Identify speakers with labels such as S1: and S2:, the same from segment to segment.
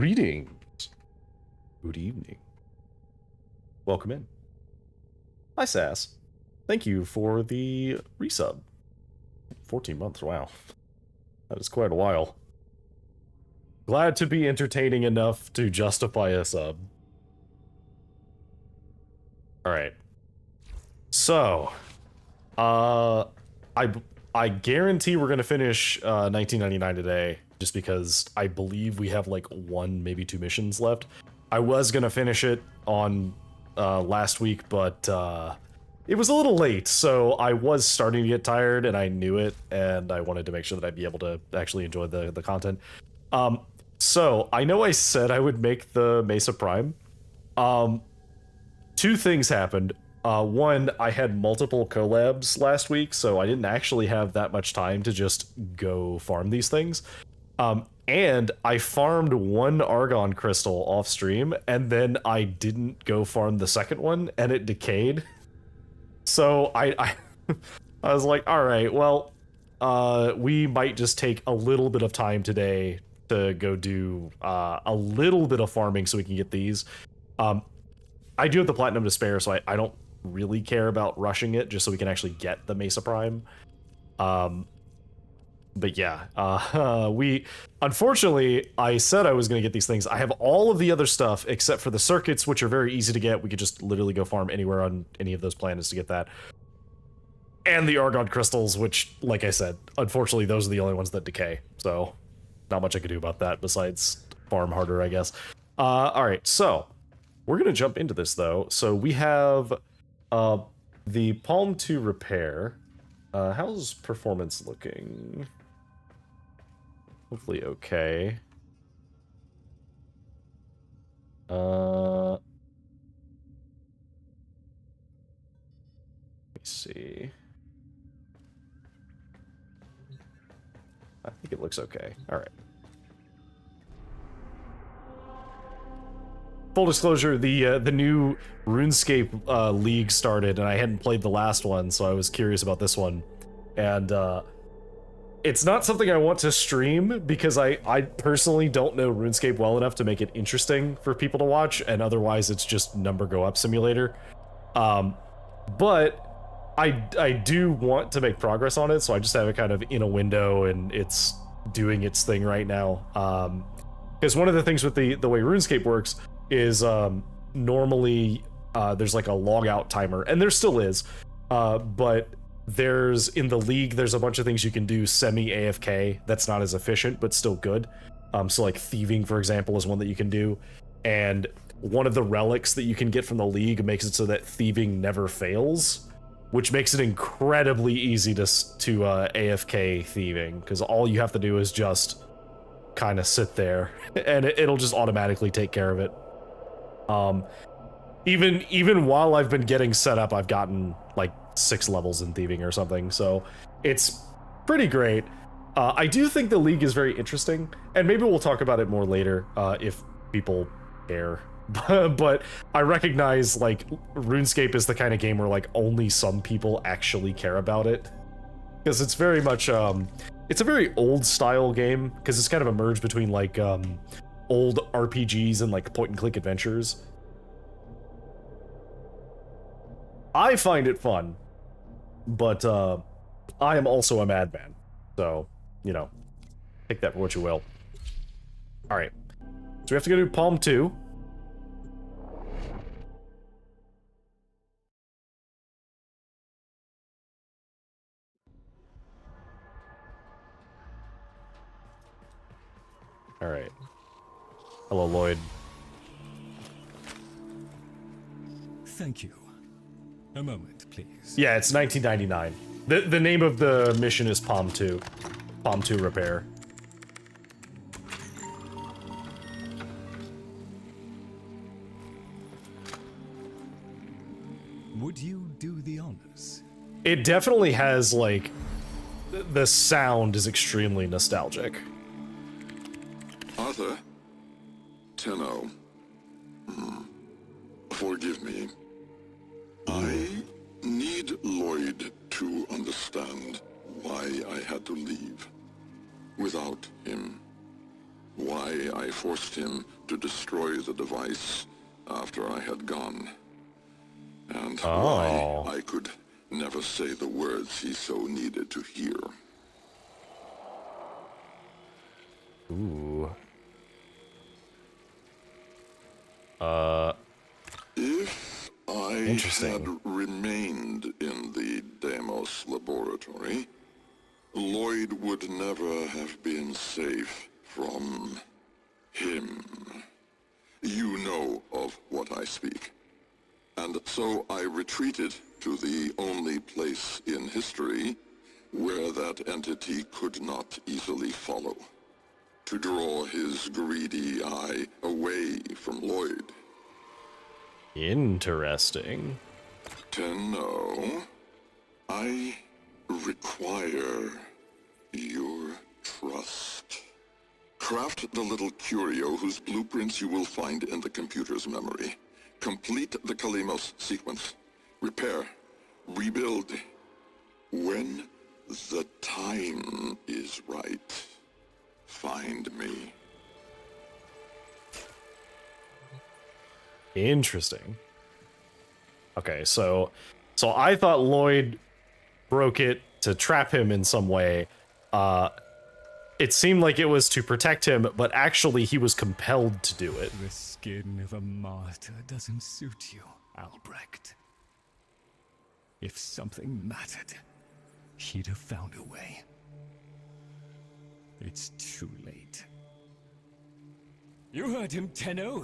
S1: Greetings. Good evening. Welcome in. Hi, Sass. Thank you for the resub. 14 months, wow. That is quite a while. Glad to be entertaining enough to justify a sub. Alright. So, I guarantee we're gonna finish 1999 today, just because I believe we have like 1, maybe 2 missions left. I was gonna finish it on last week, but it was a little late, so I was starting to get tired, and I knew it, and I wanted to make sure that I'd be able to actually enjoy the content. So, I know I said I would make the Mesa Prime. 2 things happened. One, I had multiple collabs last week, so I didn't actually have that much time to just go farm these things. And I farmed 1 Argon crystal off stream, and then I didn't go farm the second one, and it decayed. So I was like, all right, well, we might just take a little bit of time today to go do a little bit of farming so we can get these. I do have the platinum to spare, so I don't really care about rushing it, just so we can actually get the Mesa Prime. But yeah, unfortunately, I said I was going to get these things. I have all of the other stuff except for the circuits, which are very easy to get. We could just literally go farm anywhere on any of those planets to get that. And the Argon crystals, which, like I said, unfortunately, those are the only ones that decay. So not much I could do about that besides farm harder, I guess. All right, so we're going to jump into this, though. So we have the Palm 2 repair. How's performance looking? Hopefully okay. Let me see. I think it looks okay. All right. Full disclosure, the new RuneScape league started, and I hadn't played the last one, so I was curious about this one. And it's not something I want to stream, because I personally don't know RuneScape well enough to make it interesting for people to watch, and otherwise it's just number go up simulator. But I do want to make progress on it, so I just have it kind of in a window, and it's doing its thing right now. Because one of the things with the way RuneScape works is normally there's like a log out timer, and there still is, but there's in the league there's a bunch of things you can do semi AFK that's not as efficient but still good. So like thieving, for example, is one that you can do, and one of the relics that you can get from the league makes it so that thieving never fails, which makes it incredibly easy to AFK thieving, because all you have to do is just kind of sit there and it'll just automatically take care of it. Even while I've been getting set up, I've gotten like 6 levels in thieving or something, so it's pretty great. I do think the league is very interesting, and maybe we'll talk about it more later if people care. But I recognize like RuneScape is the kind of game where like only some people actually care about it, because it's very much it's a very old style game, because it's kind of a merge between like old RPGs and like point and click adventures. I find it fun, but I am also a madman, so you know, take that for what you will. All right, so we have to go to Palm 2. All right. Hello, Lloyd.
S2: Thank you. A moment, please.
S1: Yeah, it's 1999. The name of the mission is Palm 2. Palm 2 repair.
S2: Would you do the honors?
S1: It definitely has, like, the sound is extremely nostalgic.
S3: Arthur, Tenno, forgive me. I need Lloyd to understand why I had to leave without him. why I forced him to destroy the device after I had gone, and why I could never say the words he so needed to hear.
S1: Ooh.
S3: If I had remained in the Deimos laboratory, Lloyd would never have been safe from him. You know of what I speak. And so I retreated to the only place in history where that entity could not easily follow, to draw his greedy eye away from Lloyd.
S1: Interesting.
S3: Tenno, I require your trust. Craft the little curio whose blueprints you will find in the computer's memory. Complete the Kalimos sequence. Repair. Rebuild. When the time is right, find me.
S1: Interesting. Okay, so I thought Lloyd broke it to trap him in some way. It seemed like it was to protect him, but actually he was compelled to do it.
S2: The skin of a martyr doesn't suit you, Albrecht. If something mattered, he'd have found a way. It's too late. You heard him, Tenno.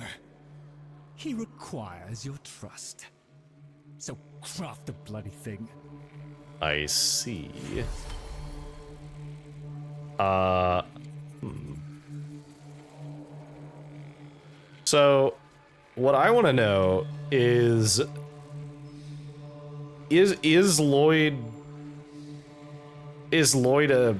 S2: He requires your trust. So craft the bloody thing.
S1: I see. So, what I want to know is Lloyd a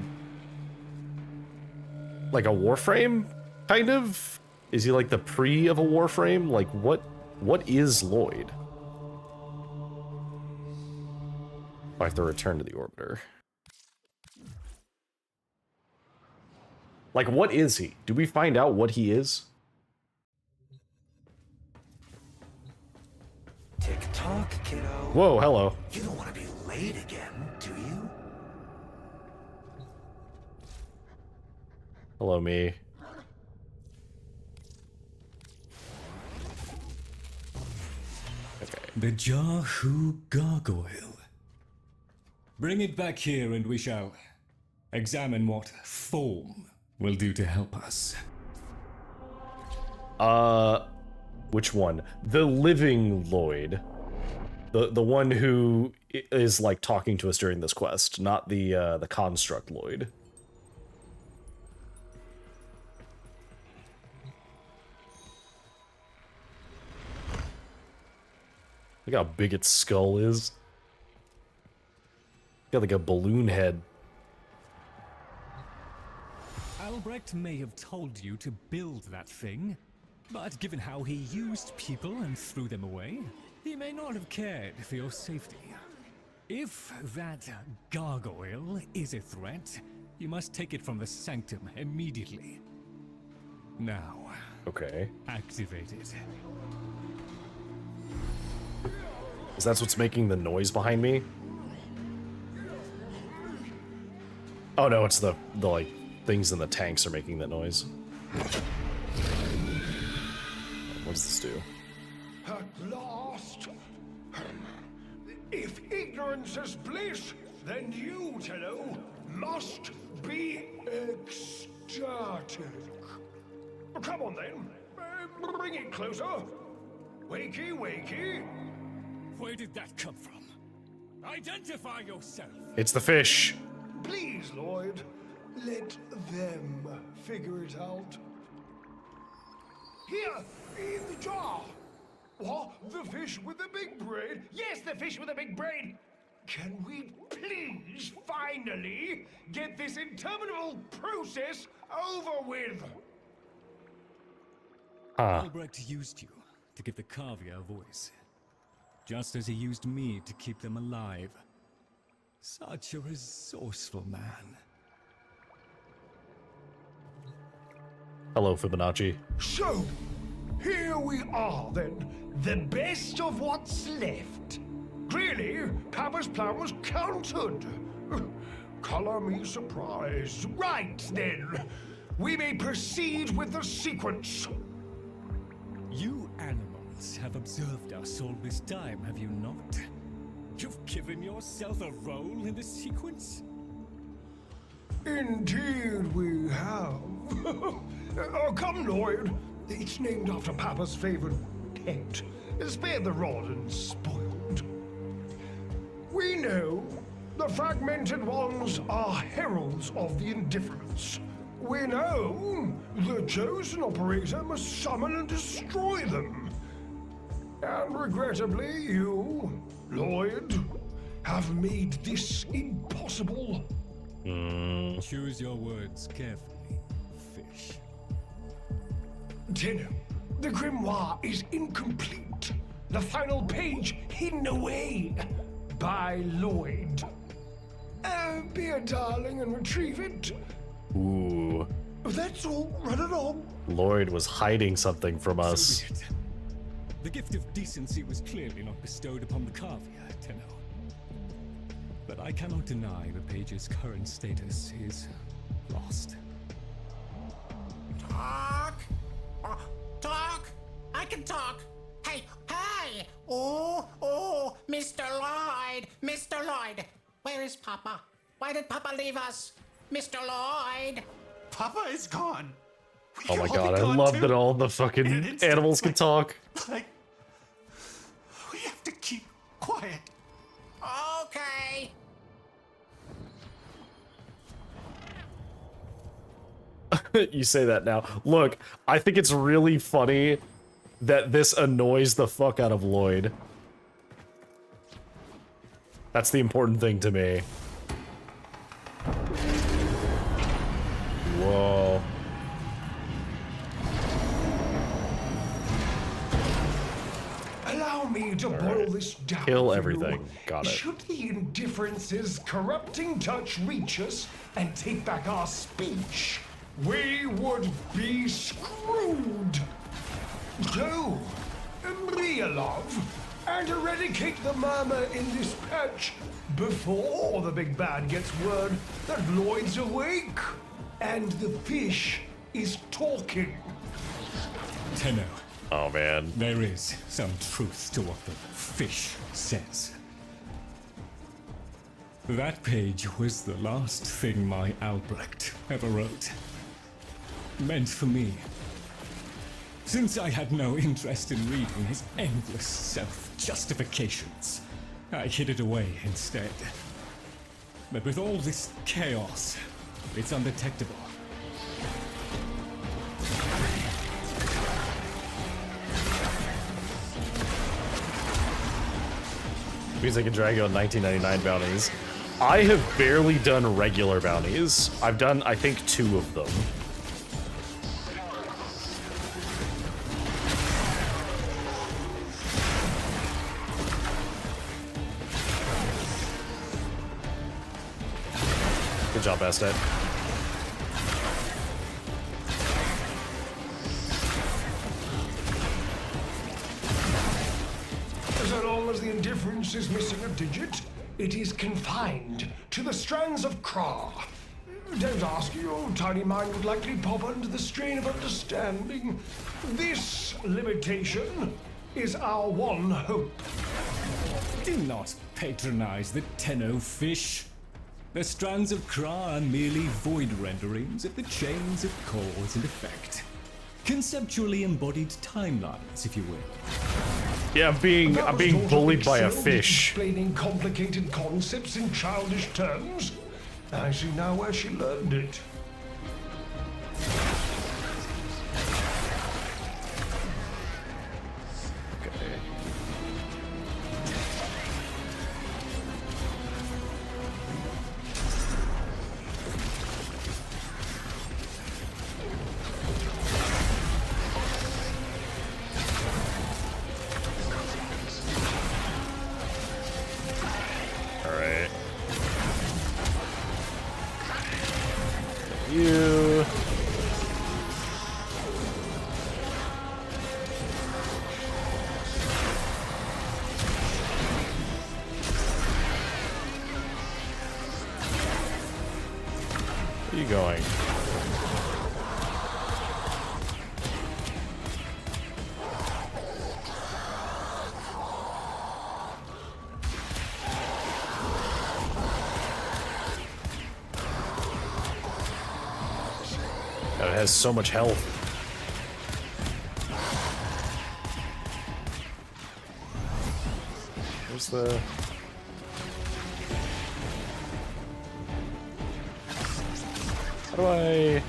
S1: like a Warframe kind of? Is he like the pre of a Warframe? Like what is Lloyd? I have to return to the orbiter. Like, what is he? Do we find out what he is?
S4: Tick-tock, kiddo.
S1: Whoa, hello.
S4: You don't want to be late again, do you?
S1: Hello, me. Okay.
S2: The Jahu gargoyle. Bring it back here and we shall examine what form will do to help us.
S1: Which one? The living Lloyd. The one who is like talking to us during this quest, not the construct Lloyd. Look how big its skull is. Got like a balloon head.
S2: Albrecht may have told you to build that thing, but given how he used people and threw them away, he may not have cared for your safety. If that gargoyle is a threat, you must take it from the sanctum immediately. Now,
S1: Okay.
S2: activate it.
S1: Is that what's making the noise behind me? Oh no, it's the like things in the tanks are making that noise. What does this do?
S5: At last! If ignorance is bliss, then you, Tenno, must be ecstatic. Come on then, bring it closer. Wakey, wakey.
S2: Where did that come from? Identify yourself!
S1: It's the fish.
S5: Please, Lloyd, let them figure it out. Here, in the jar. What? The fish with the big brain? Yes, the fish with the big brain. Can we please finally get this interminable process over with?
S2: Albrecht used you to give the Cavia a voice, just as he used me to keep them alive. Such a resourceful man.
S1: Hello, Fibonacci.
S5: So, here we are then, the best of what's left. Clearly, Papa's plan was countered. Color me surprised. Right then, we may proceed with the sequence.
S2: You animals have observed us all this time, have you not? You've given yourself a role in the sequence?
S5: Indeed we have. Oh, come, Lloyd. It's named after Papa's favorite pet. Spare the rod and spoiled. We know the fragmented ones are heralds of the indifference. We know the chosen operator must summon and destroy them. And regrettably, you, Lloyd, have made this impossible.
S2: Choose your words carefully, fish.
S5: Tenno, the grimoire is incomplete. The final page hidden away by Lloyd. Be a darling and retrieve it.
S1: Ooh.
S5: That's all. Run along.
S1: Lloyd was hiding something from us.
S2: So be it. The gift of decency was clearly not bestowed upon the Cavia, Tenno. But I cannot deny the page's current status is lost.
S6: Talk? Talk? I can talk. Hey, hey! Oh, Mr. Lloyd! Mr. Lloyd! Where is Papa? Why did Papa leave us? Mr. Lloyd!
S4: Papa is gone. We
S1: Oh
S4: can
S1: my
S4: all
S1: god,
S4: be
S1: I
S4: gone
S1: love
S4: too.
S1: that all the
S4: In an
S1: fucking
S4: instant,
S1: animals can talk.
S4: Like, we have to keep quiet.
S6: Okay.
S1: You say that now. Look, I think it's really funny that this annoys the fuck out of Lloyd. That's the important thing to me. Whoa.
S5: Allow me to boil this down.
S1: Kill
S5: for you.
S1: everything. Got it.
S5: Should the indifference's corrupting touch reach us and take back our speech, we would be screwed. So, be a love and eradicate the murmur in this patch before the big bad gets word that Lloyd's awake and the fish is talking.
S2: Tenno,
S1: Oh man.
S2: there is some truth to what the fish says. That page was the last thing my Albrecht ever wrote. Meant for me. Since I had no interest in reading his endless self-justifications, I hid it away instead. But with all this chaos, it's undetectable.
S1: Means I can drag you on 1999 bounties. I have barely done regular bounties. I've done, I think, 2 of them. Good job, Bastet.
S5: So long as the indifference is missing a digit, it is confined to the strands of Kra. Don't ask, your tiny mind would likely pop under the strain of understanding. This limitation is our one hope.
S2: Do not patronize the Tenno fish. The strands of Kra are merely void renderings of the chains of cause and effect. Conceptually embodied timelines, if you will.
S1: Yeah, I'm being bullied by a fish.
S5: Explaining complicated concepts in childish terms. I see now where she learned it.
S1: Okay. All right. going. God, it has so much health. Where's the... How do I...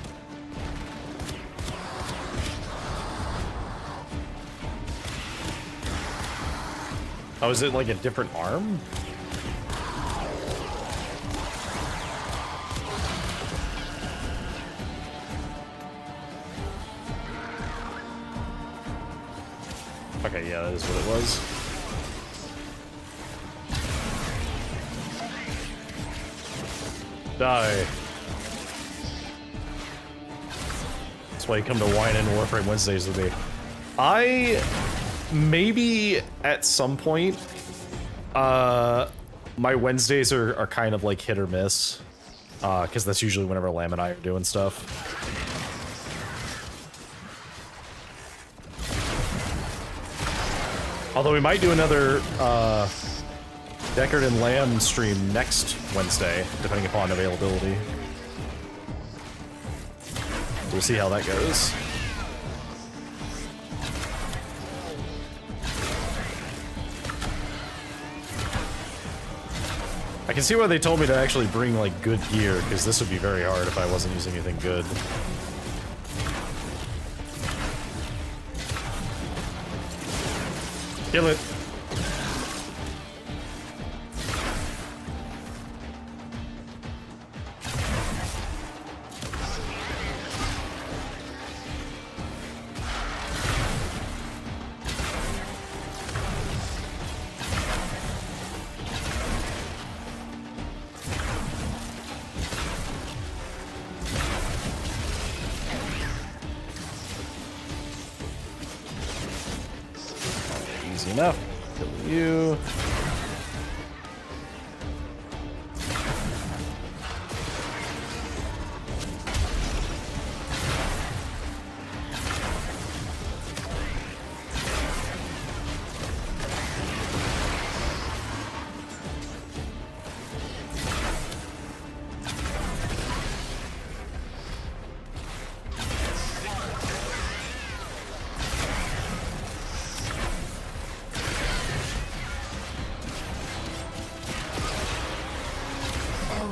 S1: Oh, is it like a different arm? Okay, yeah, that is what it was. Die. That's why you come to Wine and Warframe Wednesdays with me. I maybe at some point, my Wednesdays are kind of like hit or miss, because that's usually whenever Lam and I are doing stuff. Although we might do another Deckard and Lamb stream next Wednesday, depending upon availability. We'll see how that goes. I can see why they told me to actually bring like good gear, because this would be very hard if I wasn't using anything good. Kill it. Easy enough. Kill you.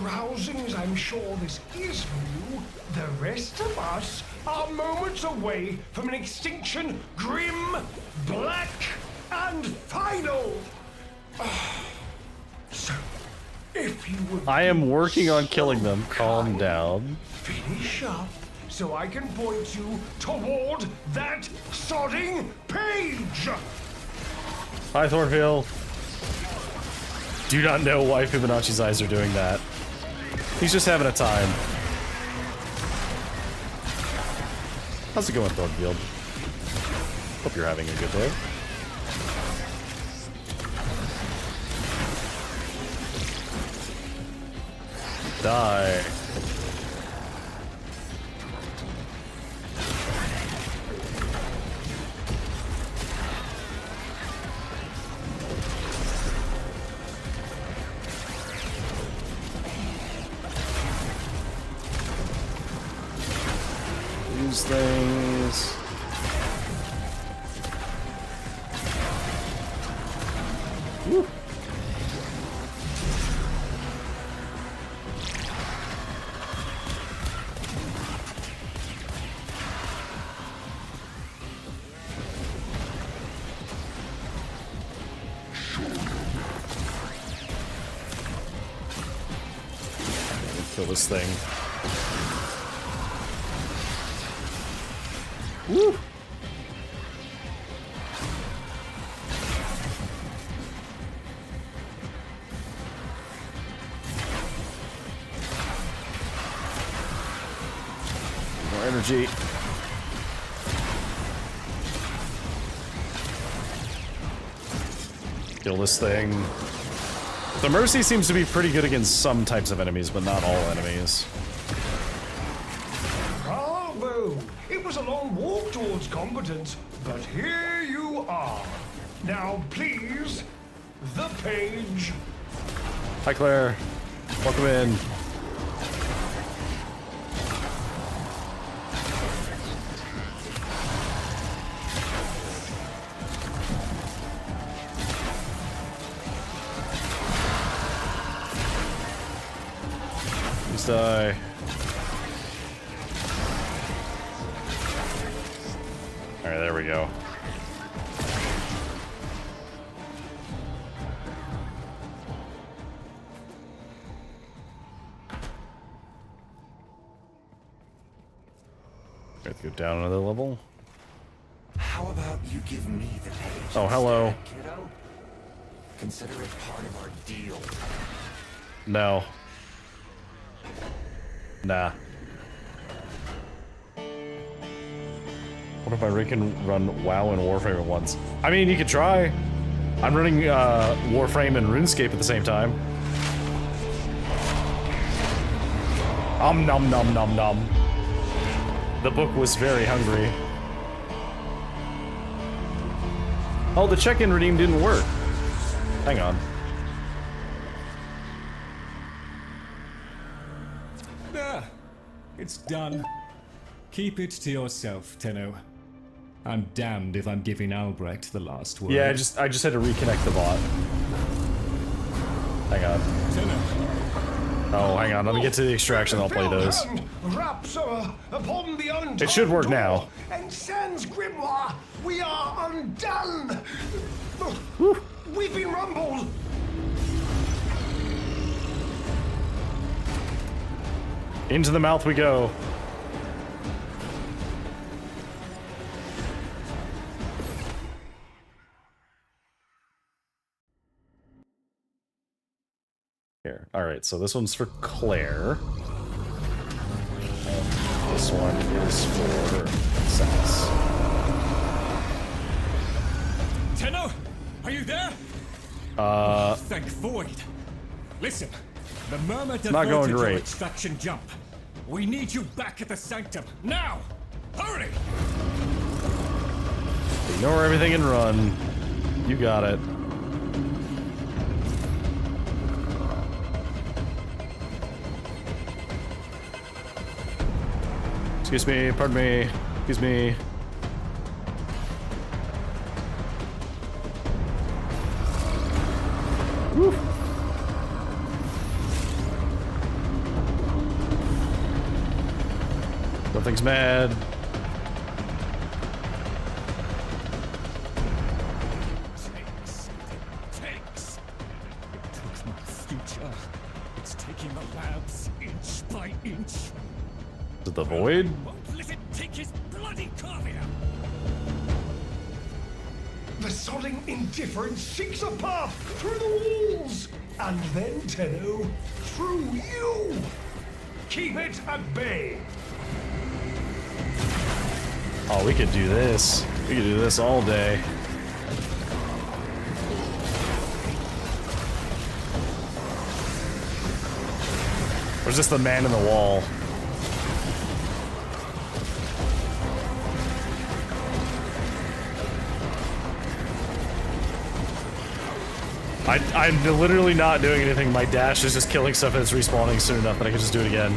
S5: Arousing as I'm sure this is for you, the rest of us are moments away from an extinction grim, black, and final. So, if you would...
S1: I am working on killing them. Calm down.
S5: Finish up so I can point you toward that sodding page.
S1: Hi, Thornfield. Do not know why Fibonacci's eyes are doing that. He's just having a time. How's it going, Thornfield? Hope you're having a good day. Die. Use things. Woo. Kill this thing. Woo! More energy. Kill this thing. The Mercy seems to be pretty good against some types of enemies, but not all enemies.
S5: was a long walk towards competence, but here you are. Now, please, the page.
S1: Hi, Claire. Welcome in. Please die. Alright, there we go. We have to go down another level.
S4: How about you give me the page?
S1: Oh, hello.
S4: instead, kiddo? Consider it part of our deal.
S1: No. Nah. What if I can run WoW and Warframe at once? I mean, you could try. I'm running Warframe and RuneScape at the same time. Nom nom nom nom. The book was very hungry. Oh, the check-in redeem didn't work. Hang on.
S2: There. It's done. Keep it to yourself, Tenno. I'm damned if I'm giving Albrecht the last word.
S1: Yeah, I just had to reconnect the bot. Hang on.
S2: Tenno.
S1: Oh, hang on. Let me get to the extraction. I'll play those.
S5: Upon the
S1: It should work now.
S5: And sans grimoire, we are undone. We've been rumbled.
S1: Into the mouth we go. Here. Alright, so this one's for Claire. And this one is for Sass.
S2: Tenno, are you there? Thank Void. Listen, the Murmur
S1: Not going
S2: diverted your
S1: great.
S2: extraction jump. We need you back at the Sanctum now. Hurry!
S1: Ignore everything and run. You got it. Excuse me, pardon me, excuse me. Woo. Nothing's mad.
S2: Takes. It took my future. It's taking the labs inch by inch.
S1: Is it the Void?
S2: Won't let it take his bloody corvia.
S5: The sodding indifference seeks a path through the walls, and then, Tenno, through you. Keep it at bay.
S1: Oh, we could do this. We could do this all day. Or is this the man in the wall? I'm literally not doing anything. My dash is just killing stuff and it's respawning soon enough that I can just do it again.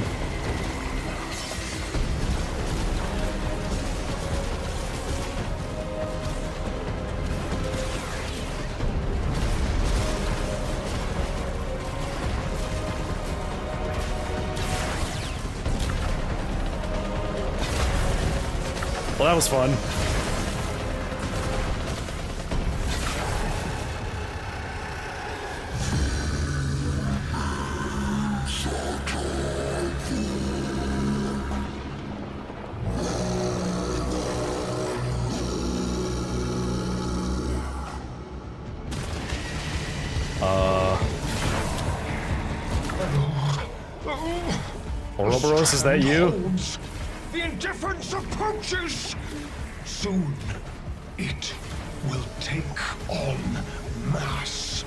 S1: Well, that was fun. Ouroboros, is that you?
S5: The indifference approaches. Soon, it will take on mass.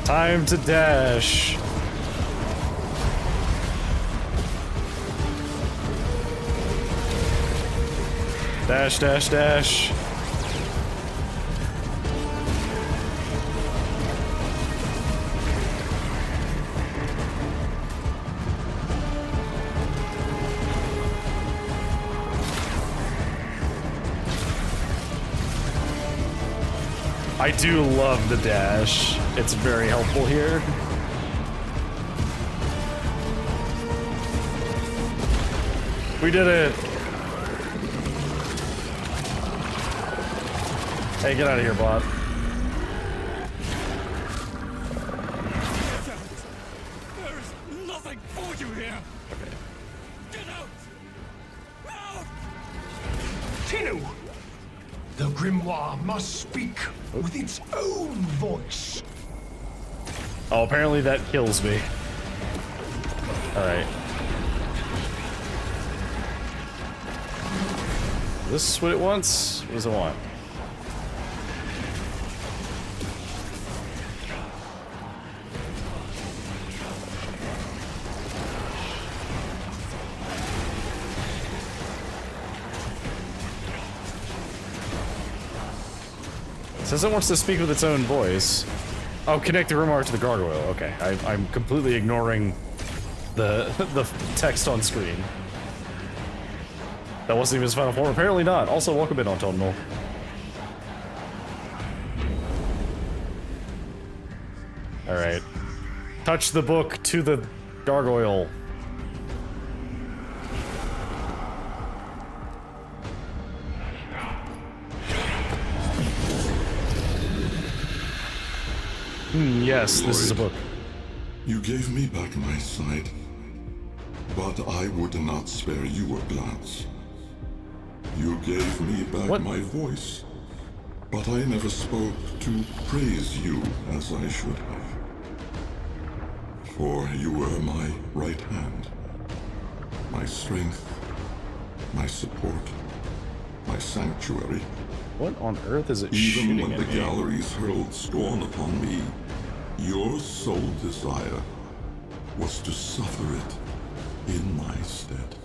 S1: Time to dash. Dash, dash, dash. I do love the dash. It's very helpful here. We did it. Hey, get out of here, bot.
S2: There is nothing for you here.
S1: Okay.
S2: Get out! Out!
S5: Tinu! The grimoire must speak with its own voice.
S1: Oh, apparently that kills me. Alright. This is what it wants? What does it want? It says it wants to speak with its own voice. Oh, connect the grimoire to the gargoyle. Okay, I'm completely ignoring the text on screen. That wasn't even his final form. Apparently not. Also, welcome in, Autumnal. Alright. Touch the book to the gargoyle. Yes, this is a book.
S3: You gave me back my sight, but I would not spare you a glance. You gave me back
S1: What?
S3: my voice, but I never spoke to praise you as I should have. For you were my right hand, my strength, my support, my sanctuary.
S1: What on earth is it
S3: Even
S1: shooting
S3: when
S1: at
S3: the
S1: me?
S3: galleries hurled scorn upon me, your sole desire was to suffer it in my stead.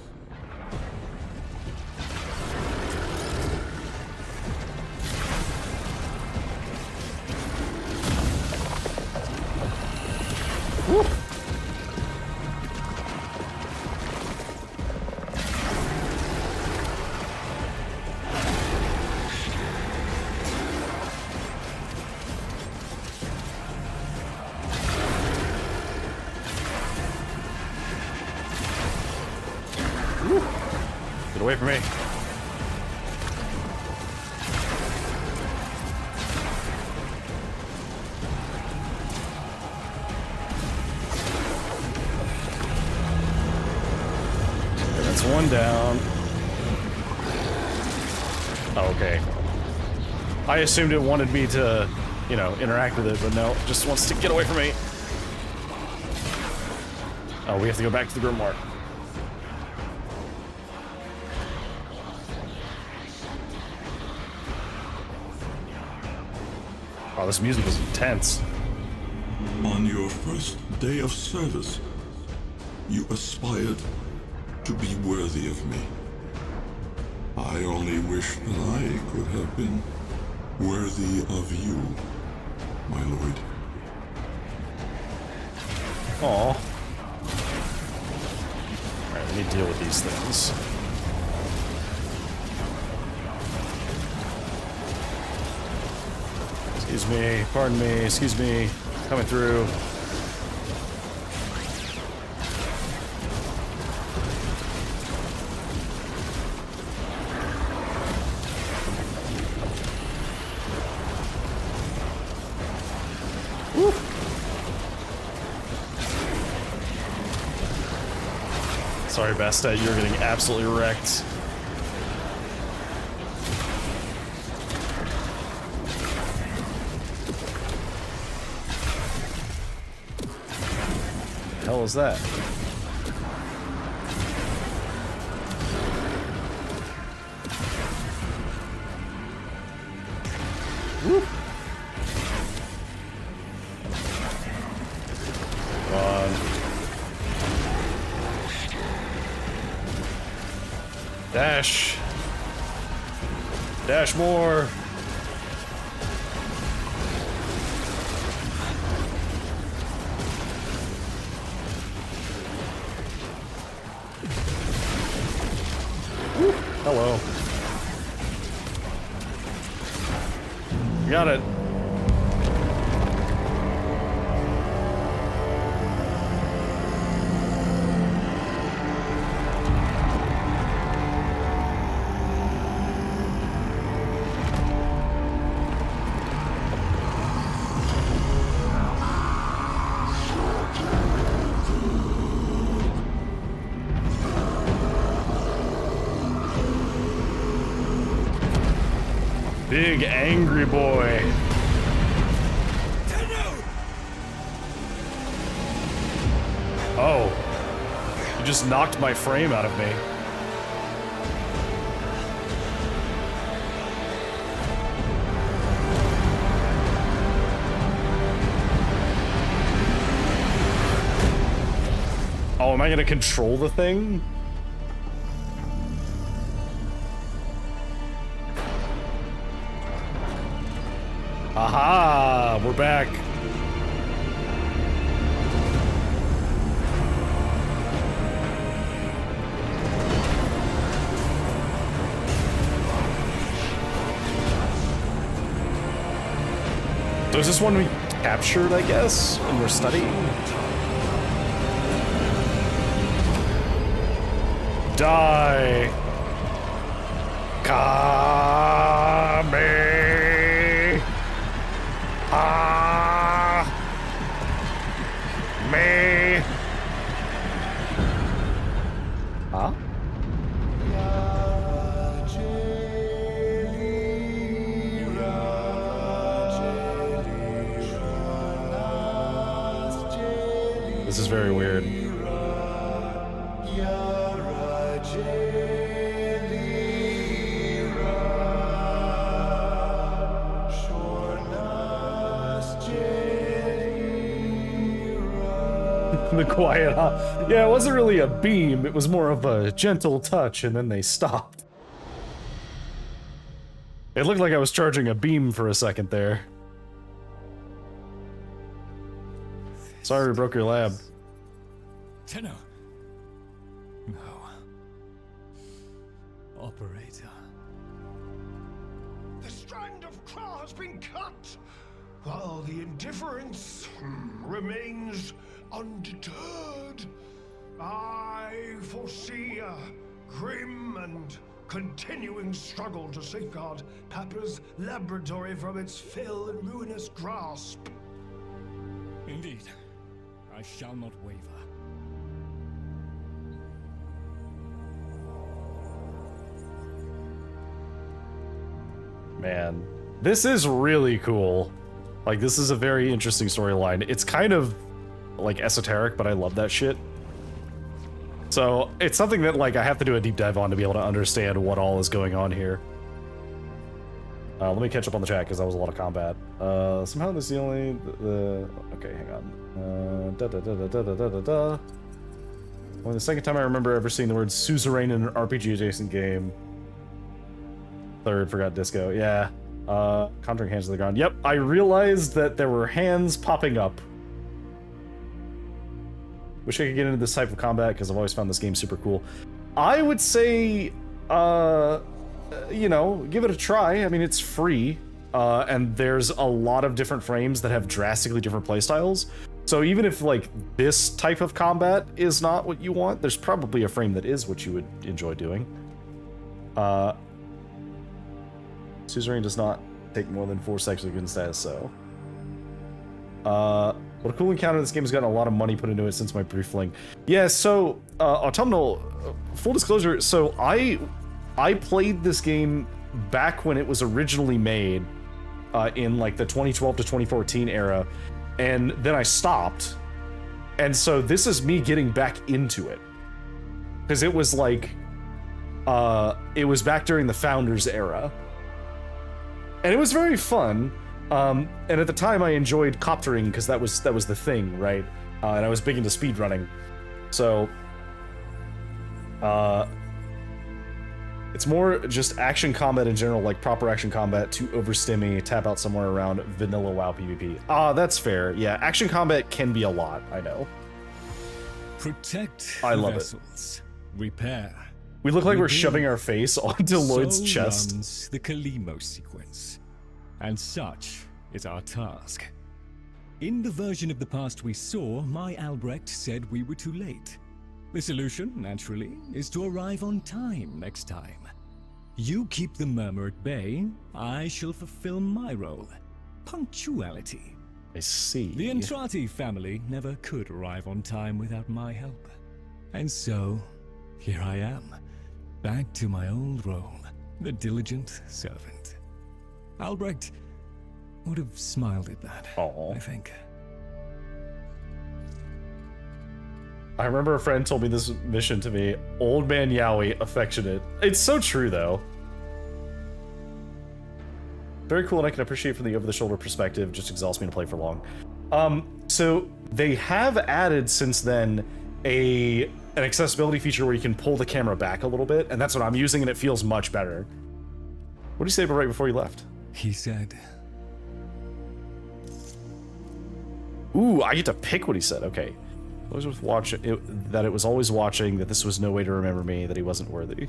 S1: Woo. Get away from me. Okay, that's one down. Oh, okay. I assumed it wanted me to, you know, interact with it, but no, it just wants to get away from me. Oh, we have to go back to the grimoire. Oh, this music is intense.
S3: On your first day of service, you aspired to be worthy of me. I only wish that I could have been worthy of you, my lord.
S1: Aw. Alright, let me deal with these things. Excuse me, pardon me, excuse me. Coming through. Woo. Sorry, Bastet, you're getting absolutely wrecked. The hell is that? Woo. Come on. Dash. Dash more. Woo. Hello. Got it. Big angry boy. Oh. You just knocked my frame out of me. Oh, am I gonna control the thing? Aha! We're back. So is this one we captured, I guess, and we're studying? Die! Kame! Ah! Me! Huh? This is very weird. The quiet, huh? Yeah, it wasn't really a beam, it was more of a gentle touch, and then they stopped. It looked like I was charging a beam for a second there. Sorry we broke your lab.
S2: Tenno. No. Operator.
S5: The strand of claw has been cut, while the indifference remains undeterred. I foresee a grim and continuing struggle to safeguard Papa's laboratory from its fell and ruinous grasp.
S2: Indeed. I shall not waver.
S1: Man, this is really cool. Like, this is a very interesting storyline. It's kind of, like, esoteric, but I love that shit. So, it's something that, like, I have to do a deep dive on to be able to understand what all is going on here. Let me catch up on the chat, because that was a lot of combat. Somehow this is the only... okay, hang on. Only the second time I remember ever seeing the word suzerain in an RPG-adjacent game. Third, forgot disco. Yeah. Conjuring hands to the ground. Yep, I realized that there were hands popping up. Wish I could get into this type of combat, because I've always found this game super cool. I would say, you know, give it a try. I mean, it's free, and there's a lot of different frames that have drastically different playstyles. So even if, like, this type of combat is not what you want, there's probably a frame that is what you would enjoy doing. Suzerain does not take more than 4 seconds to get in status, so... what a cool encounter. This game has gotten a lot of money put into it since my brief fling. Yeah, so, Autumnal, full disclosure, so I played this game back when it was originally made, in, like, the 2012 to 2014 era, and then I stopped, and so this is me getting back into it. Because it was, like, it was back during the Founders era. And it was very fun, and at the time I enjoyed coptering because that was the thing, right? And I was big into speedrunning, so It's more just action combat in general, like proper action combat to overstim me, tap out somewhere around vanilla WoW PvP. Ah, that's fair. Yeah, action combat can be a lot, I know.
S2: Protect
S1: I love
S2: vessels. Repair.
S1: We look like we're
S2: Rebuild.
S1: shoving our face onto Lloyd's
S2: So
S1: chest.
S2: runs the Kalimo sequence. And such is our task. In the version of the past we saw, my Albrecht said we were too late. The solution, naturally, is to arrive on time next time. You keep the murmur at bay, I shall fulfill my role. Punctuality.
S1: I see.
S2: The Entrati family never could arrive on time without my help. And so, here I am, back to my old role, the diligent servant. Albrecht would have smiled at that,
S1: Aw.
S2: I think.
S1: I remember a friend told me this mission to me. Old man Yowie, affectionate. It's so true, though. Very cool, and I can appreciate from the over-the-shoulder perspective. Just exhausts me to play for long. So they have added since then an accessibility feature where you can pull the camera back a little bit, and that's what I'm using, and it feels much better. What did you say right before you left?
S2: He said,
S1: Ooh, I get to pick what he said. Okay. Always with watching it, that it was always watching, that this was no way to remember me, that he wasn't worthy.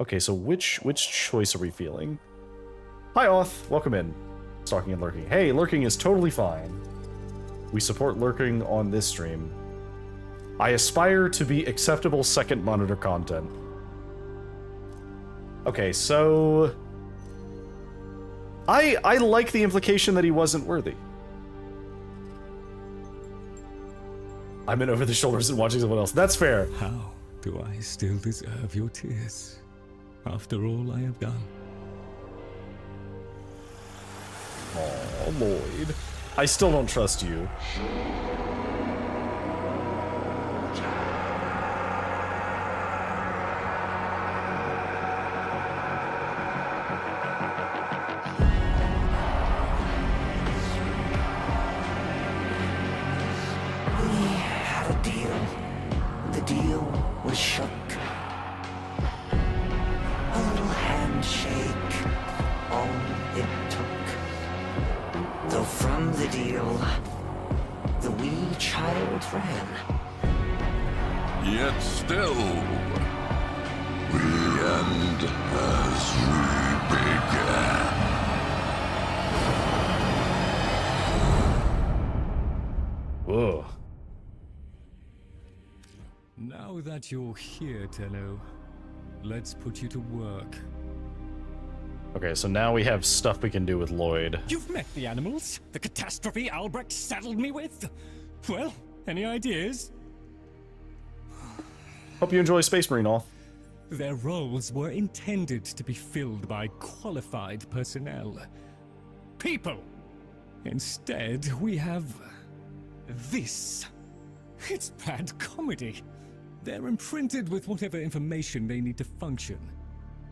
S1: Okay, so which choice are we feeling? Hi, Oth. Welcome in. Stalking and lurking. Hey, lurking is totally fine. We support lurking on this stream. I aspire to be acceptable second monitor content. Okay, so I like the implication that he wasn't worthy. I'm in over the shoulders and watching someone else. That's fair.
S2: how do I still deserve your tears after all I have done?
S1: Oh, Lloyd. I still don't trust you.
S7: Was shook. A little handshake, all it took. Though from the deal, the wee child ran.
S3: Yet still, we end as we began.
S1: Whoa.
S2: Now that you're here, Tenno, let's put you to work.
S1: Okay, so now we have stuff we can do with Lloyd.
S2: You've met the animals? The catastrophe Albrecht saddled me with? Well, any ideas?
S1: Hope you enjoy Space Marine, Oth.
S2: Their roles were intended to be filled by qualified personnel. People! Instead, we have this. It's bad comedy. They're imprinted with whatever information they need to function,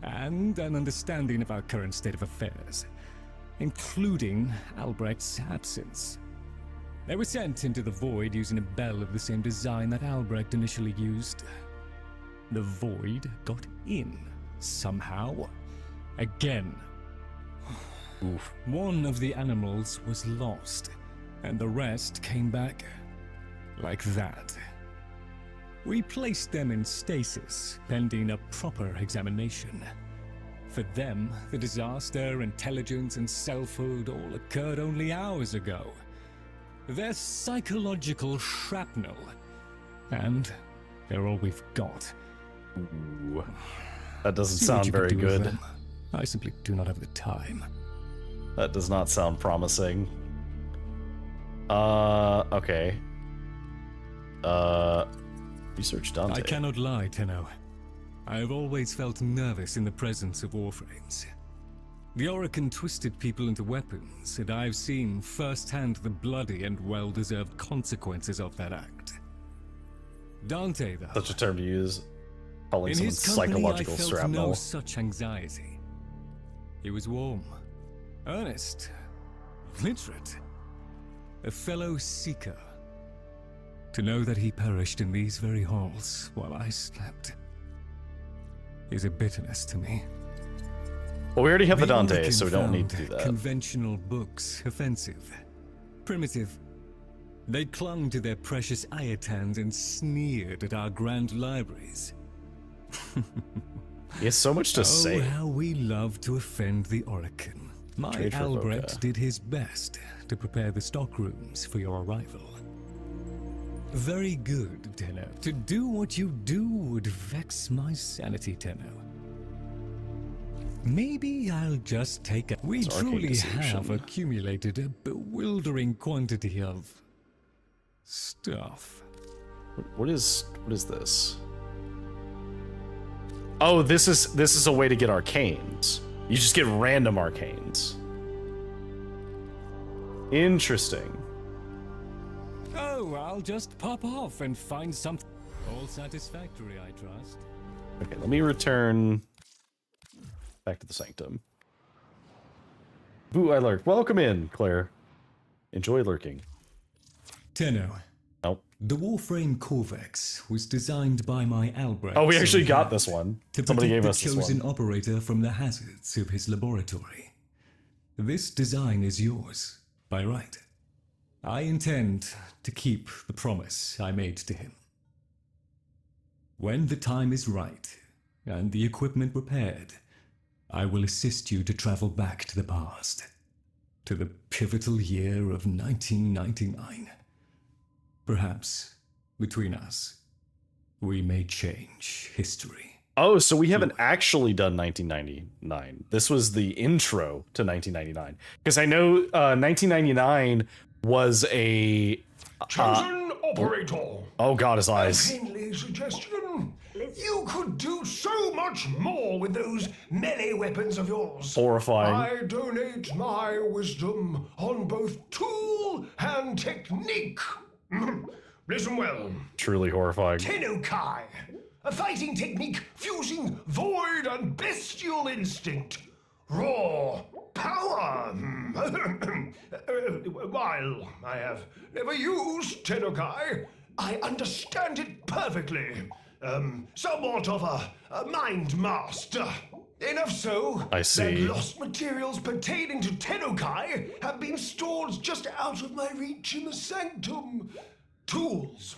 S2: and an understanding of our current state of affairs, including Albrecht's absence. They were sent into the Void using a bell of the same design that Albrecht initially used. The Void got in, somehow. Again.
S1: Oof.
S2: One of the animals was lost, and the rest came back like that. We placed them in stasis, pending a proper examination. For them, the disaster, intelligence, and selfhood all occurred only hours ago. They're psychological shrapnel, and they're all we've got.
S1: Ooh. That doesn't
S2: See what
S1: sound
S2: you can
S1: very
S2: do with
S1: good.
S2: them. I simply do not have the time.
S1: That does not sound promising. Okay. Research Dante.
S2: I cannot lie, Tenno. I have always felt nervous in the presence of Warframes. The Orokin twisted people into weapons, and I've seen firsthand the bloody and well-deserved consequences of that act. Dante, though,
S1: Such a term to use. Calling
S2: in
S1: someone
S2: his company,
S1: psychological
S2: I felt
S1: shrapnel.
S2: no such anxiety. He was warm, earnest, literate, a fellow seeker. To know that he perished in these very halls while I slept is a bitterness to me.
S1: Well, we already have the
S2: The
S1: Dante,
S2: Orokin
S1: so we don't need to
S2: found
S1: do that.
S2: Conventional books offensive, primitive. They clung to their precious ayatans and sneered at our grand libraries.
S1: He has so much to
S2: Oh,
S1: say.
S2: how we love to offend the Orokin. My
S1: Trade for
S2: Albrecht
S1: Vodka.
S2: did his best to prepare the stockrooms for your arrival. Very good, Tenno. To do what you do would vex my sanity, Tenno. Maybe I'll just take a... We
S1: It's arcane
S2: truly
S1: deception.
S2: have accumulated a bewildering quantity of... stuff.
S1: What is this? Oh, this is a way to get arcanes. You just get random arcanes. Interesting.
S2: Oh, I'll just pop off and find something. All satisfactory, I trust.
S1: Okay, let me return back to the sanctum. Boo, I lurked. Welcome in, Claire. Enjoy lurking.
S2: Tenno.
S1: Nope.
S2: The Warframe Corvex was designed by my Albrecht.
S1: Oh, we actually got
S2: hand
S1: this one.
S2: to
S1: Somebody
S2: protect
S1: gave
S2: the
S1: us this
S2: chosen
S1: one.
S2: operator from the hazards of his laboratory. This design is yours, by right. I intend to keep the promise I made to him. When the time is right, and the equipment repaired, I will assist you to travel back to the past, to the pivotal year of 1999. Perhaps, between us, we may change history.
S1: Oh, so we haven't actually done 1999. This was the intro to 1999. Because I know 1999 was a...
S5: Chosen operator.
S1: Oh god, his eyes.
S5: Kindly suggestion. You could do so much more with those melee weapons of yours.
S1: Horrifying.
S5: I donate my wisdom on both tool and technique. Listen well.
S1: Truly horrifying.
S5: Tennokai, a fighting technique fusing void and bestial instinct. Raw power. While I have never used Tennokai, I understand it perfectly. Somewhat of a mind master. Enough so
S1: I see.
S5: that lost materials pertaining to Tennokai have been stored just out of my reach in the sanctum. Tools.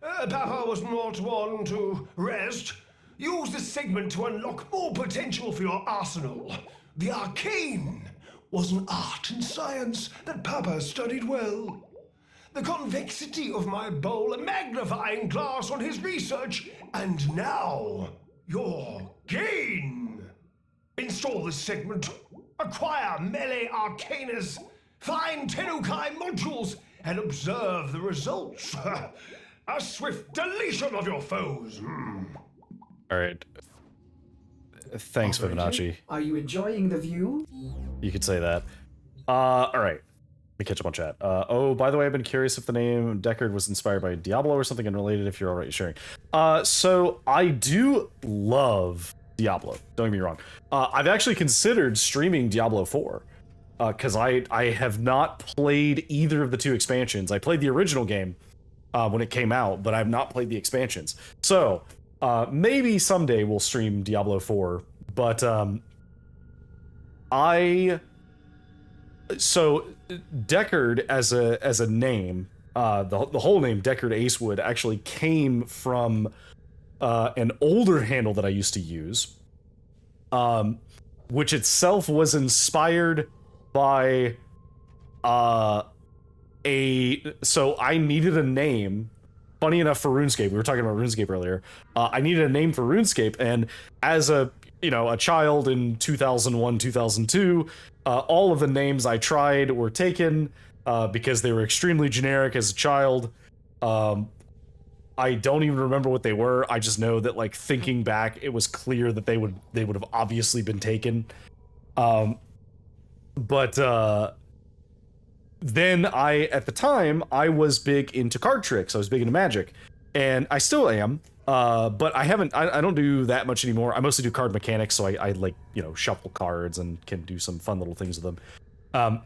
S5: Papa was not one to rest. Use this segment to unlock more potential for your arsenal. The arcane was an art and science that Papa studied well. The convexity of my bowl, a magnifying glass on his research, and now your gain. Install this segment, acquire melee arcanas, find Tennokai modules, and observe the results. A swift deletion of your foes.
S1: Alright. Thanks, Fibonacci.
S8: Are you enjoying the view?
S1: You could say that. Alright. Let me catch up on chat. Oh, by the way, I've been curious if the name Deckard was inspired by Diablo or something unrelated, if you're alright sharing. So I do love Diablo. Don't get me wrong. I've actually considered streaming Diablo 4. Because I have not played either of the two expansions. I played the original game when it came out, but I've not played the expansions. So maybe someday we'll stream Diablo 4. But so Deckard as a name, the whole name Deckard Acewood actually came from an older handle that I used to use, which itself was inspired by so I needed a name. Funny enough, for RuneScape, we were talking about RuneScape earlier. I needed a name for RuneScape, and as a child in 2001, 2002, all of the names I tried were taken because they were extremely generic as a child. I don't even remember what they were. I just know that, like, thinking back, it was clear that they would have obviously been taken. But then at the time, I was big into card tricks. I was big into Magic, and I still am. But I don't do that much anymore. I mostly do card mechanics, so I like, shuffle cards and can do some fun little things with them.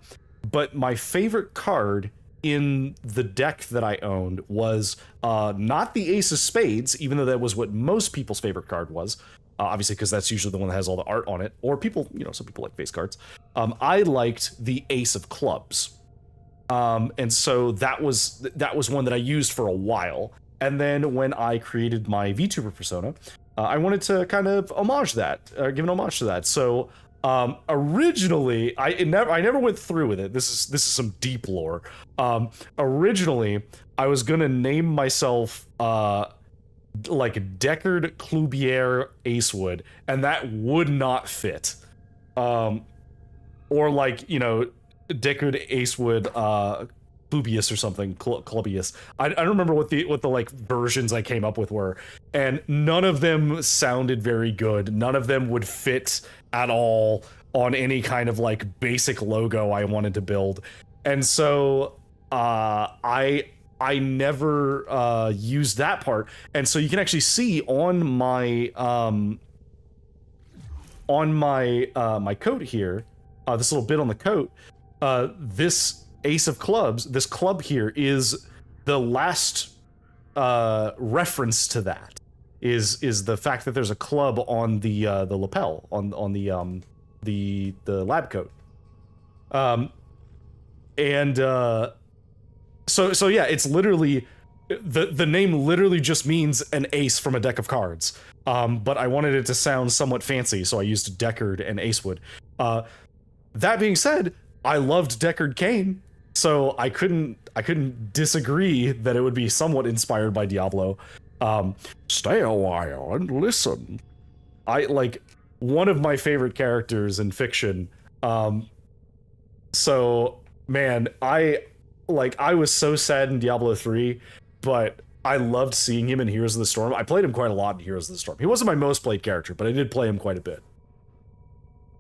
S1: But my favorite card in the deck that I owned was not the Ace of Spades, even though that was what most people's favorite card was. Obviously, because that's usually the one that has all the art on it. Or people, some people like face cards. I liked the Ace of Clubs. And so that was one that I used for a while. And then when I created my VTuber persona, I wanted to kind of give an homage to that. So originally, I never went through with it. This is some deep lore. Originally, I was gonna name myself like Deckard Clubier Acewood, and that would not fit. Or like, Deckard Acewood Clubius or something, Clubius. I don't remember what the like versions I came up with were, and none of them sounded very good. None of them would fit at all on any kind of like basic logo I wanted to build. And so I never used that part. And so you can actually see on my my coat here, this little bit on the coat, this Ace of Clubs, this club here is the last reference to that. Is the fact that there's a club on the lapel on the lab coat. So yeah, it's literally the name literally just means an ace from a deck of cards. But I wanted it to sound somewhat fancy, so I used Deckard and Acewood. That being said, I loved Deckard Cain, so I couldn't disagree that it would be somewhat inspired by Diablo. Stay a while and listen. I like one of my favorite characters in fiction. So man, I was so sad in Diablo 3, but I loved seeing him in Heroes of the Storm. I played him quite a lot in Heroes of the Storm. He wasn't my most played character, but I did play him quite a bit.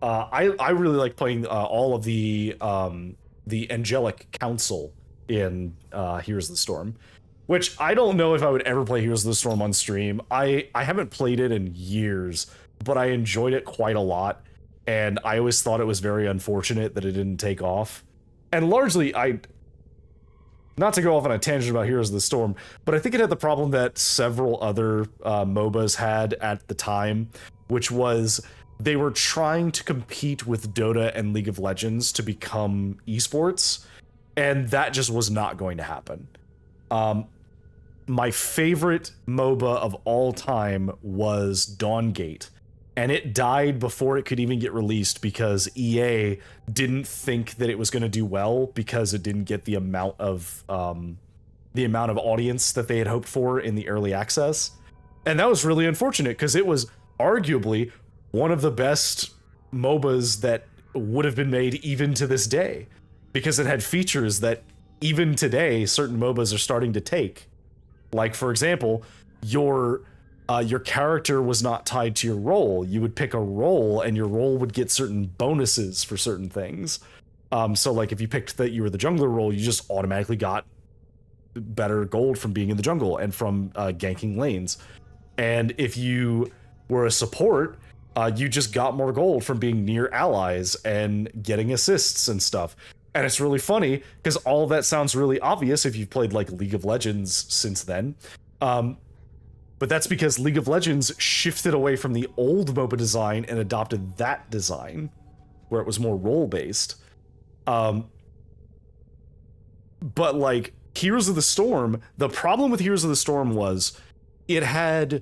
S1: I really like playing all of the Angelic Council in Heroes of the Storm, which I don't know if I would ever play Heroes of the Storm on stream. I haven't played it in years, but I enjoyed it quite a lot, and I always thought it was very unfortunate that it didn't take off. And largely, not to go off on a tangent about Heroes of the Storm, but I think it had the problem that several other MOBAs had at the time, which was they were trying to compete with Dota and League of Legends to become esports, and that just was not going to happen. My favorite MOBA of all time was Dawngate, and it died before it could even get released because EA didn't think that it was going to do well because it didn't get the amount of audience that they had hoped for in the early access. And that was really unfortunate because it was arguably one of the best MOBAs that would have been made even to this day, because it had features that even today certain MOBAs are starting to take. Like, for example, your character was not tied to your role. You would pick a role and your role would get certain bonuses for certain things. So like if you picked that you were the jungler role, you just automatically got better gold from being in the jungle and from ganking lanes. And if you were a support, you just got more gold from being near allies and getting assists and stuff. And it's really funny because all of that sounds really obvious if you've played like League of Legends since then. But that's because League of Legends shifted away from the old MOBA design and adopted that design, where it was more role-based. But like Heroes of the Storm, the problem with Heroes of the Storm was it had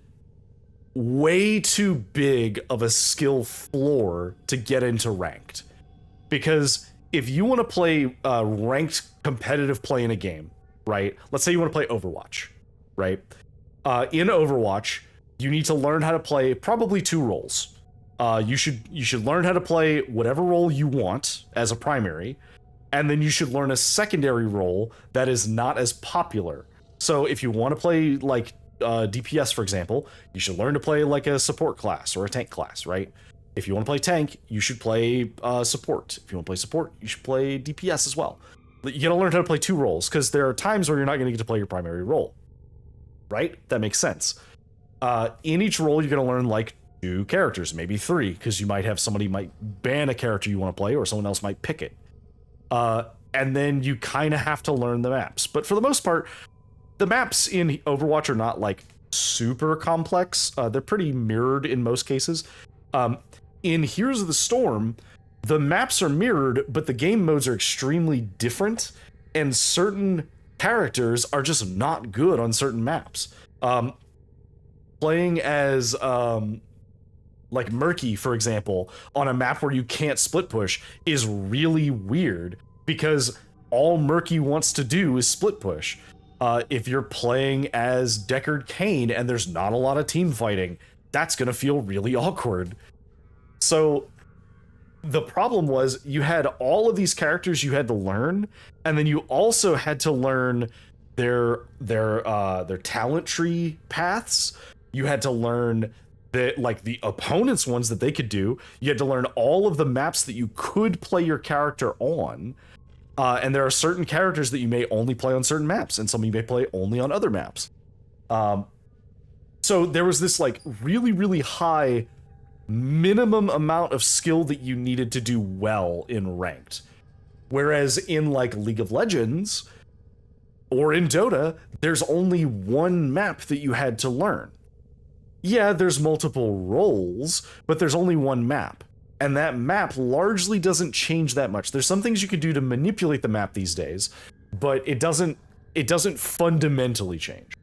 S1: way too big of a skill floor to get into ranked. Because if you want to play ranked competitive play in a game, right? Let's say you want to play Overwatch, right? In Overwatch, you need to learn how to play probably two roles. You should learn how to play whatever role you want as a primary, and then you should learn a secondary role that is not as popular. So if you want to play like DPS, for example, you should learn to play like a support class or a tank class, right? If you want to play tank, you should play support. If you want to play support, you should play DPS as well. You gotta learn how to play two roles, because there are times where you're not gonna get to play your primary role. Right? That makes sense. In each role, you're gonna learn like 2 characters, maybe 3, because you might have somebody might ban a character you want to play, or someone else might pick it. and then you kind of have to learn the maps. But for the most part, the maps in Overwatch are not like super complex. They're pretty mirrored in most cases. In Heroes of the Storm, the maps are mirrored, but the game modes are extremely different, and certain characters are just not good on certain maps. Playing as like Murky, for example, on a map where you can't split push is really weird because all Murky wants to do is split push. If you're playing as Deckard Cain and there's not a lot of team fighting, that's gonna feel really awkward. So the problem was you had all of these characters you had to learn, and then you also had to learn their talent tree paths. You had to learn the opponent's ones that they could do. You had to learn all of the maps that you could play your character on. And there are certain characters that you may only play on certain maps, and some you may play only on other maps. So there was this like really, really high minimum amount of skill that you needed to do well in ranked. Whereas in like League of Legends or in Dota, there's only one map that you had to learn. Yeah, there's multiple roles, but there's only one map. And that map largely doesn't change that much. There's some things you could do to manipulate the map these days, but it doesn't fundamentally change.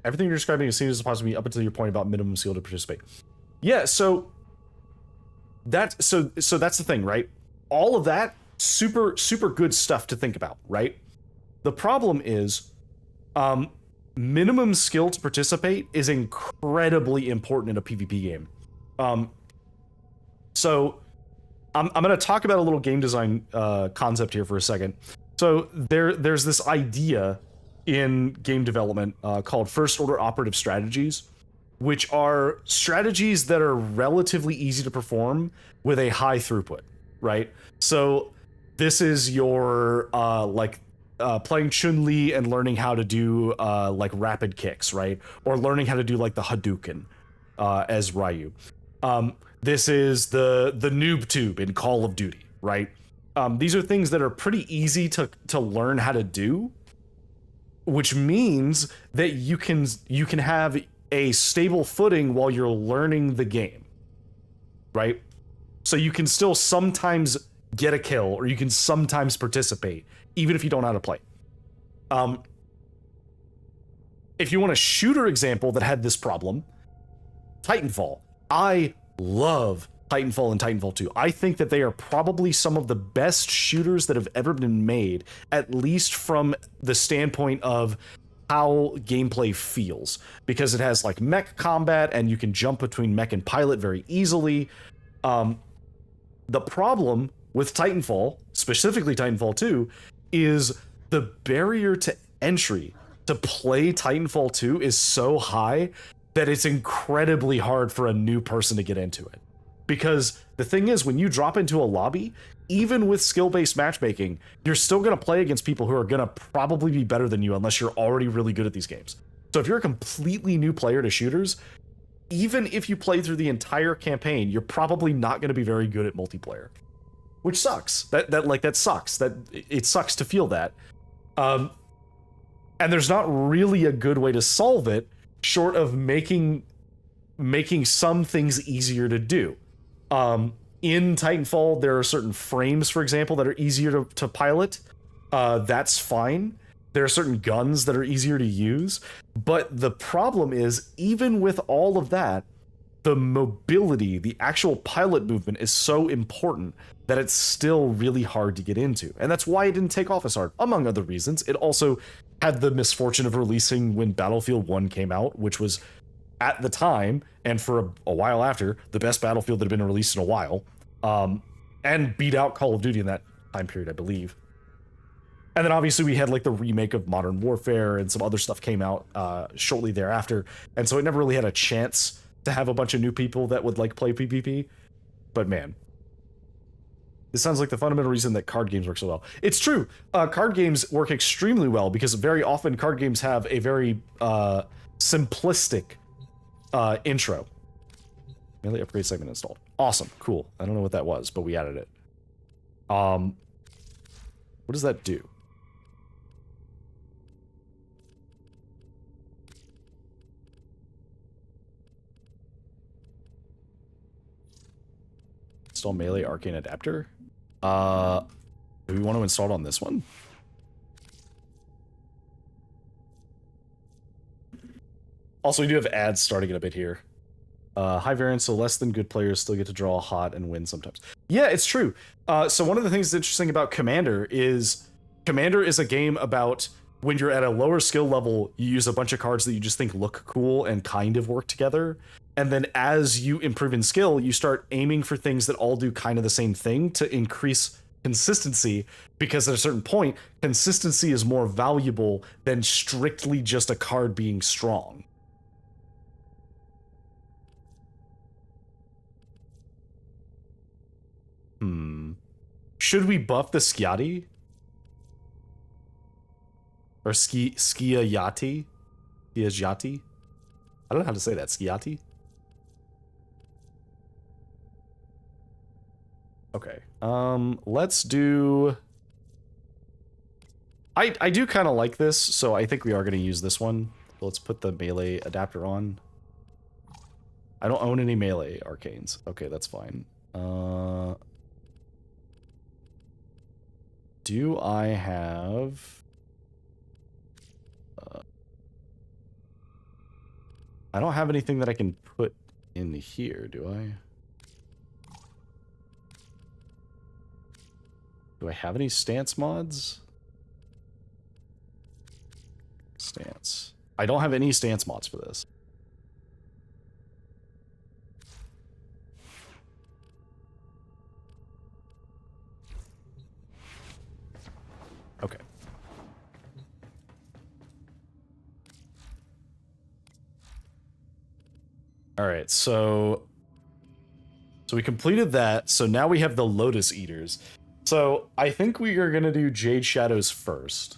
S1: Everything you're describing is seen as supposed to be up until your point about minimum skill to participate. Yeah, so that's the thing, right? All of that super good stuff to think about, right? The problem is minimum skill to participate is incredibly important in a PvP game. So I'm going to talk about a little game design concept here for a second. So there's this idea in game development called first order operative strategies, which are strategies that are relatively easy to perform with a high throughput, right? So this is your playing Chun-Li and learning how to do like rapid kicks, right? Or learning how to do like the Hadouken as Ryu. This is the noob tube in Call of Duty, right? These are things that are pretty easy to learn how to do, which means that you can have a stable footing while you're learning the game, right? So you can still sometimes get a kill, or you can sometimes participate, even if you don't know how to play. If you want a shooter example that had this problem, Titanfall. I love Titanfall and Titanfall 2. I think that they are probably some of the best shooters that have ever been made, at least from the standpoint of how gameplay feels, because it has like mech combat and you can jump between mech and pilot very easily. The problem with Titanfall, specifically Titanfall 2, is the barrier to entry to play Titanfall 2 is so high that it's incredibly hard for a new person to get into it. Because the thing is, when you drop into a lobby, even with skill-based matchmaking, you're still going to play against people who are going to probably be better than you unless you're already really good at these games. So if you're a completely new player to shooters, even if you play through the entire campaign, you're probably not going to be very good at multiplayer. Which sucks. That sucks. That it sucks to feel that. And there's not really a good way to solve it, short of making some things easier to do. In Titanfall, there are certain frames, for example, that are easier to pilot. That's fine. There are certain guns that are easier to use. But the problem is, even with all of that, the mobility, the actual pilot movement is so important that it's still really hard to get into. And that's why it didn't take off as hard, among other reasons. It also had the misfortune of releasing when Battlefield 1 came out, which was, at the time, and for a while after, the best Battlefield that had been released in a while, and beat out Call of Duty in that time period, I believe. And then obviously we had like the remake of Modern Warfare and some other stuff came out shortly thereafter, and so it never really had a chance to have a bunch of new people that would like play PvP. But man, this sounds like the fundamental reason that card games work so well. It's true. Card games work extremely well because very often card games have a very simplistic intro. Melee upgrade segment installed. Awesome, cool. I don't know what that was, but we added it. What does that do? Install melee arcane adapter. Do we want to install it on this one? Also, we do have ads starting in a bit here. High variance, so less than good players still get to draw hot and win sometimes. Yeah, it's true. So one of the things that's interesting about Commander is a game about when you're at a lower skill level, you use a bunch of cards that you just think look cool and kind of work together. And then as you improve in skill, you start aiming for things that all do kind of the same thing to increase consistency, because at a certain point, consistency is more valuable than strictly just a card being strong. Should we buff the Skiati? Or Skiayati? Skiayati? I don't know how to say that. Skiati? Okay. Let's do... I do kind of like this, so I think we are going to use this one. Let's put the melee adapter on. I don't own any melee arcanes. Okay, that's fine. Do I have... I don't have anything that I can put in here, do I? Do I have any stance mods? Stance. I don't have any stance mods for this. Okay. All right, so we completed that. So now we have the Lotus Eaters. So I think we are gonna do Jade Shadows first.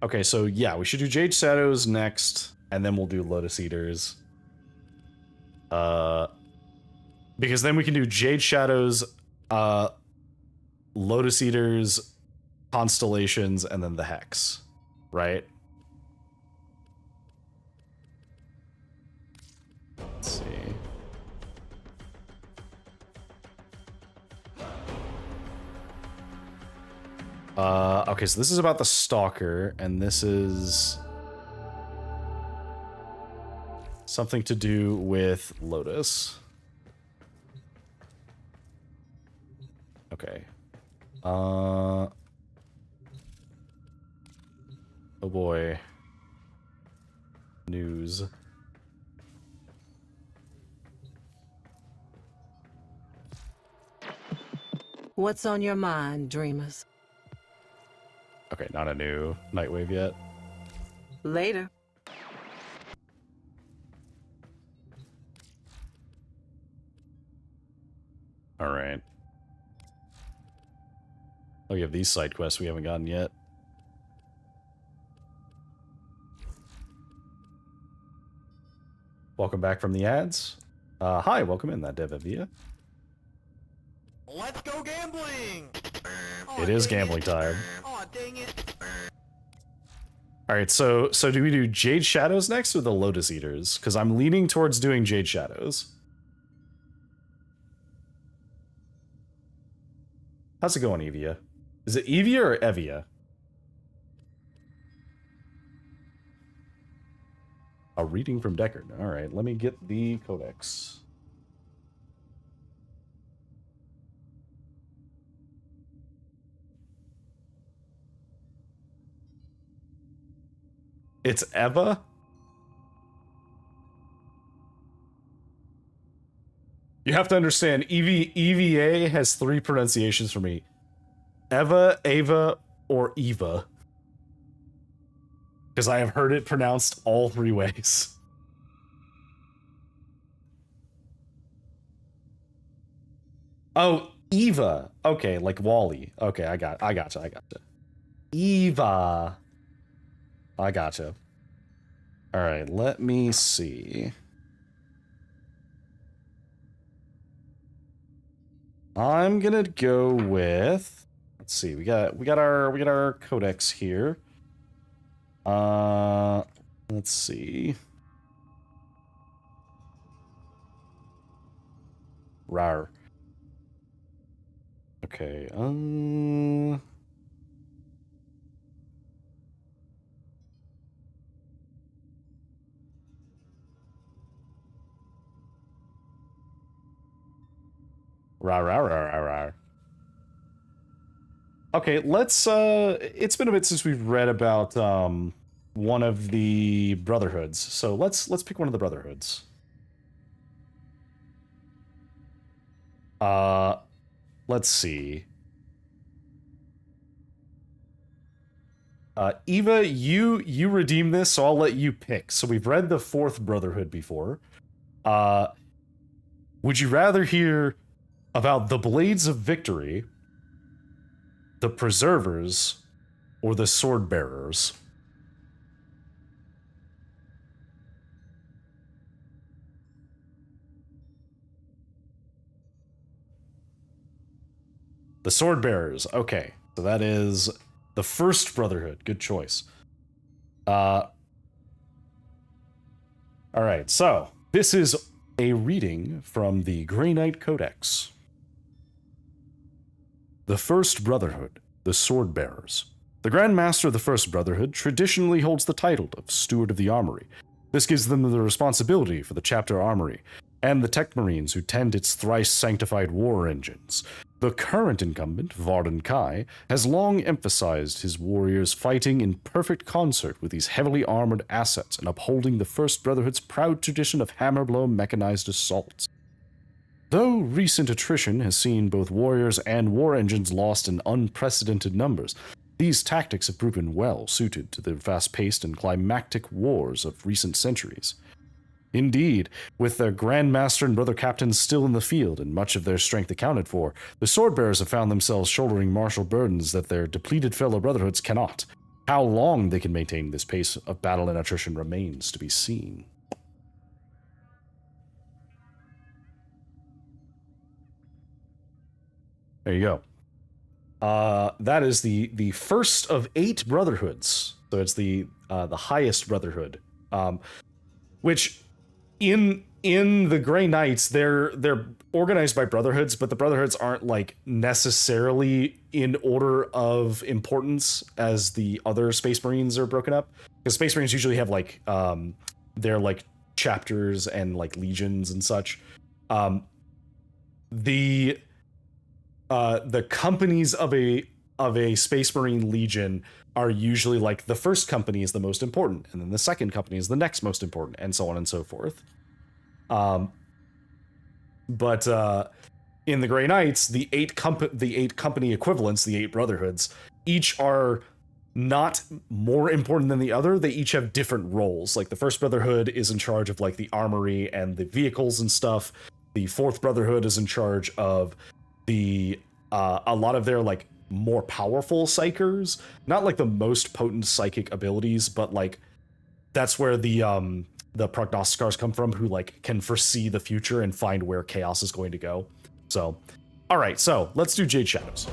S1: Okay, so yeah, we should do Jade Shadows next, and then we'll do Lotus Eaters. Because then we can do Jade Shadows, Lotus Eaters, Constellations, and then the Hex, right? Let's see. Okay, so this is about the Stalker, and this is something to do with Lotus. Okay. Oh boy. News.
S9: What's on your mind, dreamers?
S1: Okay, not a new Nightwave yet.
S9: Later.
S1: All right. Oh, you have these side quests we haven't gotten yet. Welcome back from the ads. Hi, welcome in, that Devavia.
S10: Let's go gambling!
S1: It is gambling time.
S10: Aw, dang it.
S1: Alright, so do we do Jade Shadows next or the Lotus Eaters? Because I'm leaning towards doing Jade Shadows. How's it going, Evia? Is it Evia or Evia? A reading from Deckard. Alright, let me get the codex. It's Eva? You have to understand, EVA has three pronunciations for me. Eva, Ava, or Eva. because I have heard it pronounced all 3 ways. Oh, Eva. Okay, like Wally. Okay, I gotcha. Eva. I gotcha. All right, let me see. I'm gonna go with. Let's see. We got our codex here. Let's see. Rar. Okay. Rar. Okay, let's it's been a bit since we've read about one of the brotherhoods. So let's pick one of the brotherhoods. Let's see. Eva, you redeem this, so I'll let you pick. So we've read the 4th brotherhood before. Would you rather hear about the Blades of Victory, the Preservers, or the Sword Bearers? The Sword Bearers. Okay, so that is the 1st Brotherhood. Good choice. All right, so this is a reading from the Grey Knight Codex. The 1st Brotherhood, the Sword Bearers. The Grand Master of the 1st Brotherhood traditionally holds the title of Steward of the Armory. This gives them the responsibility for the chapter armory, and the tech marines who tend its thrice sanctified war engines. The current incumbent, Varden Kai, has long emphasized his warriors fighting in perfect concert with these heavily armored assets and upholding the 1st Brotherhood's proud tradition of hammer-blow mechanized assaults. Though recent attrition has seen both warriors and war engines lost in unprecedented numbers, these tactics have proven well suited to the fast-paced and climactic wars of recent centuries. Indeed, with their Grand Master and Brother Captains still in the field and much of their strength accounted for, the Swordbearers have found themselves shouldering martial burdens that their depleted fellow Brotherhoods cannot. How long they can maintain this pace of battle and attrition remains to be seen. There you go. That is the 1st of 8 Brotherhoods. So it's the highest Brotherhood. Which in the Grey Knights, they're organized by brotherhoods, but the brotherhoods aren't like necessarily in order of importance as the other Space Marines are broken up. Because Space Marines usually have like their like chapters and like legions and such. The companies of a Space Marine Legion are usually like the first company is the most important, and then the second company is the next most important, and so on and so forth. But in the Grey Knights, the eight company equivalents, the 8 brotherhoods, each are not more important than the other. They each have different roles. Like the 1st Brotherhood is in charge of like the armory and the vehicles and stuff. The 4th Brotherhood is in charge of the a lot of their like more powerful psychers, not like the most potent psychic abilities, but like that's where the prognosticators come from, who like can foresee the future and find where chaos is going to go. So, all right, so let's do Jade Shadows.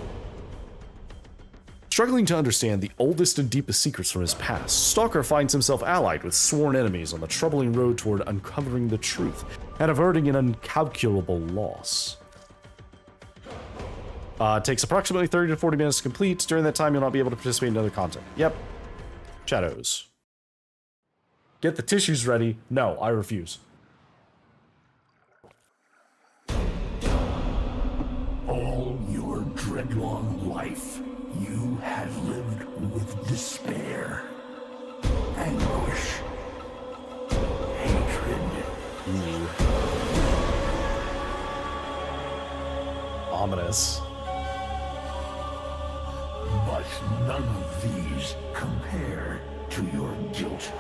S1: Struggling to understand the oldest and deepest secrets from his past, Stalker finds himself allied with sworn enemies on the troubling road toward uncovering the truth and averting an incalculable loss. Takes approximately 30 to 40 minutes to complete. During that time, you'll not be able to participate in other content. Yep. Shadows. Get the tissues ready. No, I refuse.
S4: All your dreadlong life, you have lived with despair, anguish, hatred.
S1: Ominous.
S4: But none of these compare to your guilt.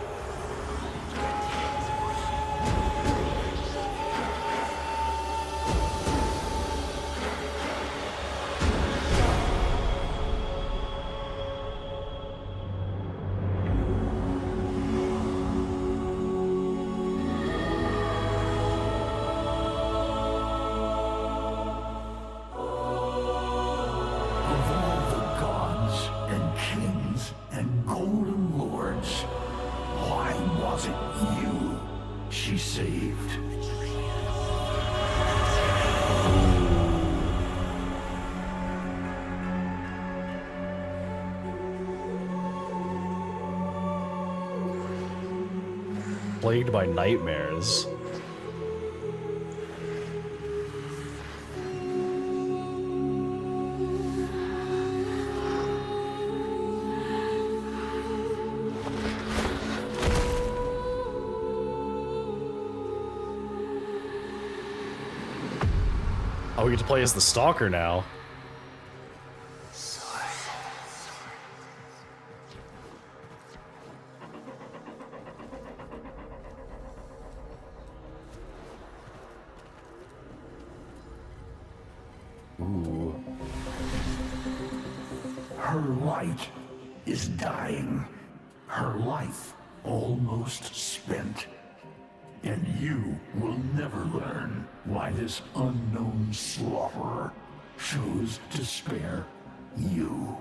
S4: She saved.
S1: Plagued by nightmares. Oh, we get to play as the Stalker now. Ooh.
S4: Her light is dying. Her life almost spent. And you will never learn why this unknown slaughterer chose to spare you.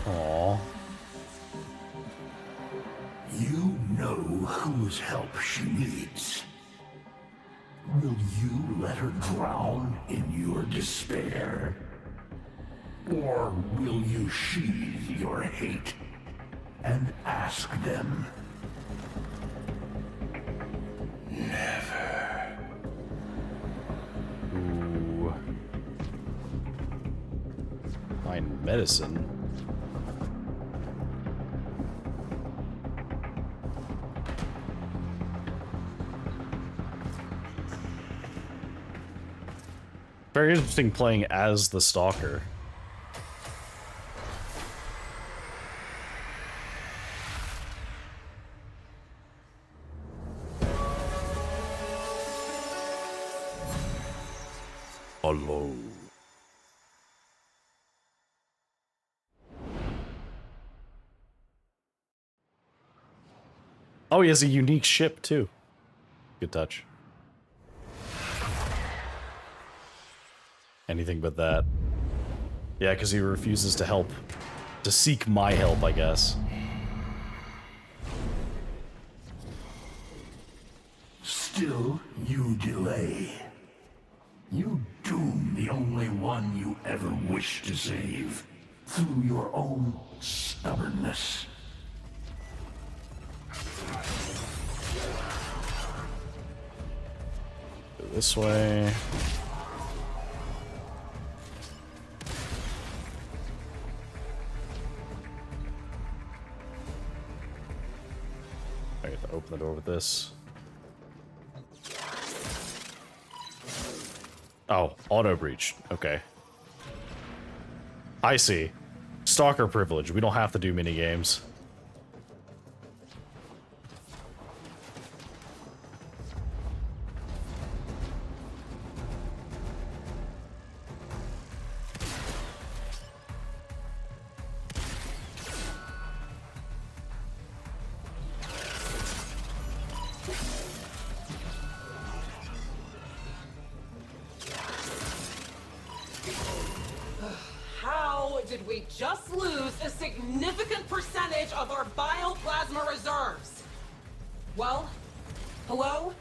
S1: Aww.
S4: You know whose help she needs. Will you let her drown in your despair? Or will you sheathe your hate and ask them? Never.
S1: Ooh. Find medicine. Very interesting playing as the Stalker. Hello. Oh, he has a unique ship too. Good touch. Anything but that. Yeah, because he refuses to help. To seek my help, I guess.
S4: Still, you delay. You doom the only one you ever wished to save through your own stubbornness.
S1: Go this way. I have to open the door with this. Oh, auto breach. Okay. I see. Stalker privilege. We don't have to do mini games.
S11: Did we just lose a significant percentage of our bioplasma reserves? Well, hello?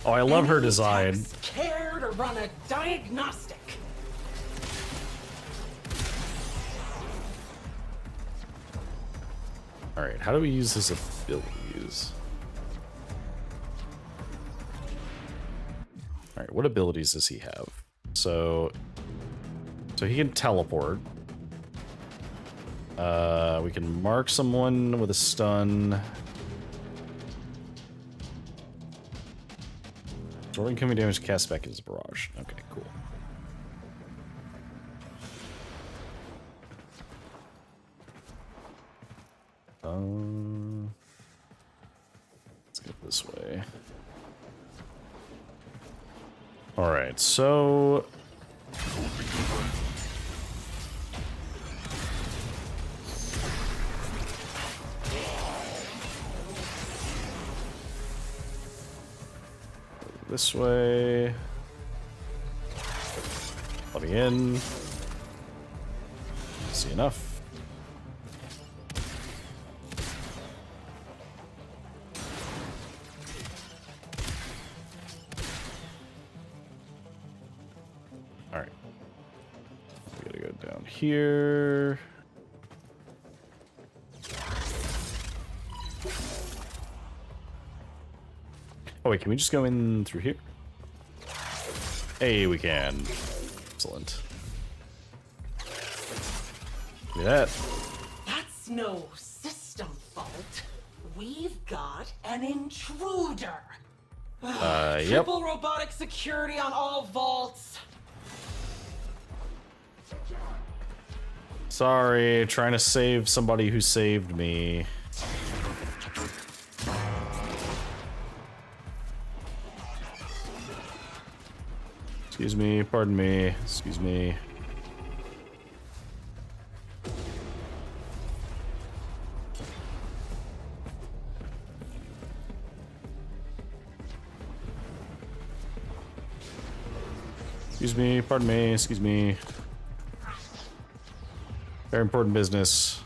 S1: Oh, I love her design.
S11: Techs care to run a diagnostic.
S1: Alright, how do we use his abilities? Alright, what abilities does he have? So he can teleport. We can mark someone with a stun. Absorbing incoming damage cast back as a barrage. Okay, cool. Let's go this way. Alright, so... This way. Let me in. See enough. All right. We gotta go down here. Oh wait, can we just go in through here? Hey, we can. Excellent. Look at that.
S11: That's no system fault. We've got an intruder.
S1: Yep.
S11: Triple robotic security on all vaults.
S1: Sorry, trying to save somebody who saved me. Excuse me, pardon me, excuse me. Excuse me, pardon me, excuse me. Very important business.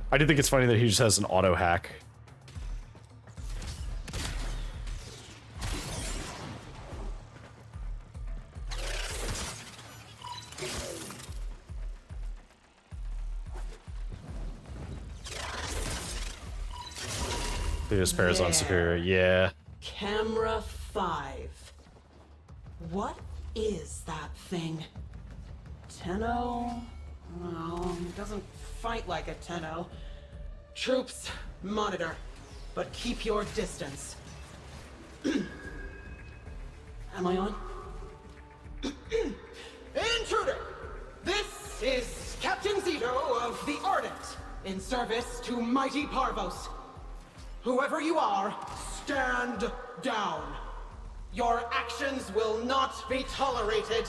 S1: I do think it's funny that he just has an auto hack. It just pairs on superior, yeah.
S11: Camera 5. What is that thing? Tenno? No, it doesn't fight like a Tenno. Troops, monitor, but keep your distance. Am I on? Intruder! This is Captain Zito of the Ardent, in service to mighty Parvos. Whoever you are, stand down. Your actions will not be tolerated.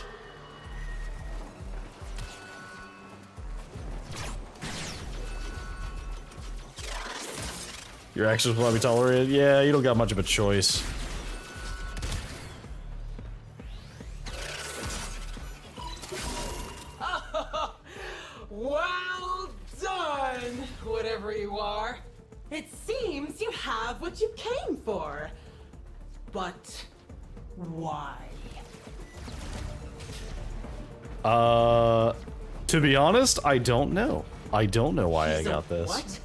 S1: Your actions will not be tolerated? Yeah, you don't got much of a choice.
S11: Well done, whatever you are. It seems you have what you came for. But why?
S1: To be honest, I don't know. I don't know why I got this.
S11: What?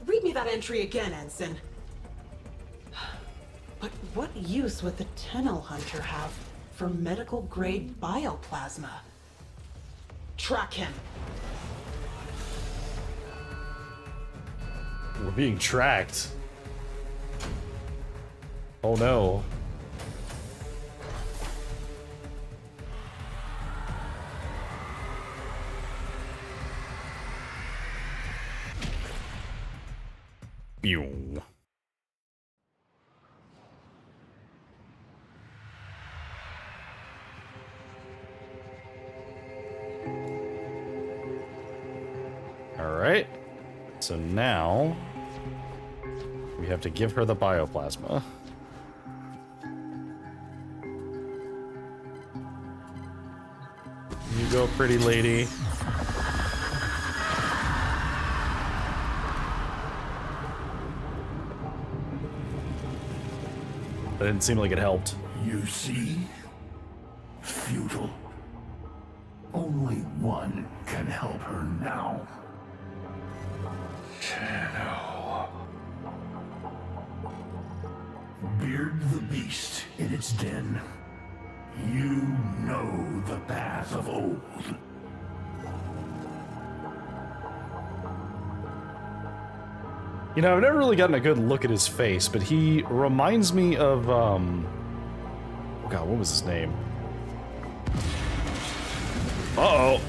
S11: Read me that entry again, Ensign. But what use would the Tenno Hunter have for medical-grade bioplasma? Track him.
S1: We're being tracked. Oh no. Pew. All right. So now we have to give her the bioplasma. You go, pretty lady. That didn't seem like it helped.
S4: You see? Futile. Only one can help her now. Tenno. Beard the beast in its den. You know the path of old.
S1: You know, I've never really gotten a good look at his face, but he reminds me of, oh god, what was his name? Uh-oh.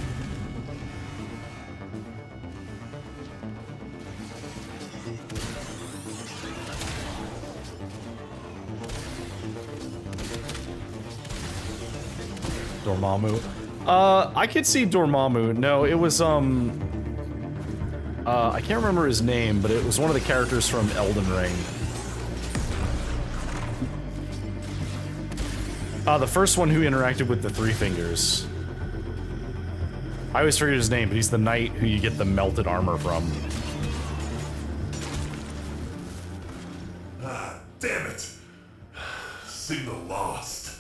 S1: Dormammu. I could see Dormammu. No, it was, I can't remember his name, but it was one of the characters from Elden Ring. The first one who interacted with the Three Fingers. I always forget his name, but he's the knight who you get the melted armor from.
S12: Ah, damn it! Signal lost.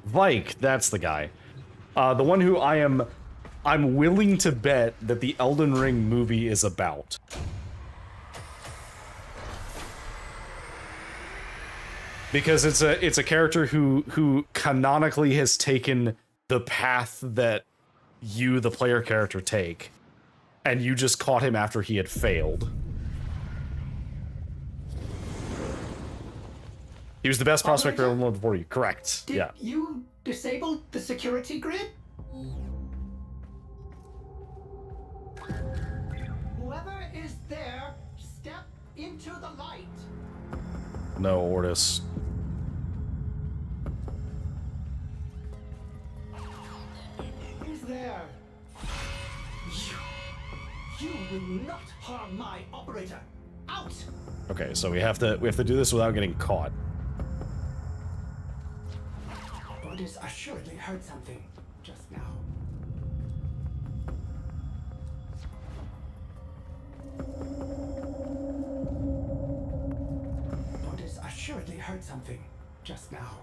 S1: Vike, that's the guy. The one who I'm willing to bet that the Elden Ring movie is about. Because it's a character who canonically has taken the path that you, the player character, take, and you just caught him after he had failed. He was the best prospector in Lord before you. Correct.
S8: Did
S1: yeah.
S8: you disable the security grid? Whoever is there, step into the light.
S1: No, Ortis.
S8: Who's there? You will not harm my operator. Out!
S1: Okay, so we have to do this without getting caught.
S8: Ordis assuredly heard something just now. Ordis assuredly heard something just now.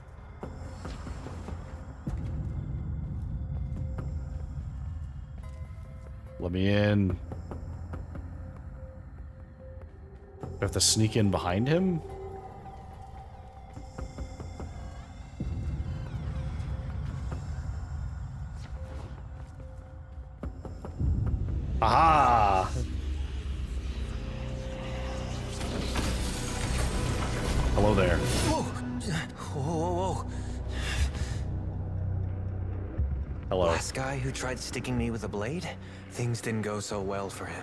S1: Let me in. We have to sneak in behind him? Aha! Hello there.
S10: Whoa. Whoa, whoa.
S1: Hello.
S10: Last guy who tried sticking me with a blade, things didn't go so well for him.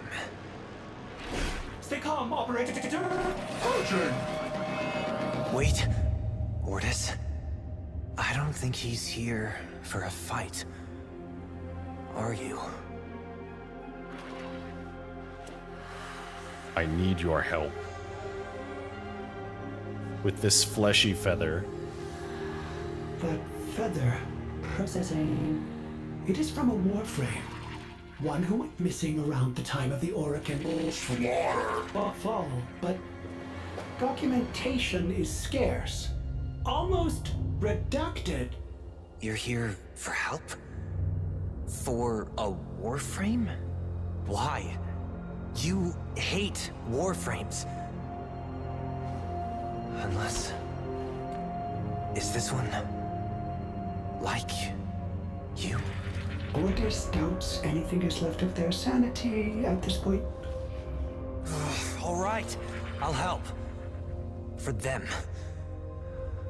S8: Stay calm, operator.
S10: Wait, Ortis. I don't think he's here for a fight. Are you?
S1: I need your help. With this fleshy feather.
S8: That feather. Processing. It is from a Warframe. One who went missing around the time of the Oracle fall, but documentation is scarce. Almost redacted.
S10: You're here for help? For a Warframe? Why? You hate Warframes. Unless... Is this one... like... you?
S8: Ordis doubts anything is left of their sanity at this point.
S10: All right, I'll help. For them.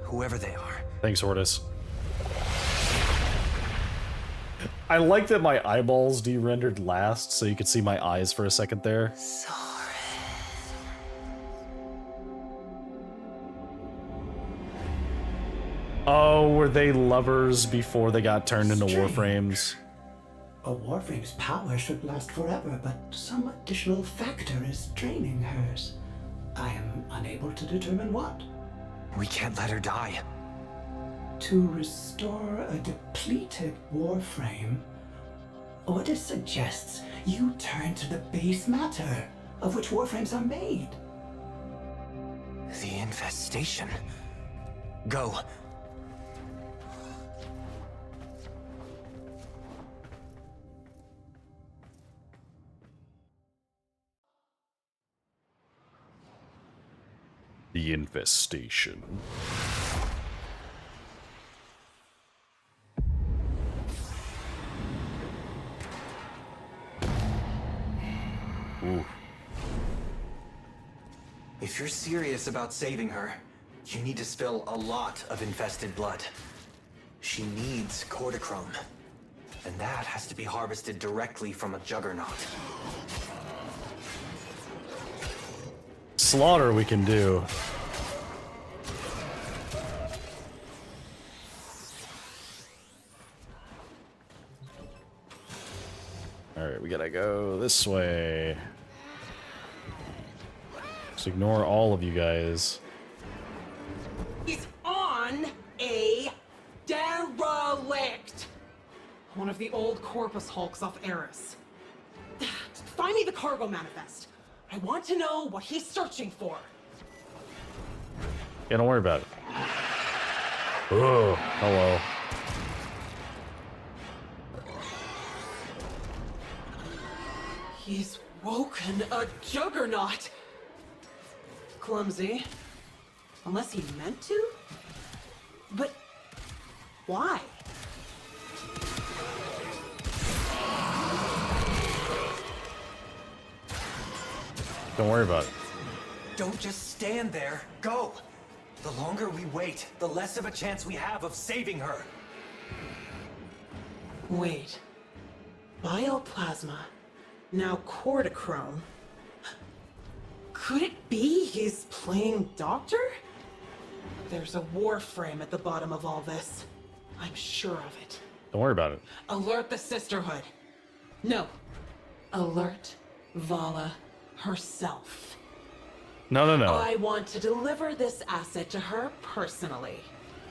S10: Whoever they are.
S1: Thanks, Ortis. I like that my eyeballs de-rendered last, so you could see my eyes for a second there. Oh, were they lovers before they got turned into Warframes?
S8: A Warframe's power should last forever, but some additional factor is draining hers. I am unable to determine what.
S10: We can't let her die.
S8: To restore a depleted Warframe, Ordis suggests you turn to the base matter of which Warframes are made.
S10: The infestation. Go.
S1: The infestation.
S10: If you're serious about saving her, You need to spill a lot of infested blood. She needs cortichrome. And that has to be harvested directly from a juggernaut.
S1: Slaughter we can do. Alright, we gotta go this way. Just ignore all of you guys.
S11: He's on a derelict. One of the old Corpus Hulks off Eris. Find me the cargo manifest. I want to know what he's searching for.
S1: Yeah, don't worry about it. Oh, hello.
S11: He's woken a juggernaut. Clumsy. Unless he meant to? But why?
S1: Don't worry about it.
S10: Don't just stand there. Go! The longer we wait, the less of a chance we have of saving her.
S11: Wait. Bioplasma. Now cortichrome. Could it be he's playing doctor? There's a Warframe at the bottom of all this. I'm sure of it.
S1: Don't worry about it.
S11: Alert the Sisterhood. No. Alert Vala herself.
S1: No, no, no.
S11: I want to deliver this asset to her personally.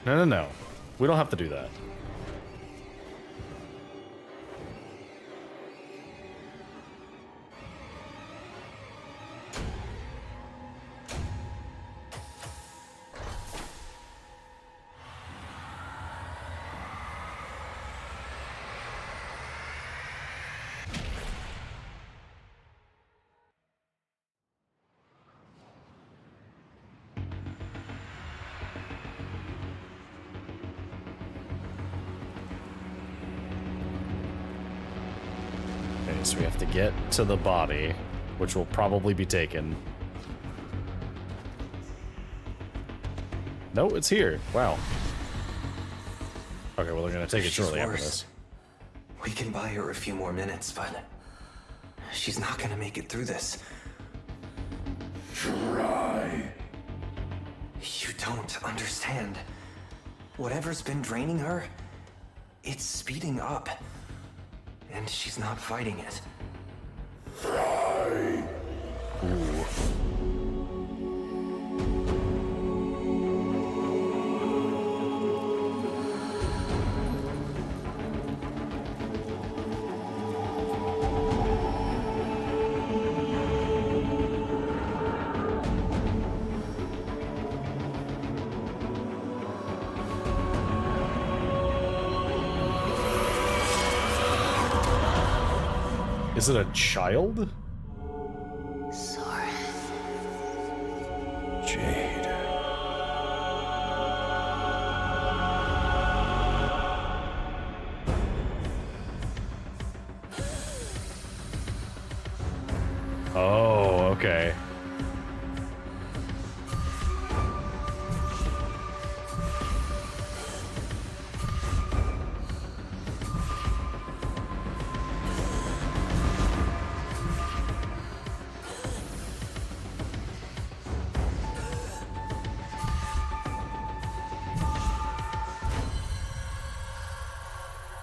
S1: No, no, no. We don't have to do that. So we have to get to the body, which will probably be taken. No, it's here. Wow. Okay, well, they're gonna take it shortly after this.
S10: We can buy her a few more minutes, but she's not gonna make it through this.
S12: Try.
S10: You don't understand. Whatever's been draining her, it's speeding up. And she's not fighting it.
S12: Try.
S1: Ooh. Is it a child? Jade. Oh, okay.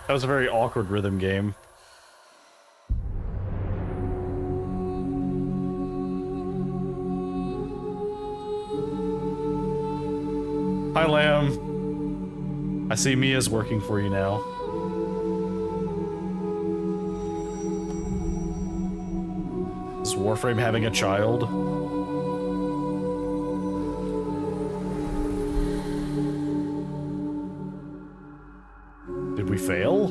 S1: That was a very awkward rhythm game. Hi, Lamb. I see Mia's working for you now. Is Warframe having a child? Did we fail? I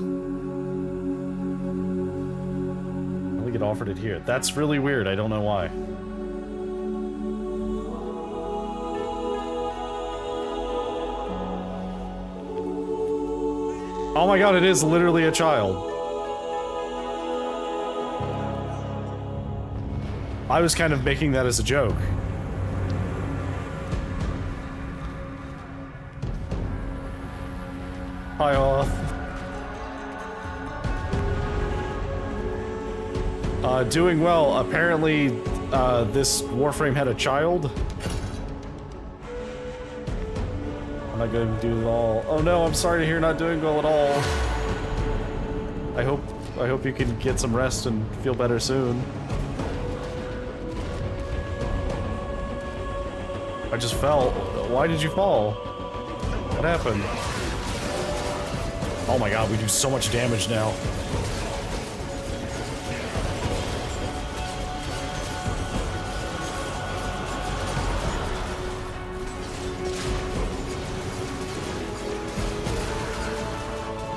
S1: only get offered it here. That's really weird. I don't know why. Oh my god, it is literally a child. I was kind of making that as a joke. Hi, Olaf. Doing well. Apparently, this Warframe had a child. I'm not going to do it all. Oh no, I'm sorry to hear you're not doing well at all. I hope you can get some rest and feel better soon. I just fell. Why did you fall? What happened? Oh my god, we do so much damage now.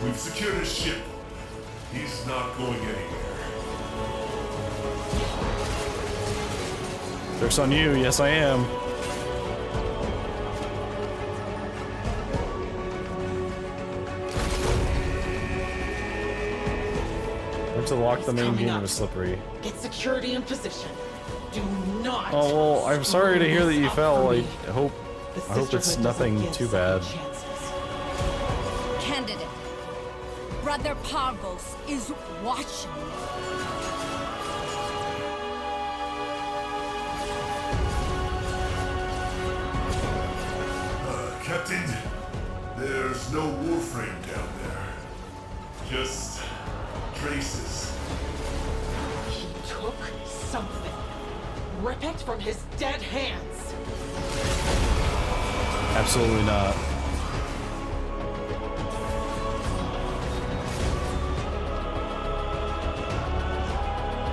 S12: We've secured his ship. He's not going anywhere.
S1: Joke's on you. Yes, I am. To lock the main game was slippery.
S11: Get security in position. Do not.
S1: Oh well, I'm sorry to hear that you fell. I hope it's nothing too bad.
S13: Candidate, Brother Parvos is watching.
S12: Captain, there's no Warframe down there. Just traces.
S11: He took something. Rip it from his dead hands.
S1: Absolutely not.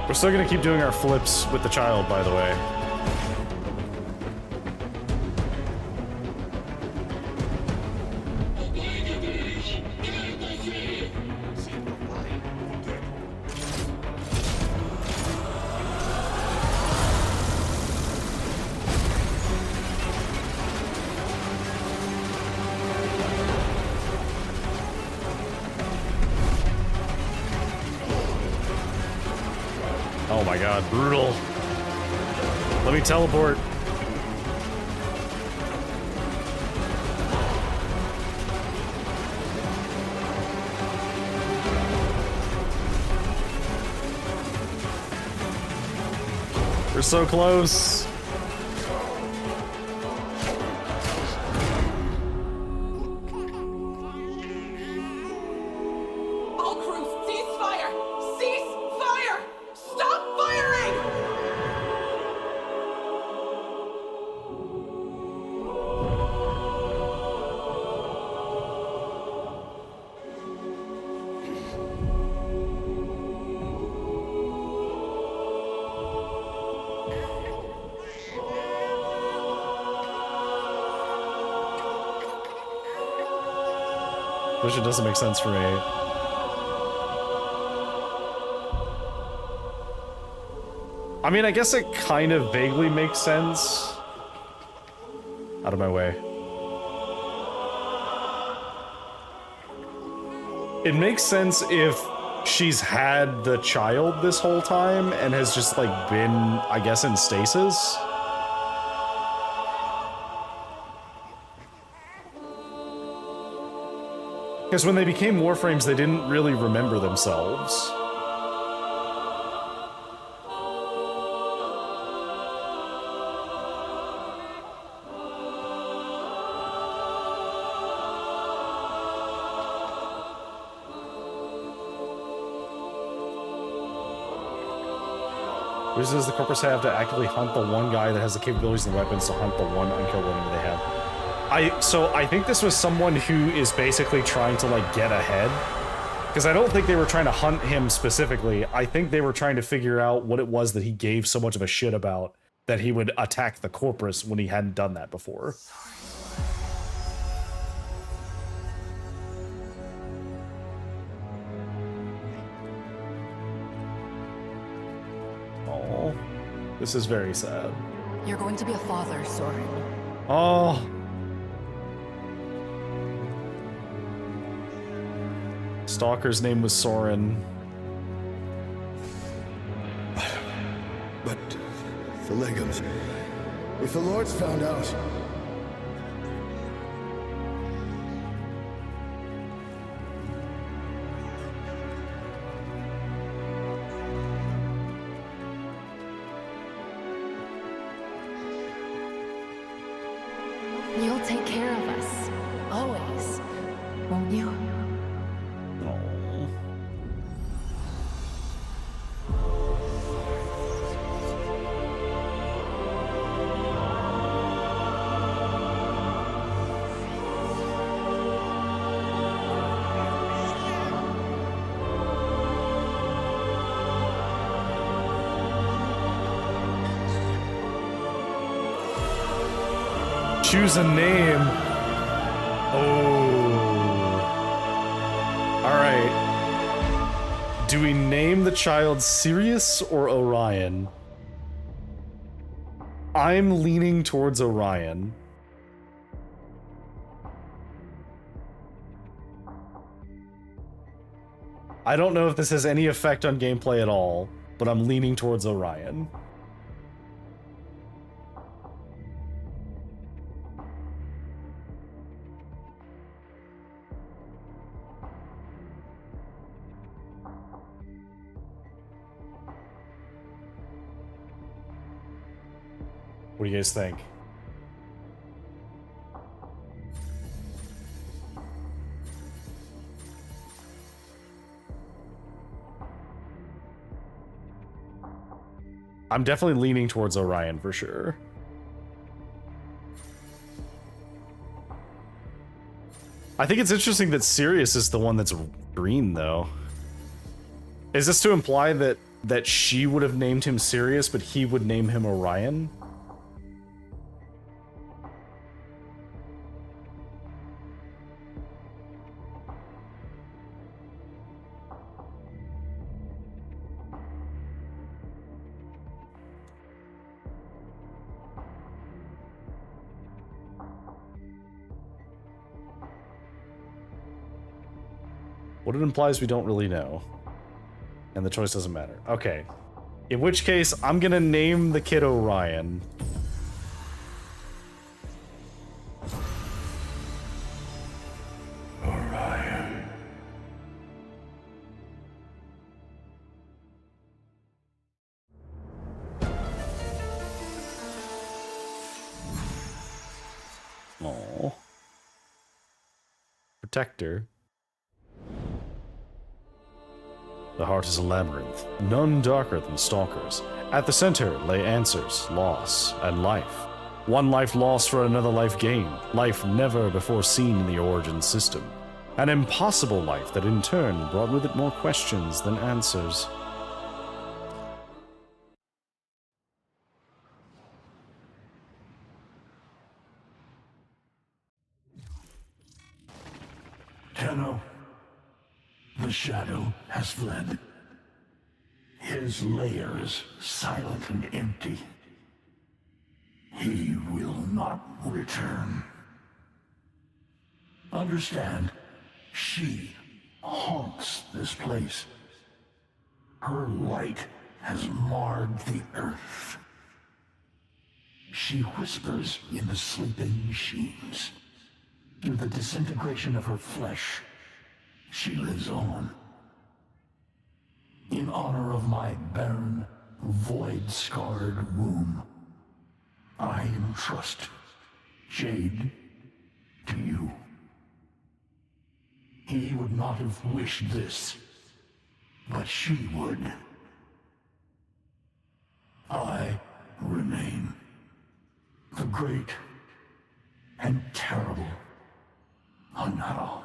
S1: We're still gonna keep doing our flips with the child, by the way. Oh my god, brutal. Let me teleport. We're so close.
S11: All crews, cease fire! Cease fire! Stop firing!
S1: Which it doesn't make sense for me. I mean, I guess it kind of vaguely makes sense. Out of my way. It makes sense if she's had the child this whole time and has just, like, been, I guess, in stasis. Because when they became Warframes, they didn't really remember themselves. Which does the corpus have to actively hunt the one guy that has the capabilities and the weapons to hunt the one unkillable enemy they have? So I think this was someone who is basically trying to, like, get ahead. Because I don't think they were trying to hunt him specifically. I think they were trying to figure out what it was that he gave so much of a shit about that he would attack the corpus when he hadn't done that before. Oh, this is very sad.
S13: You're going to be a father, Soren.
S1: Oh. Stalker's name was Soren.
S14: But the Legums, if the Lords found out...
S1: choose a name. Oh. Alright. Do we name the child Sirius or Orion? I'm leaning towards Orion. I don't know if this has any effect on gameplay at all, but I'm leaning towards Orion. What do you guys think? I'm definitely leaning towards Orion for sure. I think it's interesting that Sirius is the one that's green, though. Is this to imply that she would have named him Sirius, but he would name him Orion? What it implies we don't really know. And the choice doesn't matter. Okay. In which case, I'm gonna name the kid Orion.
S4: Orion.
S1: Aww. Protector. The heart is a labyrinth, none darker than stalkers. At the center lay answers, loss, and life. One life lost for another life gained, life never before seen in the Origin system. An impossible life that in turn brought with it more questions than answers.
S4: Tenno, the shadow has fled. His lair is silent and empty. He will not return. Understand, she haunts this place. Her light has marred the earth. She whispers in the sleeping machines. Through the disintegration of her flesh, she lives on. In honor of my barren, void-scarred womb, I entrust Jade to you. He would not have wished this, but she would. I remain the great and terrible Unnatural.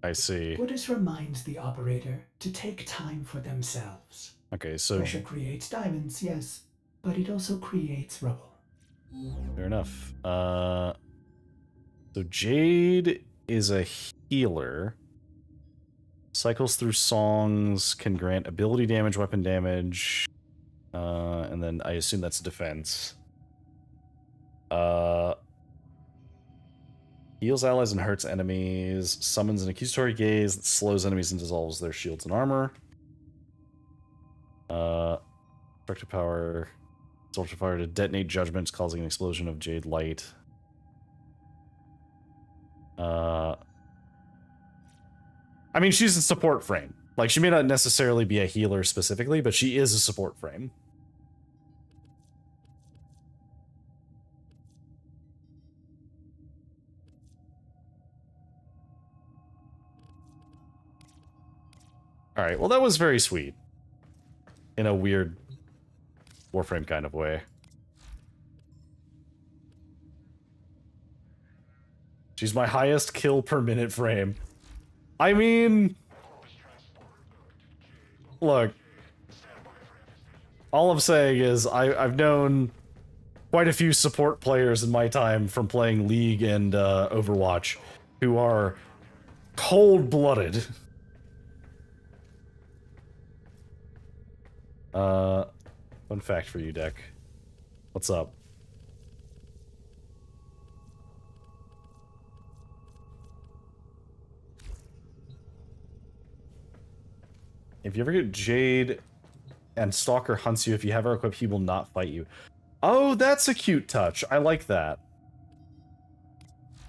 S1: I see.
S8: Buddhist reminds the operator to take time for themselves.
S1: Okay, so...
S8: Pressure creates diamonds, yes, but it also creates rubble.
S1: Fair enough. So Jade is a healer. Cycles through songs, can grant ability damage, weapon damage, and then I assume that's defense. Heals allies and hurts enemies. Summons an accusatory gaze that slows enemies and dissolves their shields and armor. Destructive power. Destructive power to detonate judgments, causing an explosion of jade light. I mean, she's a support frame. Like, she may not necessarily be a healer specifically, but she is a support frame. Alright, well that was very sweet. In a weird Warframe kind of way. She's my highest kill per minute frame. I mean... Look. All I'm saying is I've known quite a few support players in my time from playing League and Overwatch who are cold-blooded. Fun fact for you, Deck. What's up? If you ever get Jade and Stalker hunts you, if you have her equipped, he will not fight you. Oh, that's a cute touch. I like that.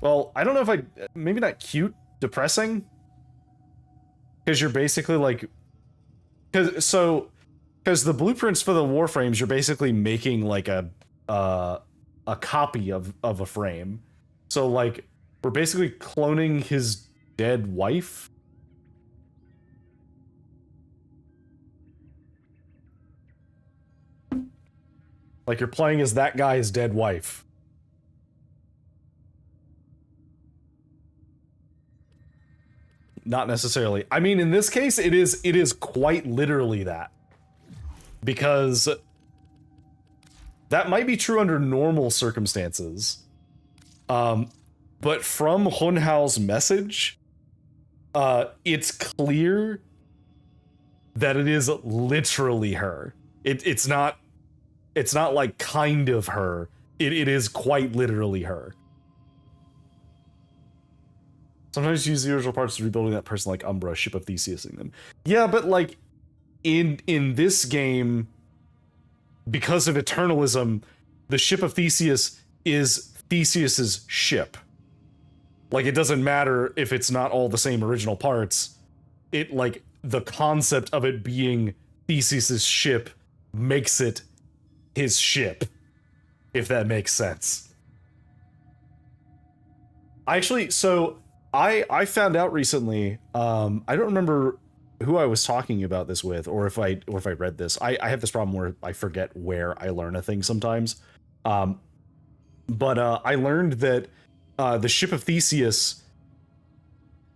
S1: Well, I don't know if maybe not cute, depressing. Because you're basically like, because the blueprints for the Warframes, you're basically making like a copy of a frame. So like, we're basically cloning his dead wife. Like you're playing as that guy's dead wife. Not necessarily. I mean, in this case, it is quite literally that. Because that might be true under normal circumstances. But from Hunhao's message, it's clear that it is literally her. It's not like kind of her. It is quite literally her. Sometimes you use the original parts to rebuilding that person like Umbra, Ship of Theseusing them. Yeah, but like in this game, because of Eternalism, the Ship of Theseus is Theseus's ship. Like it doesn't matter if it's not all the same original parts. It like the concept of it being Theseus's ship makes it his ship, if that makes sense. Actually, so I found out recently, I don't remember who I was talking about this with, or if I read this. I have this problem where I forget where I learn a thing sometimes. But I learned that the Ship of Theseus,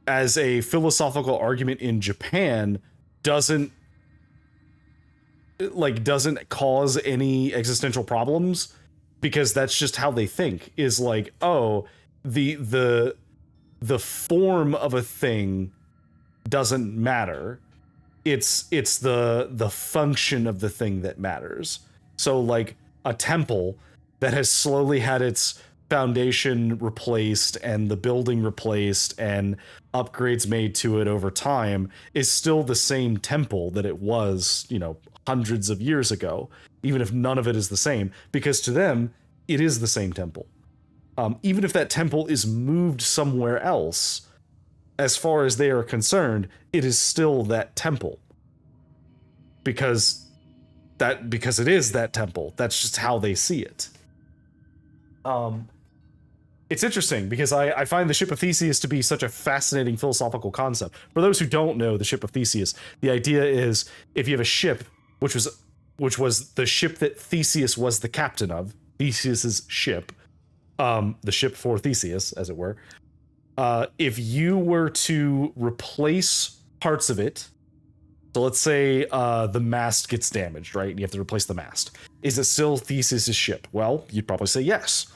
S1: as a philosophical argument in Japan, doesn't cause any existential problems, because that's just how they think, is like, oh, the form of a thing doesn't matter. It's the function of the thing that matters. So like a temple that has slowly had its foundation replaced and the building replaced and upgrades made to it over time is still the same temple that it was, hundreds of years ago, even if none of it is the same, because to them, it is the same temple. Even if that temple is moved somewhere else, as far as they are concerned, it is still that temple. Because it is that temple. That's just how they see it. It's interesting because I find the Ship of Theseus to be such a fascinating philosophical concept. For those who don't know the Ship of Theseus, the idea is if you have a ship, which was the ship that Theseus was the captain of, Theseus's ship, the ship for Theseus, as it were. If you were to replace parts of it, so let's say the mast gets damaged, right? And you have to replace the mast. Is it still Theseus's ship? Well, you'd probably say yes.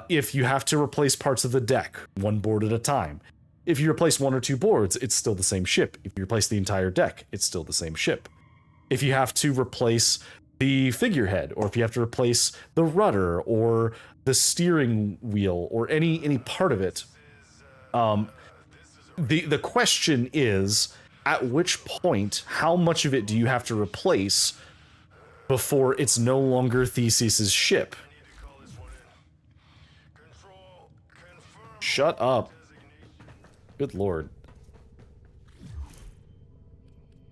S1: If you have to replace parts of the deck, one board at a time. If you replace one or two boards, it's still the same ship. If you replace the entire deck, it's still the same ship. If you have to replace the figurehead, or if you have to replace the rudder, or the steering wheel, or any part of it, the question is, at which point, how much of it do you have to replace before it's no longer Theseus's ship? Shut up. Good lord.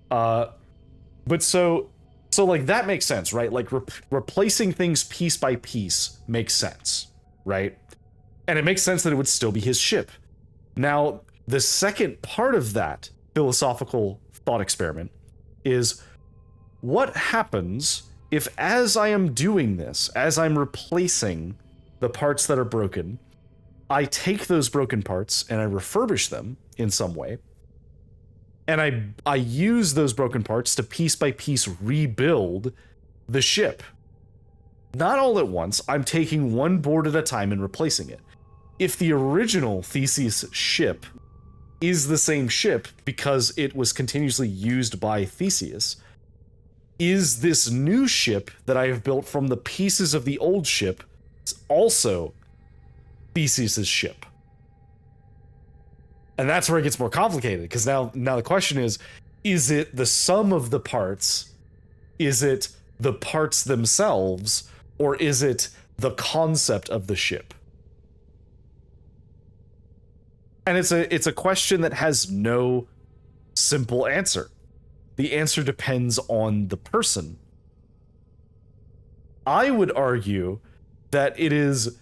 S1: But so like that makes sense, right? Like replacing things piece by piece makes sense, right? And it makes sense that it would still be his ship. Now, the second part of that philosophical thought experiment is what happens if, as I am doing this, as I'm replacing the parts that are broken, I take those broken parts and I refurbish them in some way, and I use those broken parts to piece by piece rebuild the ship. not all at once. I'm taking one board at a time and replacing it. If the original Theseus ship is the same ship because it was continuously used by Theseus, is this new ship that I have built from the pieces of the old ship also Theseus's ship? And that's where it gets more complicated, because now the question is it the sum of the parts? Is it the parts themselves? Or is it the concept of the ship? And it's a question that has no simple answer. The answer depends on the person. I would argue that it is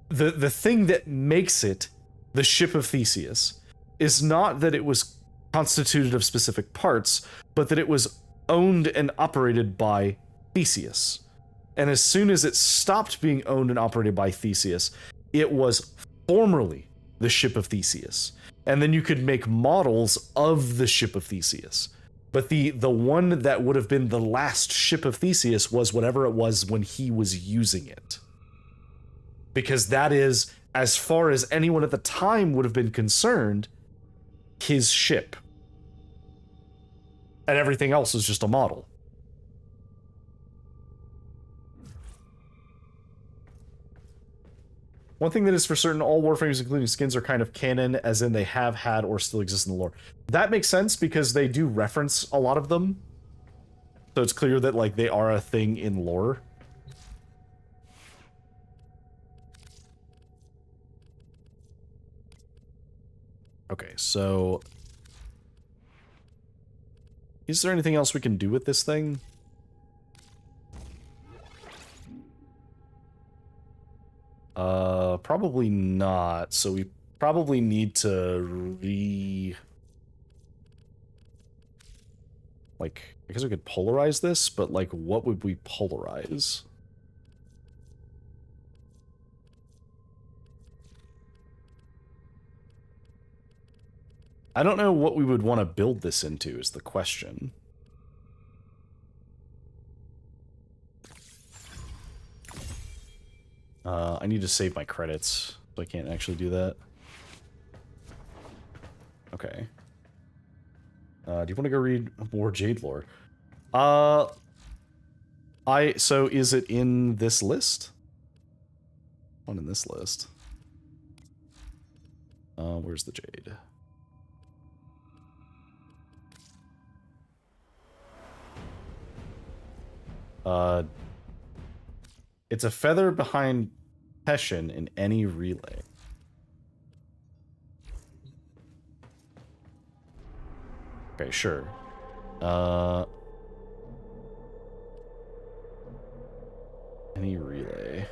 S1: the thing that makes it the ship of Theseus is not that it was constituted of specific parts, but that it was owned and operated by Theseus. And as soon as it stopped being owned and operated by Theseus, it was formerly the ship of Theseus. And then you could make models of the ship of Theseus. But the one that would have been the last ship of Theseus was whatever it was when he was using it. Because that is, as far as anyone at the time would have been concerned, his ship. And everything else is just a model. One thing that is for certain, all Warframes, including skins, are kind of canon, as in they have had or still exist in the lore. That makes sense because they do reference a lot of them. So it's clear that, like, they are a thing in lore. Okay, so... is there anything else we can do with this thing? Probably not. So we probably need to like, I guess we could polarize this, but like, what would we polarize? I don't know what we would want to build this into is the question. I need to save my credits, so I can't actually do that. Okay. Do you want to go read more Jade lore? So is it in this list? One in this list. Where's the Jade? It's a feather behind Hessian in any relay. Okay, sure. Any relay.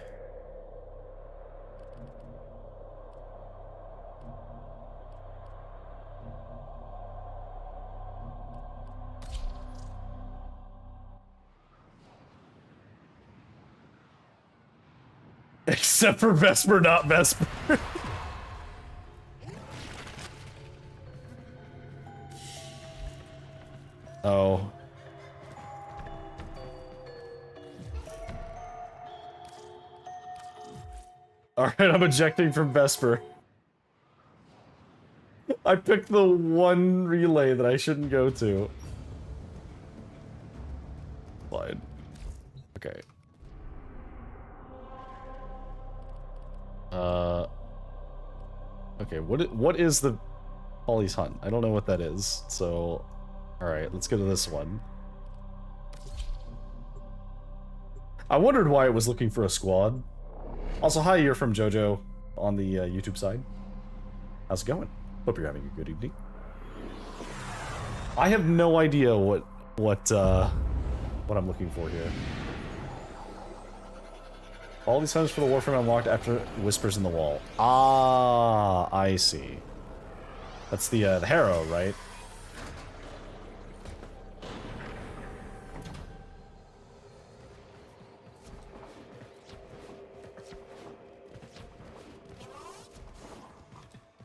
S1: Except for Vesper, not Vesper. Oh. Alright, I'm ejecting from Vesper. I picked the one relay that I shouldn't go to. Fine. Okay. Okay, what is the Polly's Hunt? I don't know what that is, so... Alright, let's go to this one. I wondered why it was looking for a squad. Also, hi, you're from JoJo on the YouTube side. How's it going? Hope you're having a good evening. I have no idea what I'm looking for here. All these times for the Warframe unlocked after Whispers in the Wall. Ah, I see. That's the Harrow, right?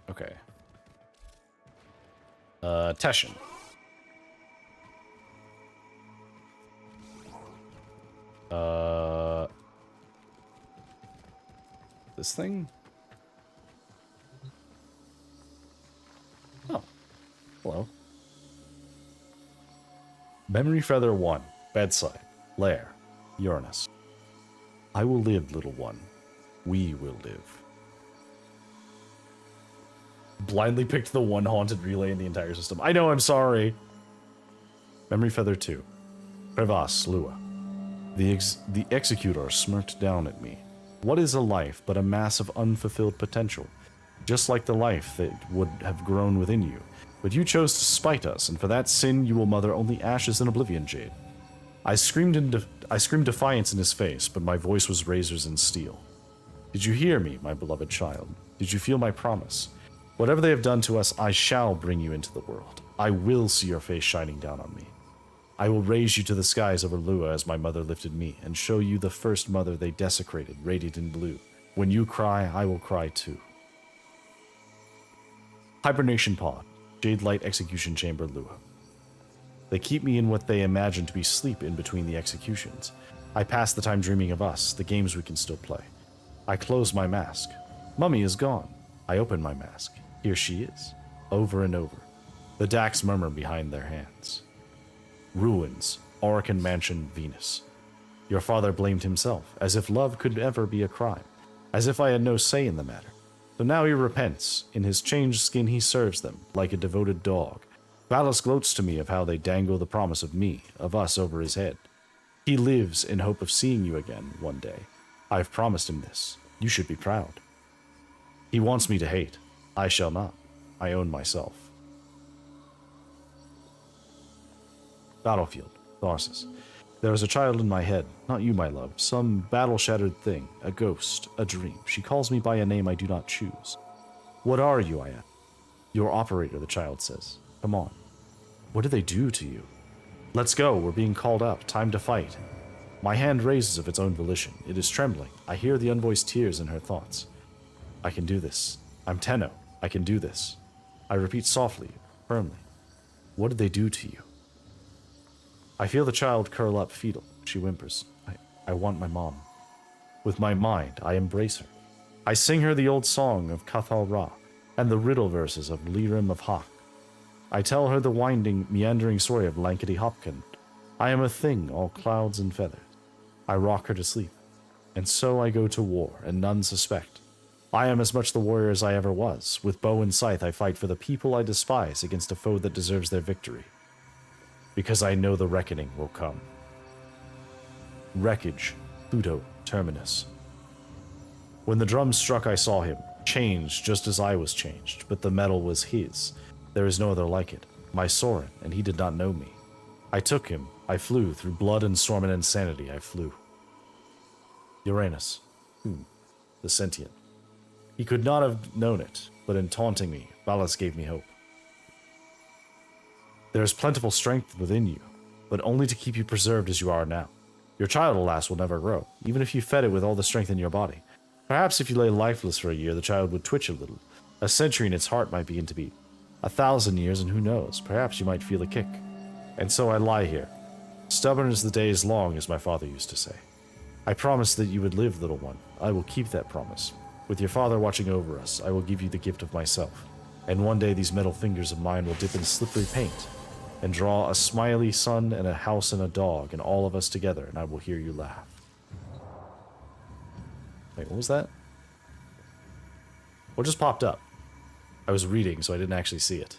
S1: Okay. Teshin. this thing? Oh. Hello. Memory Feather 1. Bedside. Lair. Uranus. I will live, little one. We will live. Blindly picked the one haunted relay in the entire system. I know, I'm sorry. Memory Feather 2. Crevasse, Lua. The Executor smirked down at me. What is a life but a mass of unfulfilled potential? Just like the life that would have grown within you. But you chose to spite us, and for that sin you will mother only ashes and oblivion, Jade. I screamed defiance in his face, but my voice was razors and steel. Did you hear me, my beloved child? Did you feel my promise? Whatever they have done to us, I shall bring you into the world. I will see your face shining down on me. I will raise you to the skies over Lua as my mother lifted me, and show you the first mother they desecrated, radiant in blue. When you cry, I will cry too. Hibernation Pod. Jade Light Execution Chamber, Lua. They keep me in what they imagine to be sleep in between the executions. I pass the time dreaming of us, the games we can still play. I close my mask. Mummy is gone. I open my mask. Here she is. Over and over. The Dax murmur behind their hands. Ruins. Orokin Mansion, Venus. Your father blamed himself, as if love could ever be a crime. As if I had no say in the matter. So now he repents. In his changed skin he serves them, like a devoted dog. Valis gloats to me of how they dangle the promise of me, of us, over his head. He lives in hope of seeing you again one day. I've promised him this. You should be proud. He wants me to hate. I shall not. I own myself. Battlefield, Tharsis. There is a child in my head, not you, my love, some battle-shattered thing, a ghost, a dream. She calls me by a name I do not choose. What are you, I ask? Your operator, the child says. Come on. What did they do to you? Let's go, we're being called up, time to fight. My hand raises of its own volition. It is trembling. I hear the unvoiced tears in her thoughts. I can do this. I'm Tenno. I can do this. I repeat softly, firmly. What did they do to you? I feel the child curl up fetal. She whimpers. I want my mom. With my mind, I embrace her. I sing her the old song of Cathal Ra and the riddle verses of Lirim of Hak. I tell her the winding, meandering story of Lankety Hopkin. I am a thing, all clouds and feathers. I rock her to sleep. And so I go to war, and none suspect. I am as much the warrior as I ever was. With bow and scythe I fight for the people I despise against a foe that deserves their victory. Because I know the reckoning will come. Wreckage, Pluto, Terminus. When the drum struck I saw him, changed just as I was changed, but the metal was his. There is no other like it, my Soren, and he did not know me. I took him, I flew, through blood and storm and insanity I flew. Uranus, the sentient. He could not have known it, but in taunting me, Valis gave me hope. There is plentiful strength within you, but only to keep you preserved as you are now. Your child, alas, will never grow, even if you fed it with all the strength in your body. Perhaps if you lay lifeless for a year, the child would twitch a little. A century in its heart might begin to beat. 1,000 years, and who knows, perhaps you might feel a kick. And so I lie here. Stubborn as the day is long, as my father used to say. I promised that you would live, little one. I will keep that promise. With your father watching over us, I will give you the gift of myself. And one day these metal fingers of mine will dip in slippery paint and draw a smiley sun and a house and a dog and all of us together, and I will hear you laugh. Wait, what was that? What just popped up? I was reading, so I didn't actually see it.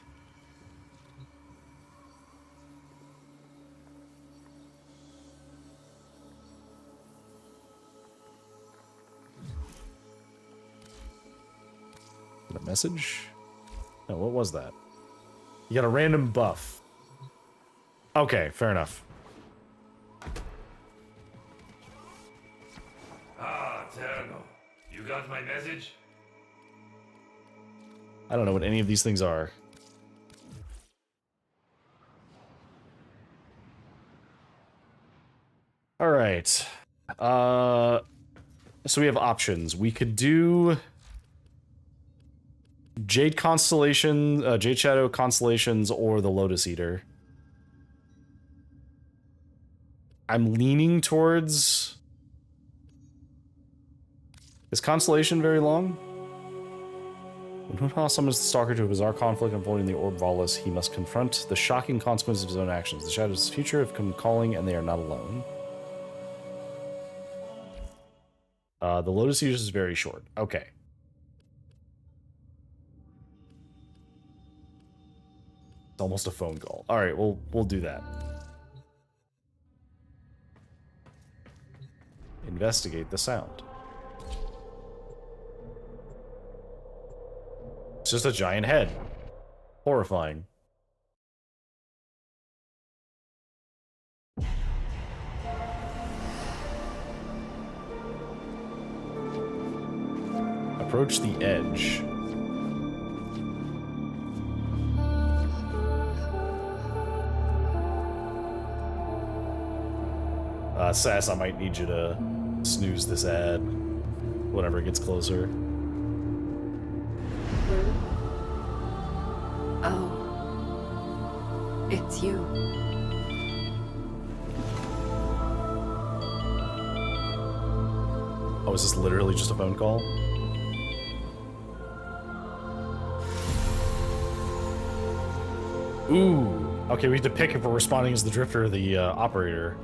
S1: A message? No, what was that? You got a random buff. Okay, fair enough.
S12: Ah, Terno. You got my message?
S1: I don't know what any of these things are. Alright. So we have options. We could do Jade Constellation, Jade Shadow Constellations, or the Lotus Eater. I'm leaning towards... Is Constellation very long? When Hunha summons the Stalker to a bizarre conflict unfolding in the Orb Valis, he must confront the shocking consequences of his own actions. The Shadow's future have come calling, and they are not alone. The Lotus use is very short. Okay. It's almost a phone call. All right, we'll do that. Investigate the sound. It's just a giant head. Horrifying. Approach the edge. Sass, I might need you to snooze this ad whenever it gets closer.
S13: Oh. It's you.
S1: Oh, is this literally just a phone call? Ooh. Okay, we have to pick if we're responding as the Drifter or the operator.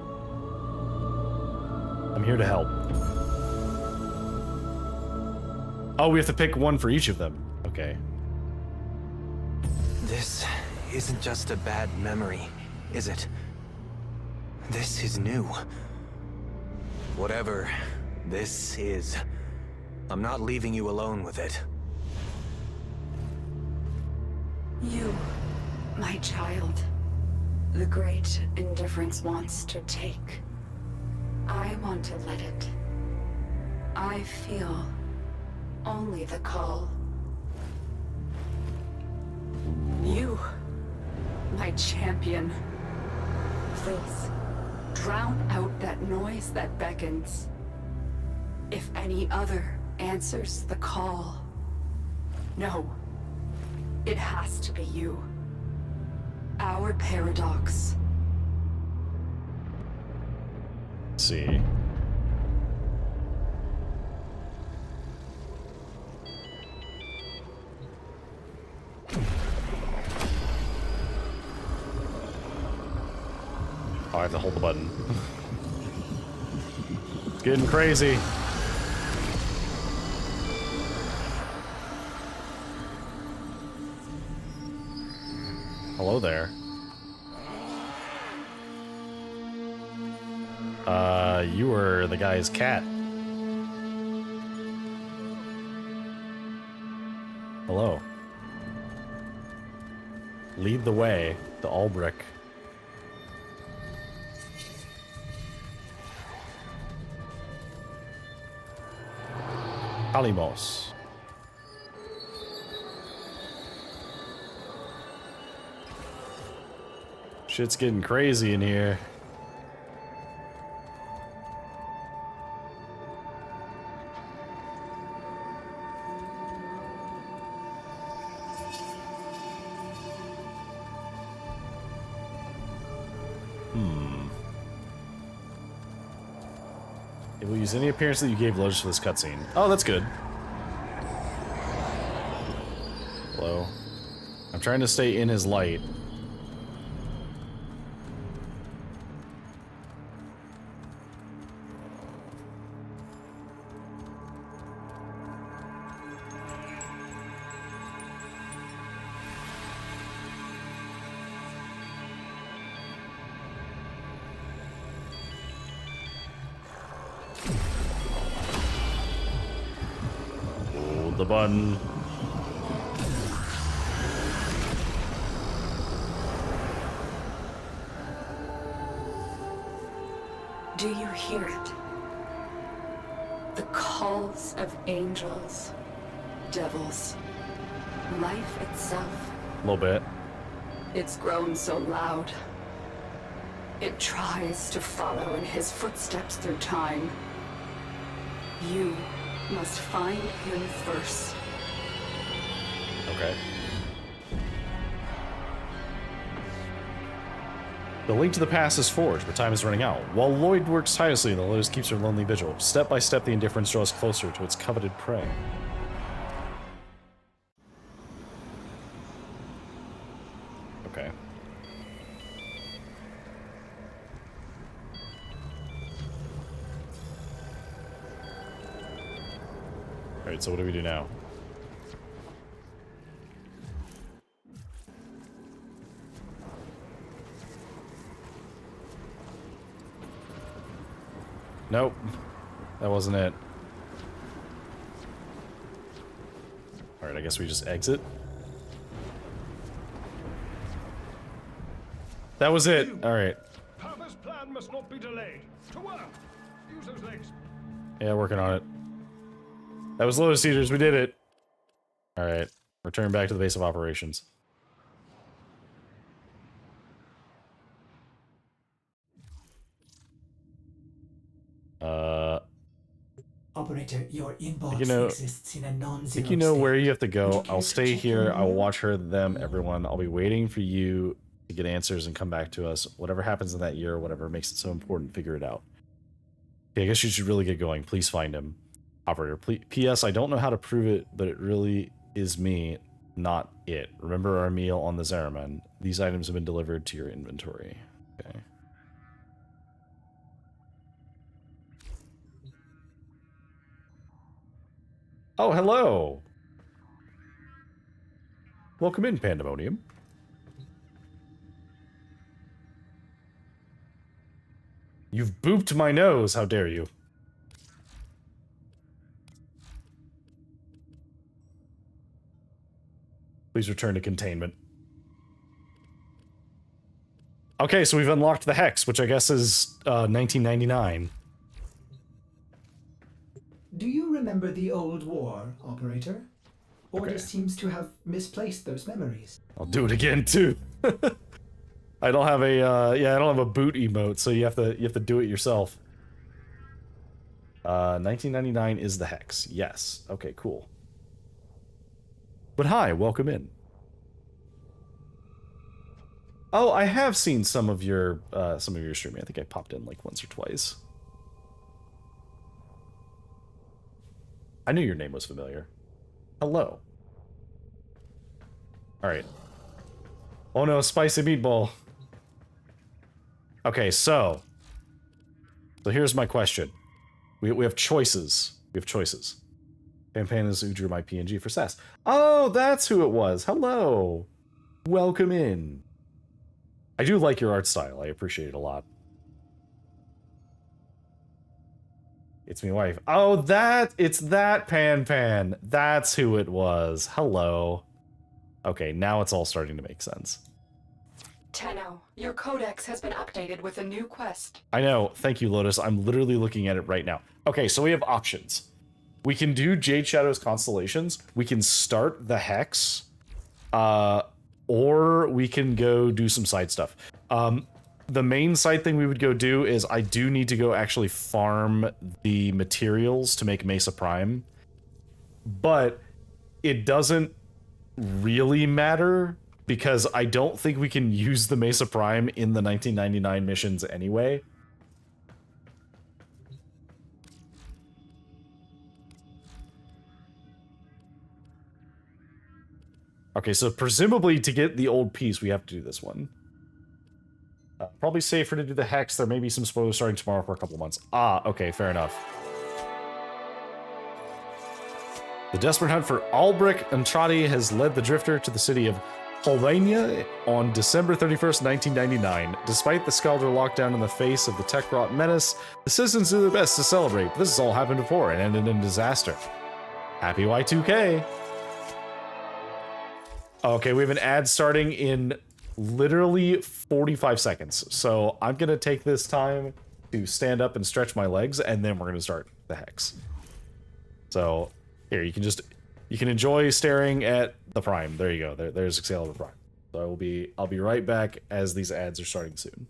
S1: I'm here to help. Oh, we have to pick one for each of them. Okay.
S10: This isn't just a bad memory, is it? This is new. Whatever this is, I'm not leaving you alone with it.
S13: You, my child. The great indifference wants to take. I want to let it. I feel only the call. You, my champion. Please, drown out that noise that beckons. If any other answers the call. No, it has to be you. Our paradox.
S1: See. Oh, I have to hold the button. It's getting crazy. Hello there. You were the guy's cat. Hello. Lead the way to Albrecht. Kalimos. Shit's getting crazy in here. It will use any appearance that you gave Lotus for this cutscene. Oh, that's good. Hello. I'm trying to stay in his light. The button.
S13: Do you hear it? The calls of angels, devils, life itself.
S1: A little bit.
S13: It's grown so loud. It tries to follow in his footsteps through time. You must find him first.
S1: Okay. The link to the past is forged, but time is running out. While Lloyd works tirelessly, the Lotus keeps her lonely vigil. Step by step, the indifference draws closer to its coveted prey. Okay. Alright, so what do we do now? Nope. That wasn't it. Alright, I guess we just exit. That was it. Alright.
S5: Papa's plan must not be delayed. To work. Use those legs.
S1: Yeah, working on it. That was Lotus Eaters, we did it. Alright. Return back to the base of operations.
S8: Operator, your inbox exists in a non-zero
S1: I think you know
S8: state.
S1: where you have to go.
S8: Would you care
S1: I'll
S8: to
S1: stay
S8: check
S1: here.
S8: your
S1: I'll
S8: mail?
S1: watch her, them, everyone. I'll be waiting for you to get answers and come back to us. Whatever happens in that year, whatever makes it so important, figure it out. Okay, I guess you should really get going. Please find him. Operator, P.S. I don't know how to prove it, but it really is me, not it. Remember our meal on the Zeraman. These items have been delivered to your inventory. Okay. Oh, hello. Welcome in, Pandemonium. You've booped my nose, how dare you. Please return to containment. Okay, so we've unlocked the Hex, which I guess is 1999.
S8: Do you remember the old war, Operator? Order
S1: Okay.
S8: seems to have misplaced those memories.
S1: I'll do it again too. I don't have a I don't have a boot emote, so you have to do it yourself. 1999 is the Hex. Yes. Okay, cool. But hi, welcome in. Oh, I have seen some of your streaming. I think I popped in like once or twice. I knew your name was familiar. Hello. Alright. Oh no, spicy meatball. Okay, so here's my question. We have choices. We have choices. Pampan is who drew my PNG for Sass. Oh, that's who it was. Hello. Welcome in. I do like your art style. I appreciate it a lot. It's me, wife. Oh, it's that Pan. That's who it was. Hello. Okay, now it's all starting to make sense.
S13: Tenno, your codex has been updated with a new quest.
S1: I know. Thank you, Lotus. I'm literally looking at it right now. Okay, so we have options. We can do Jade Shadow's Constellations. We can start the Hex. Or we can go do some side stuff. The main side thing we would go do is I do need to go actually farm the materials to make Mesa Prime. But it doesn't really matter because I don't think we can use the Mesa Prime in the 1999 missions anyway. Okay, so presumably to get the old piece, we have to do this one. Probably safer to do the Hex. There may be some spoilers starting tomorrow for a couple months. Ah, okay, fair enough. The desperate hunt for Albric Antradi has led the Drifter to the city of Holvania on December 31st, 1999. Despite the Scalder lockdown in the face of the tech-wrought menace, the citizens do their best to celebrate. But this has all happened before and ended in disaster. Happy Y2K! Okay, we have an ad starting in literally 45 seconds. So I'm going to take this time to stand up and stretch my legs, and then we're going to start the Hex. So here, you can enjoy staring at the Prime. There you go. There's Excalibur Prime. So I'll be right back as these ads are starting soon.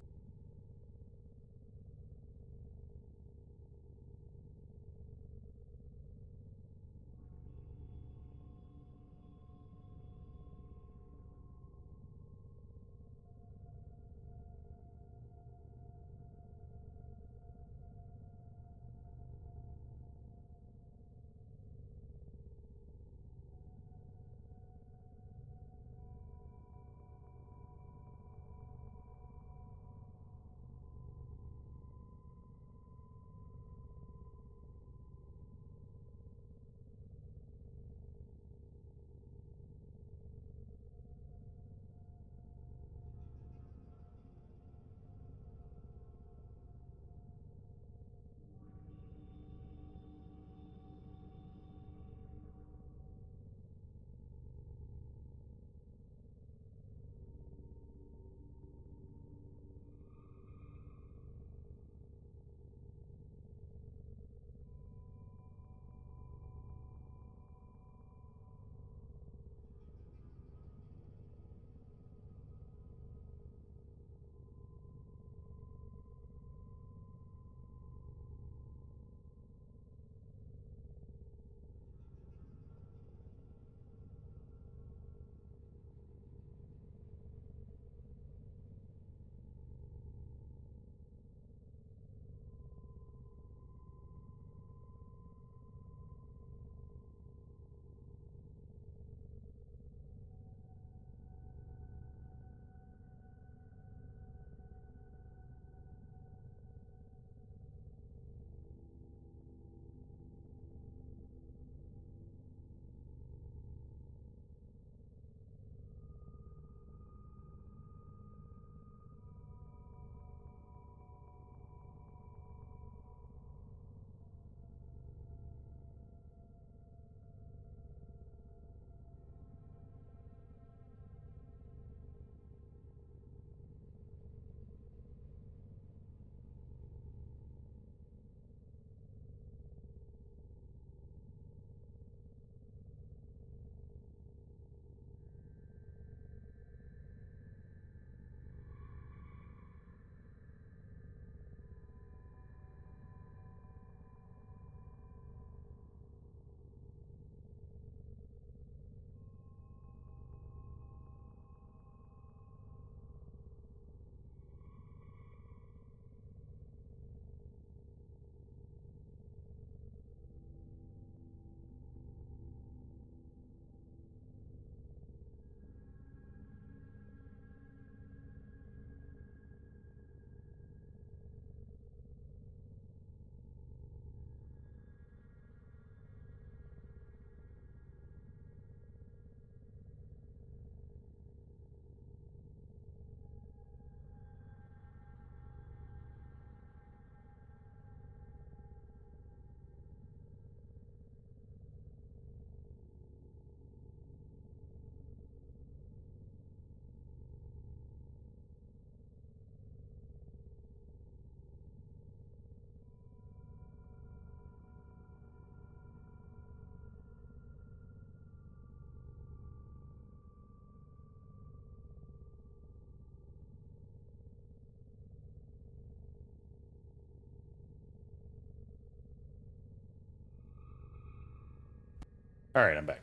S1: All right, I'm back.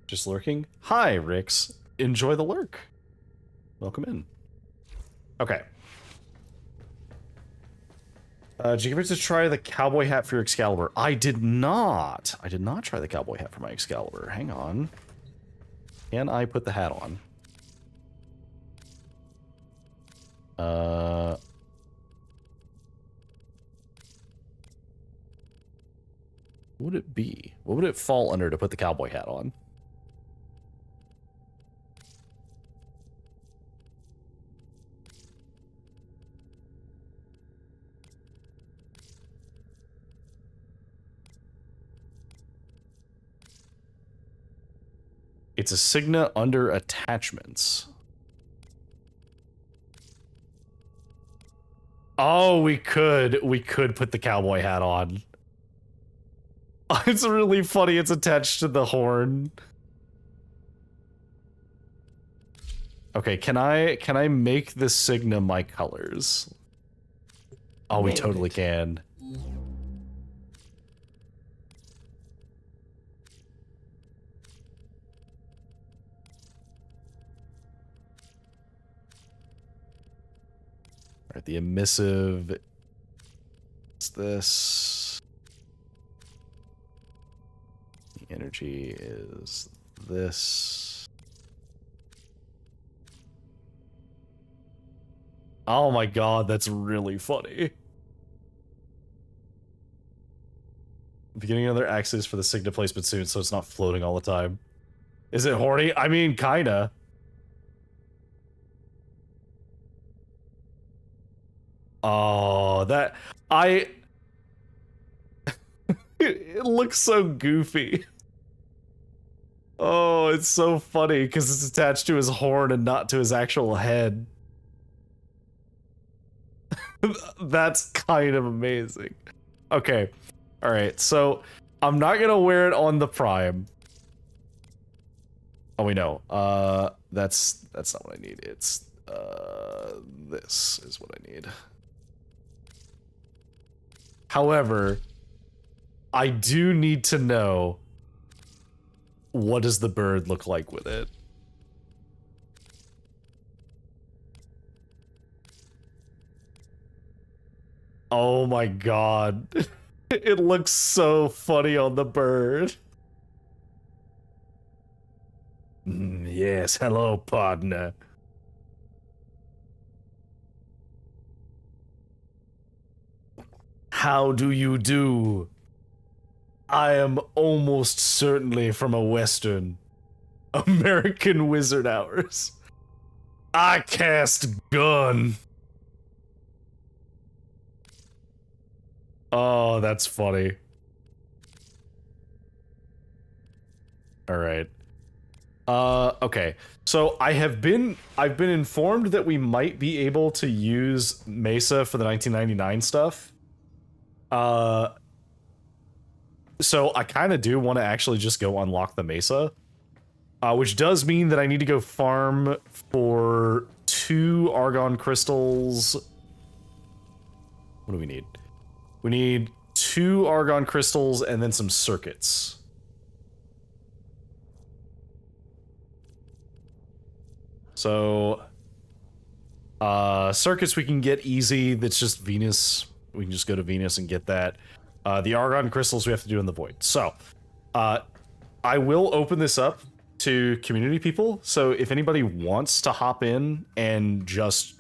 S1: Just lurking. Hi, Rix. Enjoy the lurk. Welcome in. Okay. Did you ever to try the cowboy hat for your Excalibur? I did not. I did not try the cowboy hat for my Excalibur. Hang on. Can I put the hat on? What would it be? What would it fall under to put the cowboy hat on? It's a Signa under attachments. Oh, we could put the cowboy hat on. It's really funny. It's attached to the horn. Okay, can I make the Signa my colors? Oh, we totally can. All right, the emissive. What's this? The energy is this. Oh my god, that's really funny. Beginning another access for the Signa placement soon, so it's not floating all the time. Is it horny? I mean, kinda. Oh, that it looks so goofy. Oh, it's so funny because it's attached to his horn and not to his actual head. That's kind of amazing. Okay. All right. So I'm not going to wear it on the Prime. Oh, we know. That's not what I need. It's this is what I need. However, I do need to know, what does the bird look like with it? Oh my god. It looks so funny on the bird. Yes, hello, partner. How do you do? I am almost certainly from a Western. American wizard hours. I cast gun. Oh, that's funny. All right. Okay. So I've been informed that we might be able to use Mesa for the 1999 stuff. So I kind of do want to actually just go unlock the Mesa. Which does mean that I need to go farm for 2 Argon crystals. What do we need? We need 2 Argon crystals and then some circuits. So, circuits we can get easy. That's just Venus. We can just go to Venus and get that. The Argon crystals we have to do in the Void. So, I will open this up to community people. So if anybody wants to hop in and just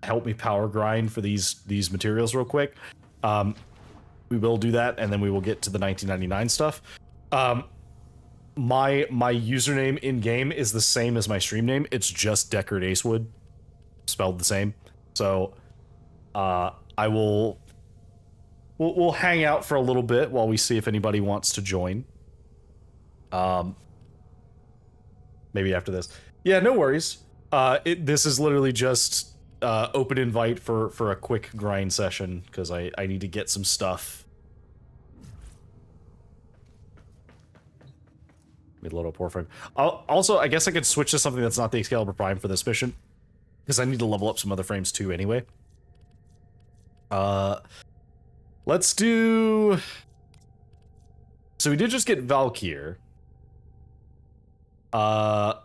S1: help me power grind for these materials real quick, we will do that, and then we will get to the 1999 stuff. My username in game is the same as my stream name. It's just Deckard Acewood, spelled the same. So we'll hang out for a little bit while we see if anybody wants to join. Maybe after this. Yeah, no worries. This is literally just open invite for a quick grind session, because I need to get some stuff. Let me load up Warframe. Also, I guess I could switch to something that's not the Excalibur Prime for this mission, because I need to level up some other frames too anyway. Let's do So we did just get Valkyr. So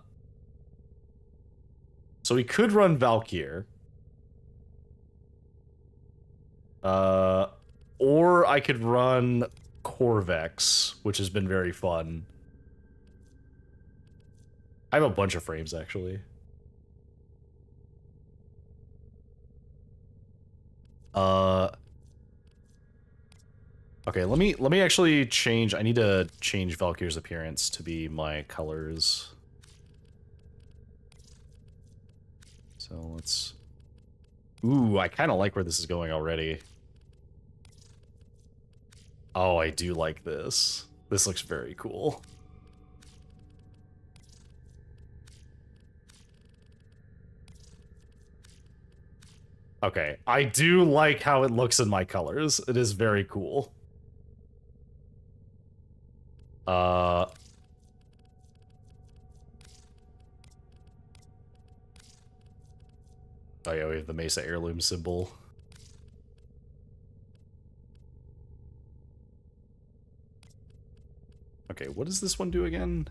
S1: we could run Valkyr. Or I could run Corvex, which has been very fun. I have a bunch of frames, actually. Okay, let me actually change. I need to change Valkyr's appearance to be my colors. So let's... Ooh, I kind of like where this is going already. Oh, I do like this. This looks very cool. Okay, I do like how it looks in my colors. It is very cool. Oh yeah, we have the Mesa heirloom symbol. Okay, what does this one do again?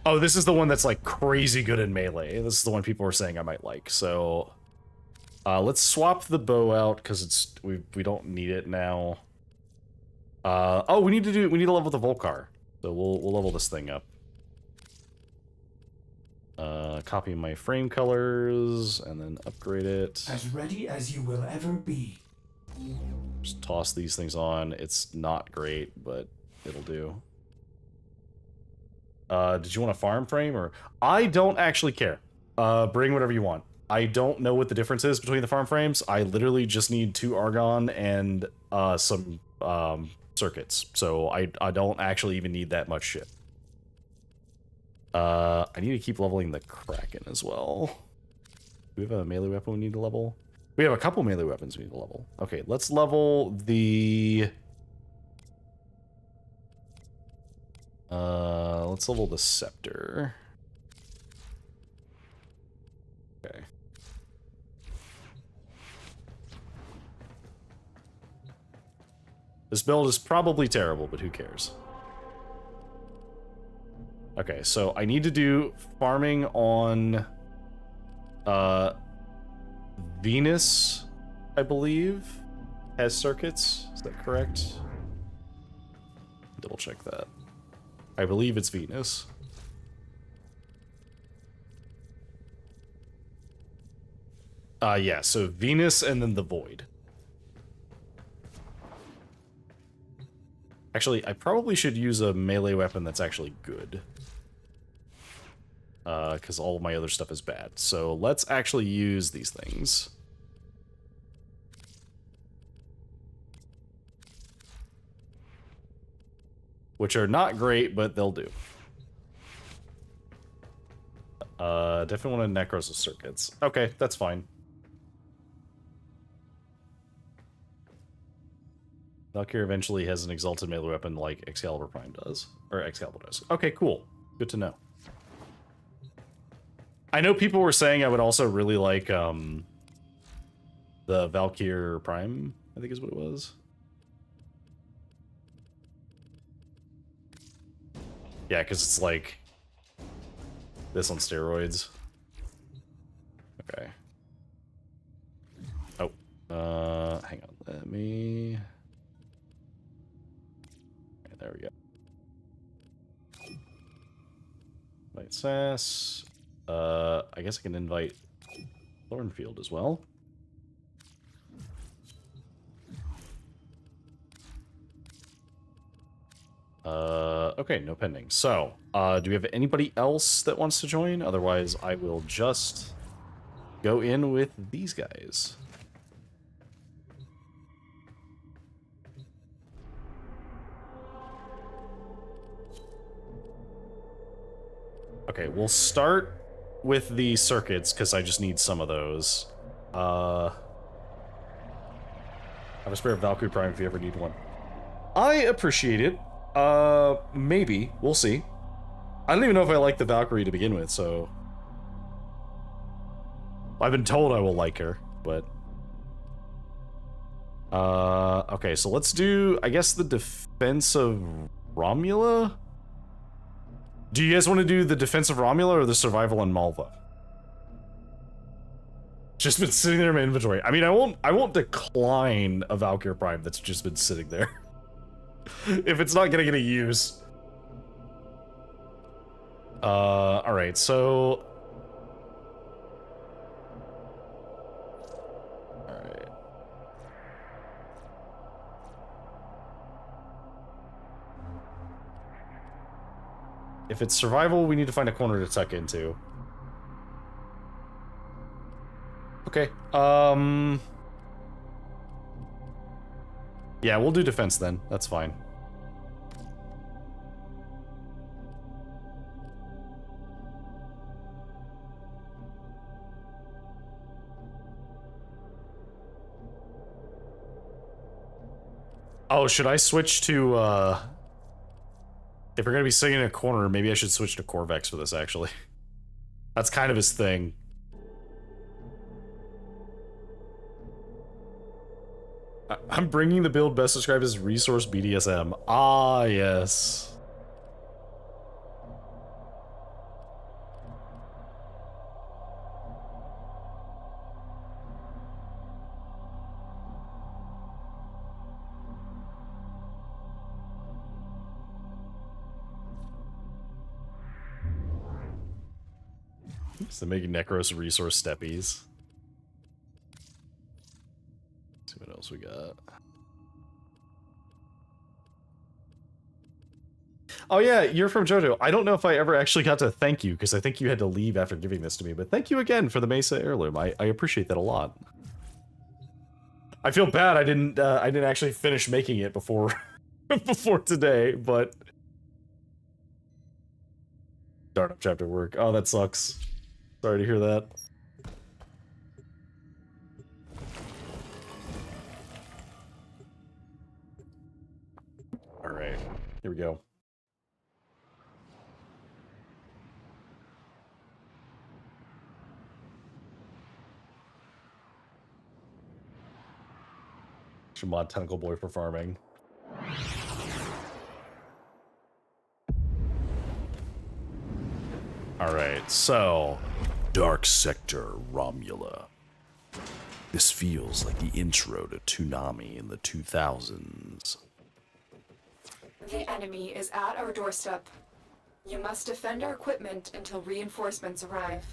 S1: Oh, this is the one that's like crazy good in melee. This is the one people were saying I might like. So, let's swap the bow out because it's we don't need it now. Oh, we need to level the Volcar. So we'll level this thing up. Copy my frame colors and then upgrade it.
S8: As ready as you will ever be.
S1: Just toss these things on. It's not great, but it'll do. Did you want a farm frame or? I don't actually care. Bring whatever you want. I don't know what the difference is between the farm frames. I literally just need 2 argon and some circuits. So I don't actually even need that much shit. I need to keep leveling the Kraken as well. Do we have a melee weapon we need to level? We have a couple melee weapons we need to level. Okay, let's level the... let's level the Scepter. Okay. This build is probably terrible, but who cares? Okay, so I need to do farming on Venus, I believe, has circuits. Is that correct? Double check that. I believe it's Venus. Yeah, so Venus and then the Void. Actually, I probably should use a melee weapon that's actually good. Because all of my other stuff is bad. So let's actually use these things. Which are not great, but they'll do. Definitely want to Necros of circuits. Okay, that's fine. Valkyrie eventually has an exalted melee weapon like Excalibur Prime does. Or Excalibur does. Okay, cool. Good to know. I know people were saying I would also really like the Valkyrie Prime, I think is what it was. Yeah, because it's like this on steroids. Okay. Oh, hang on. Let me... Okay, there we go. Invite Sass. I guess I can invite Thornfield as well. Okay, no pending. So, do we have anybody else that wants to join? Otherwise, I will just go in with these guys. Okay, we'll start with the circuits, because I just need some of those. I have a spare Valkyrie Prime if you ever need one. I appreciate it. Maybe. We'll see. I don't even know if I like the Valkyrie to begin with, so... I've been told I will like her, but... Okay, so let's do, I guess, the defense of Romula? Do you guys want to do the defense of Romula or the survival on Malva? Just been sitting there in my inventory. I mean, I won't decline a Valkyr Prime that's just been sitting there. If it's not gonna get a use. Alright, so... Alright. If it's survival, we need to find a corner to tuck into. Okay, yeah, we'll do defense then. That's fine. Oh, should I switch to, if we're gonna be sitting in a corner, maybe I should switch to Corvex for this, actually. That's kind of his thing. I'm bringing the build best described as resource BDSM. Ah, yes. So making Necros resource steppies. Let's see what else we got. Oh yeah, you're from JoJo. I don't know if I ever actually got to thank you, because I think you had to leave after giving this to me, but thank you again for the Mesa heirloom. I appreciate that a lot. I feel bad I didn't actually finish making it before before today, but startup chapter work. Oh, that sucks. Sorry to hear that. All right, here we go. Should mod Tentacle Boy for farming. Alright, so... Dark Sector Romula. This feels like the intro to Toonami in the 2000s.
S13: The enemy is at our doorstep. You must defend our equipment until reinforcements arrive.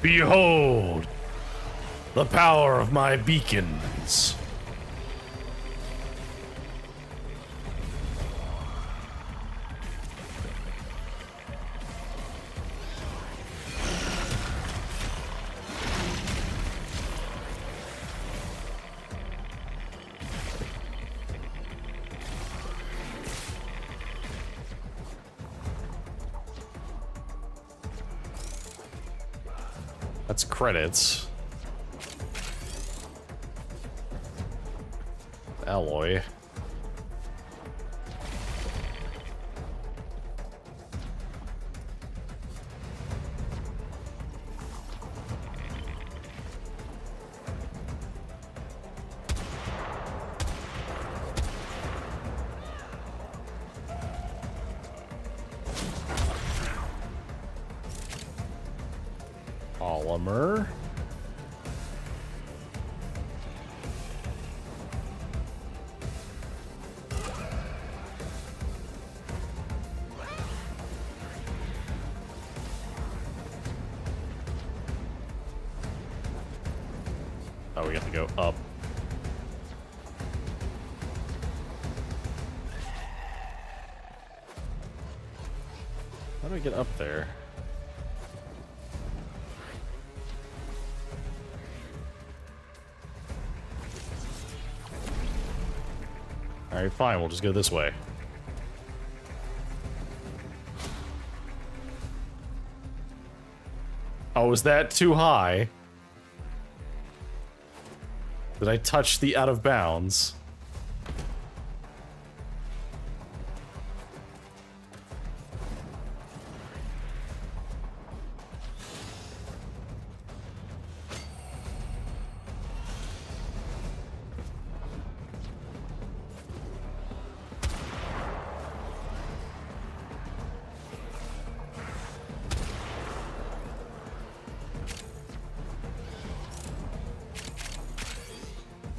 S1: Behold the power of my beacons. That's credits. Alloy. Polymer. Oh, we have to go up. How do we get up there? Alright, fine, we'll just go this way. Oh, is that too high? Did I touch the out of bounds?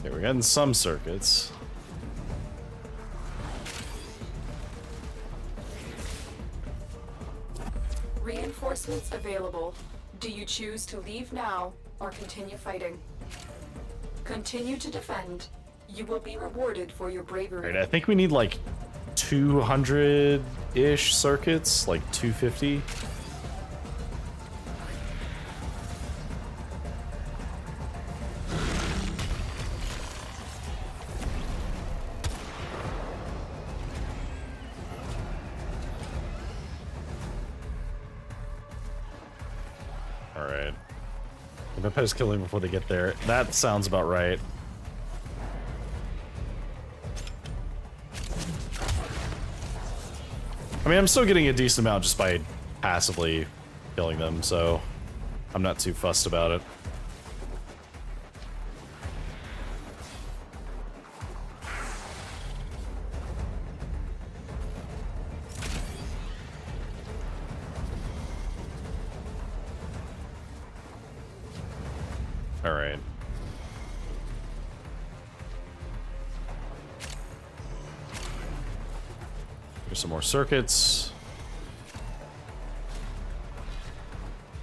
S1: Okay, we're getting some circuits.
S13: Reinforcements available. Do you choose to leave now or continue fighting? Continue to defend. You will be rewarded for your bravery.
S1: Alright, I think we need like 200-ish circuits, like 250. Alright. The Vampires kill him before they get there. That sounds about right. I mean, I'm still getting a decent amount just by passively killing them, so I'm not too fussed about it. All right. Here's some more circuits.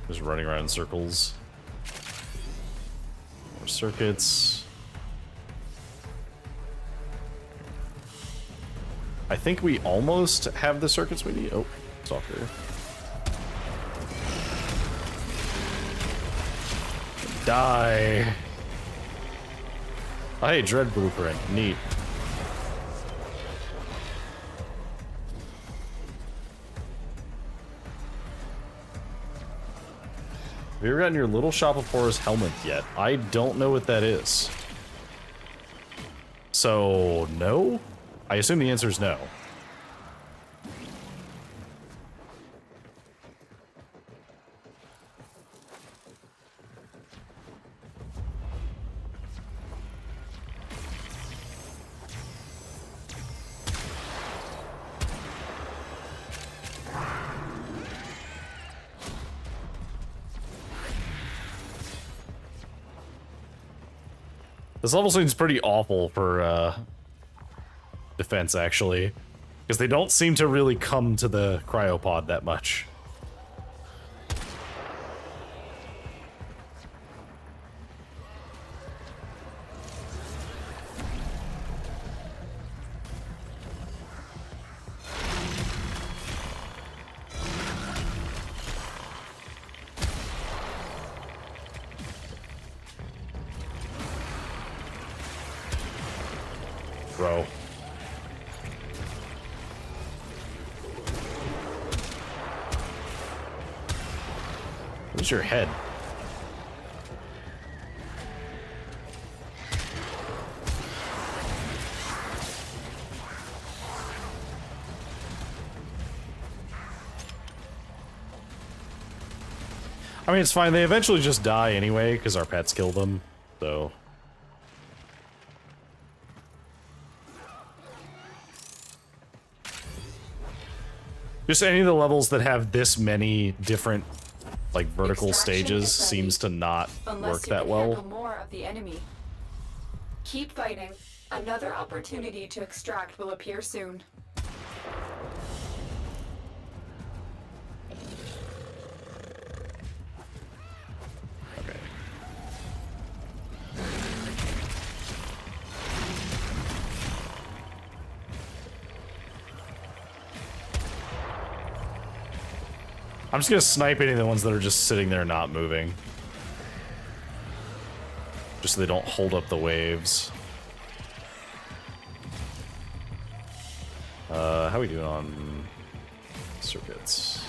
S1: Just running around in circles. More circuits. I think we almost have the circuits we need. Oh, stalker. Die. Oh, hey, Dread Blueprint. Neat. Have you ever gotten your Little Shop of Horrors helmet yet? I don't know what that is. So, no? I assume the answer is no. This level seems pretty awful for defense, actually, because they don't seem to really come to the cryopod that much. Bro. Where's your head? I mean, it's fine. They eventually just die anyway, because our pets kill them, so... Just any of the levels that have this many different, like, vertical stages seems to not work that well.
S13: More of the enemy. Keep fighting. Another opportunity to extract will appear soon.
S1: Okay. I'm just gonna snipe any of the ones that are just sitting there not moving. Just so they don't hold up the waves. How are we doing on circuits?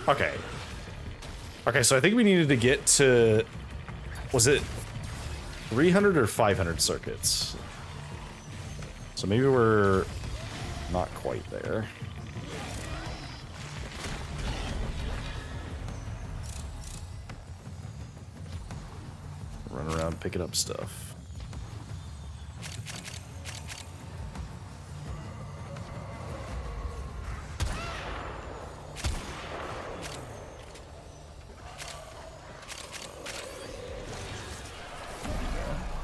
S1: Okay. Okay, so I think we needed to get to... Was it 300 or 500 circuits. So maybe we're not quite there. Run around picking up stuff.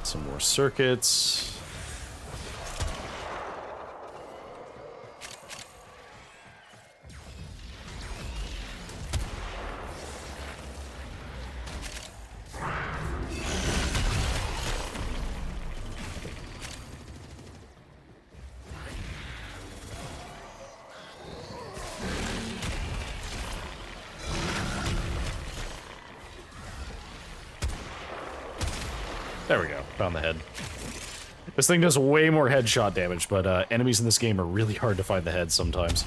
S1: Some more circuits. There we go. Found the head. This thing does way more headshot damage, but enemies in this game are really hard to find the head sometimes.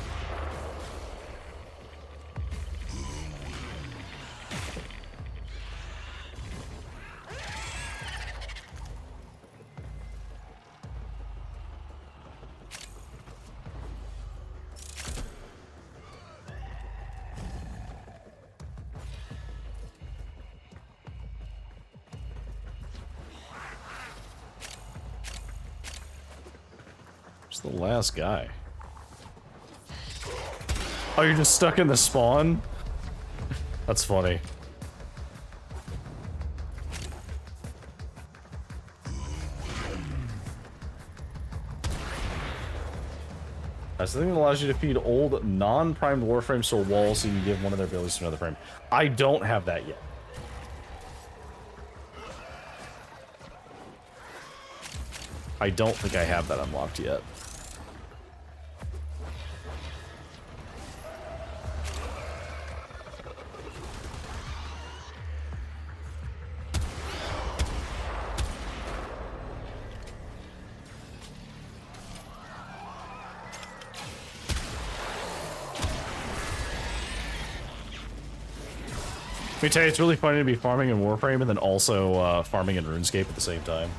S1: The last guy. Oh, you're just stuck in the spawn? That's funny. That's the thing that allows you to feed old, non-primed Warframes to a wall so you can give one of their abilities to another frame. I don't have that yet. I don't think I have that unlocked yet. Let me tell you, it's really funny to be farming in Warframe and then also farming in RuneScape at the same time.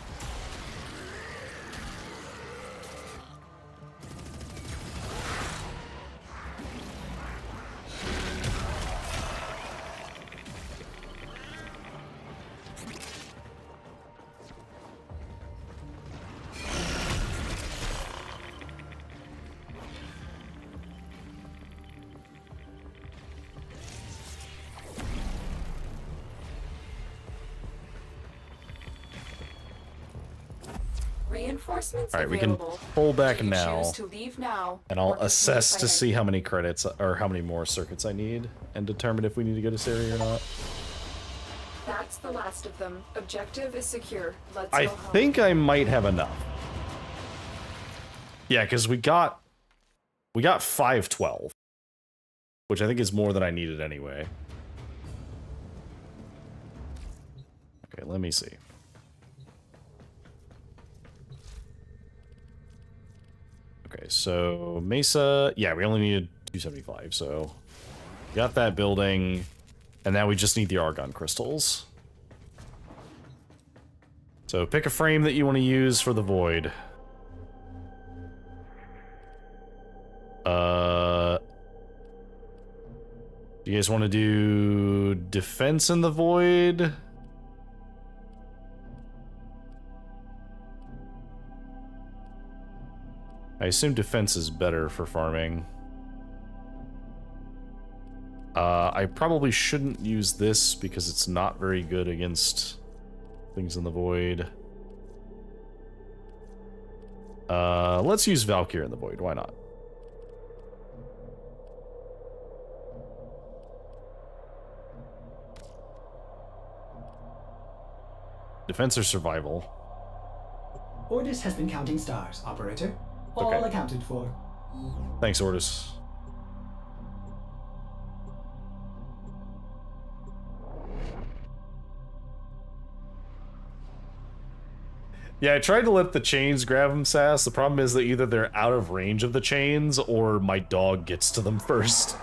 S13: Reinforcements
S1: Alright, we can pull back now, and I'll assess to see how many credits, or how many more circuits I need, and determine if we need to go to this area or not.
S13: That's the last of them. Objective is secure. Let's
S1: I
S13: go home.
S1: think I might have enough. Yeah, because we got 512, which I think is more than I needed anyway. Okay, let me see. Okay, so Mesa, yeah, we only needed 275, so got that building, and now we just need the Argon crystals. So pick a frame that you want to use for the Void. Do you guys want to do defense in the Void? I assume defense is better for farming. I probably shouldn't use this because it's not very good against things in the Void. Let's use Valkyrie in the Void, why not? Defense or survival?
S8: Ordis has been counting stars, operator. All
S1: Okay.
S8: accounted for.
S1: Thanks, Ordis. Yeah, I tried to let the chains grab him, Sass. The problem is that either they're out of range of the chains, or my dog gets to them first.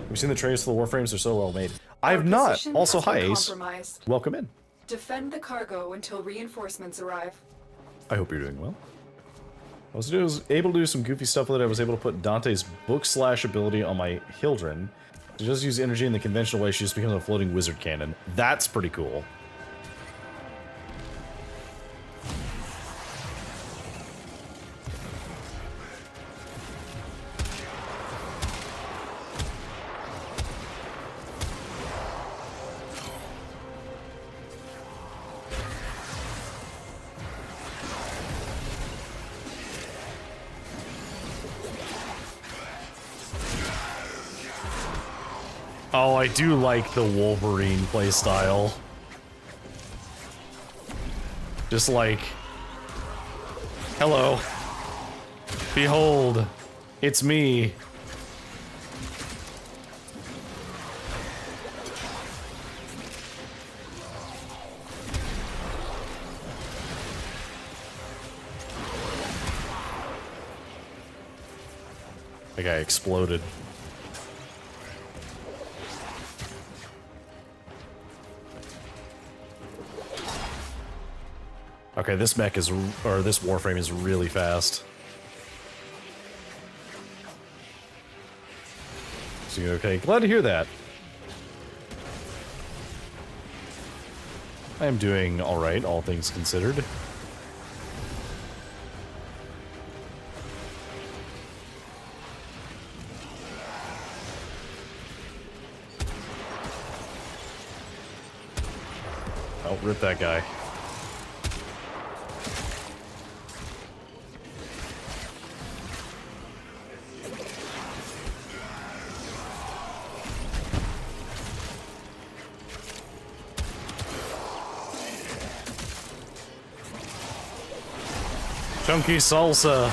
S1: Have you seen the trays for the Warframes? They're so well made. I have
S13: Our
S1: not.
S13: position
S1: Also,
S13: has been
S1: hi, Ace.
S13: compromised.
S1: Welcome in.
S13: Defend the cargo until reinforcements arrive.
S1: I hope you're doing well. I was able to do some goofy stuff with it. I was able to put Dante's book slash ability on my Hildren. She does use energy in the conventional way. She just becomes a floating wizard cannon. That's pretty cool. Oh, I do like the Wolverine playstyle. Just like, hello, behold, it's me. That guy exploded. Okay, this mech is, or this Warframe is really fast. So you're okay, glad to hear that. I am doing alright, all things considered. Oh, rip that guy. Chunky salsa.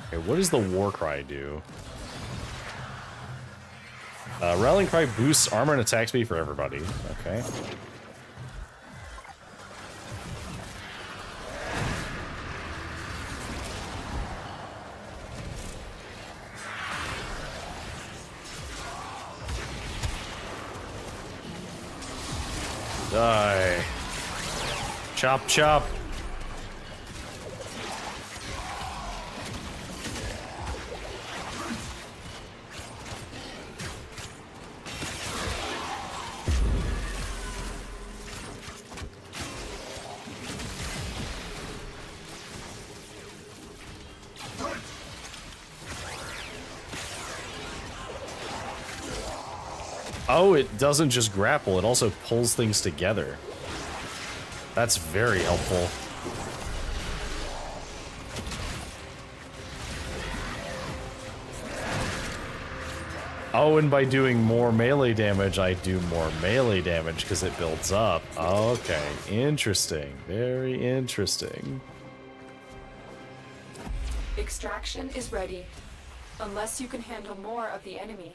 S1: Okay, what does the war cry do? Rallying Cry boosts armor and attack speed for everybody. Okay. Die. Chop, chop. Oh, it doesn't just grapple, it also pulls things together. That's very helpful. Oh, and by doing more melee damage, I do more melee damage because it builds up. Okay, interesting. Very interesting.
S13: Extraction is ready. Unless you can handle more of the enemy.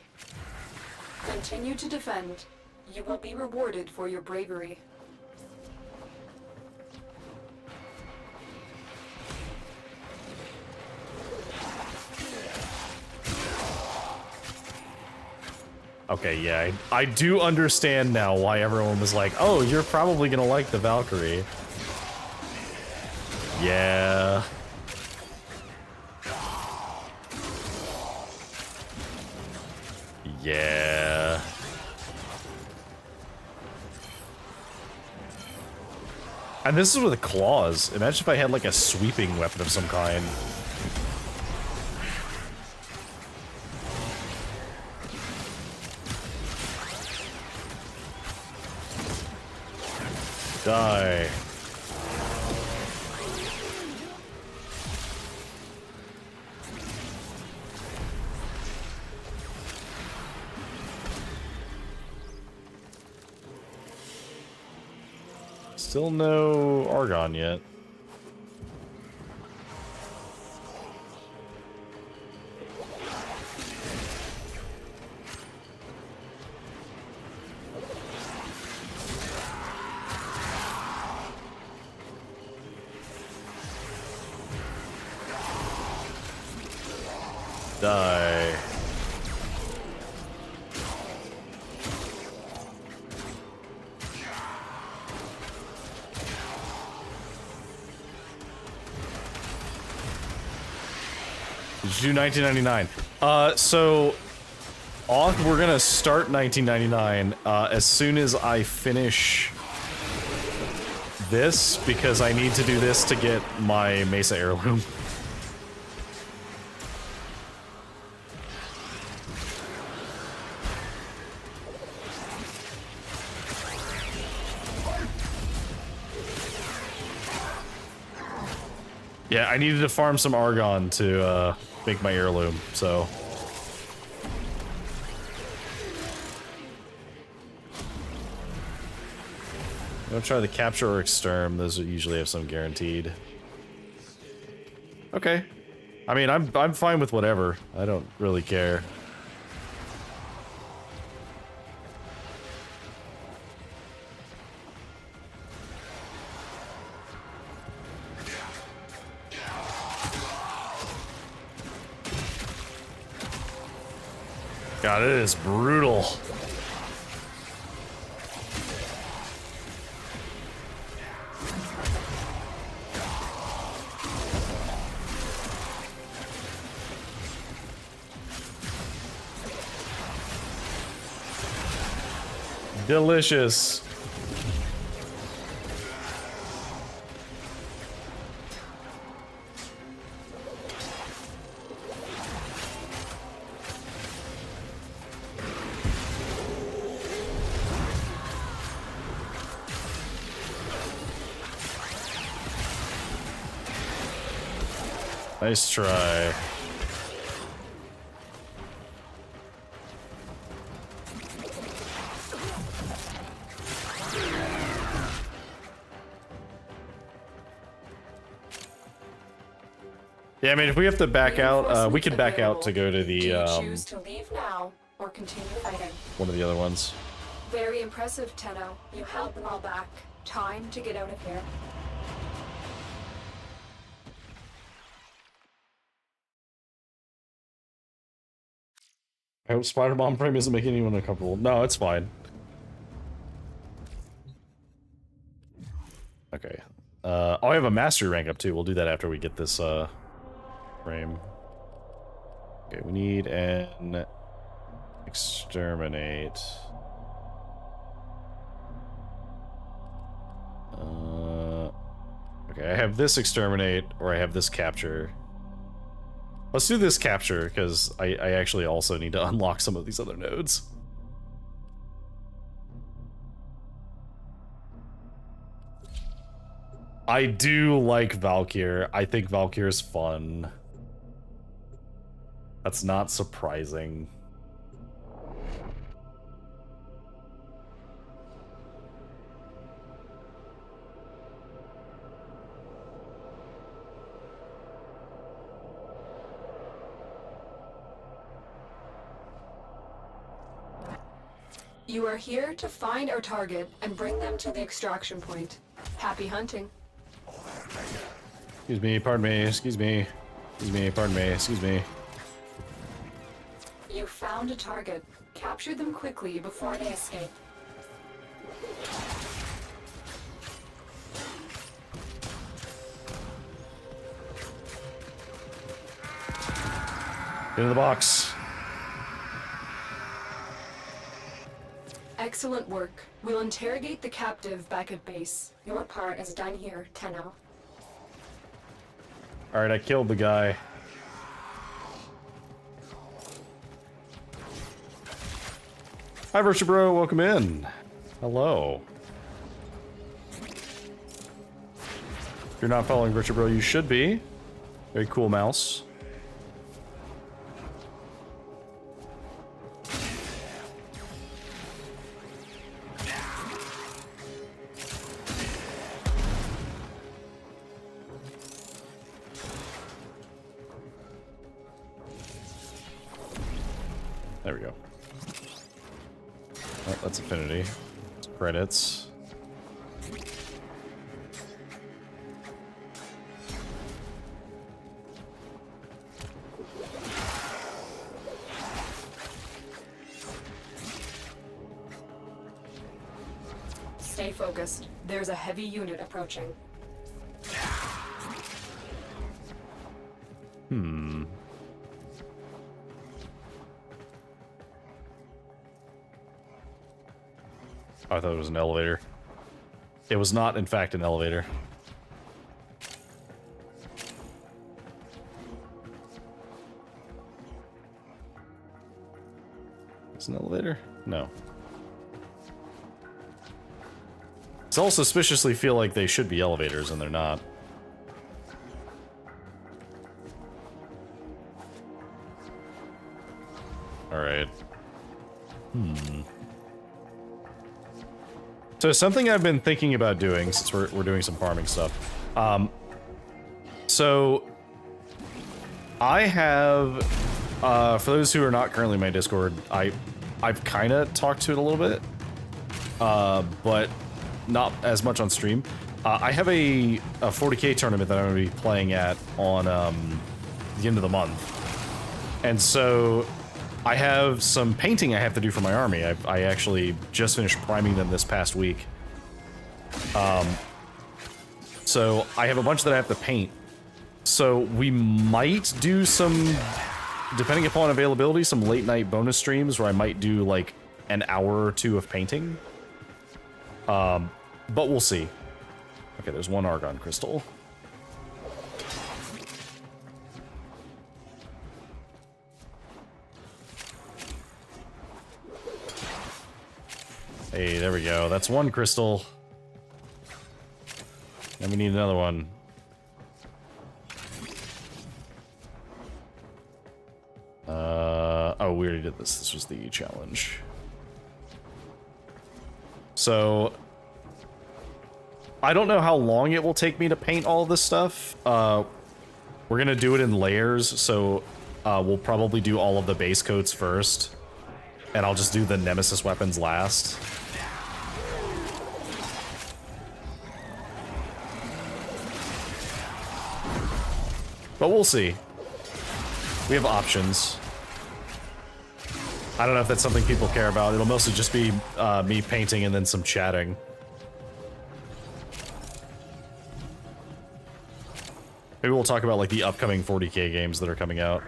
S13: Continue to defend. You will be rewarded for your bravery.
S1: Okay, yeah, I do understand now why everyone was like, oh, you're probably gonna like the Valkyrie. Yeah. Yeah. And this is with the claws. Imagine if I had like a sweeping weapon of some kind. Die. Still no Argon yet. Die. Did you do 1999? So Auth, we're gonna start 1999 as soon as I finish this, because I need to do this to get my Mesa heirloom. Yeah, I needed to farm some Argon to make my heirloom, so. I'm gonna try the capture or exterm. Those usually have some guaranteed. Okay. I mean, I'm fine with whatever. I don't really care. God, it is brutal. Delicious. Nice try. Yeah, I mean, if we have to back out, we can back out to go to the,
S13: choose to leave now or continue fighting?
S1: one of the other ones.
S13: Very impressive, Tenno. You held them all back. Time to get out of here.
S1: I hope Spider-Man Prime isn't making anyone uncomfortable. No, it's fine. Okay. Oh, I have a mastery rank up too. We'll do that after we get this, frame. Okay, we need an exterminate. Okay, I have this exterminate, or I have this capture. Let's do this capture, because I actually also need to unlock some of these other nodes. I do like Valkyr. I think Valkyr is fun. That's not surprising.
S13: You are here to find our target and bring them to the extraction point. Happy hunting.
S1: Excuse me, pardon me, excuse me. Excuse me, pardon me, excuse me.
S13: You found a target. Capture them quickly before they escape.
S1: Get in the box.
S13: Excellent work. We'll interrogate the captive back at base. Your part is done here, Tenno.
S1: Alright, I killed the guy. Hi, Virtue Bro, welcome in. Hello. If you're not following Virtue Bro, you should be. Very cool mouse. There we go. Oh, that's Affinity. It's credits.
S13: Stay focused. There's a heavy unit approaching.
S1: I thought it was an elevator. It was not, in fact, an elevator. It's an elevator? No. It's all suspiciously feel like they should be elevators, and they're not. Alright. So something I've been thinking about doing, since we're doing some farming stuff. So I have, for those who are not currently in my Discord, I've kind of talked to it a little bit, but not as much on stream. I have a 40k tournament that I'm going to be playing at on the end of the month, and so I have some painting I have to do for my army. I actually just finished priming them this past week. So I have a bunch that I have to paint. So we might do some, depending upon availability, some late night bonus streams where I might do like an hour or two of painting. But we'll see. Okay, there's one argon crystal. Hey, there we go. That's one crystal. And we need another one. Oh, we already did this. This was the challenge. So, I don't know how long it will take me to paint all this stuff. We're gonna do it in layers, so we'll probably do all of the base coats first. And I'll just do the nemesis weapons last. But we'll see. We have options. I don't know if that's something people care about. It'll mostly just be me painting and then some chatting. Maybe we'll talk about like the upcoming 40k games that are coming out.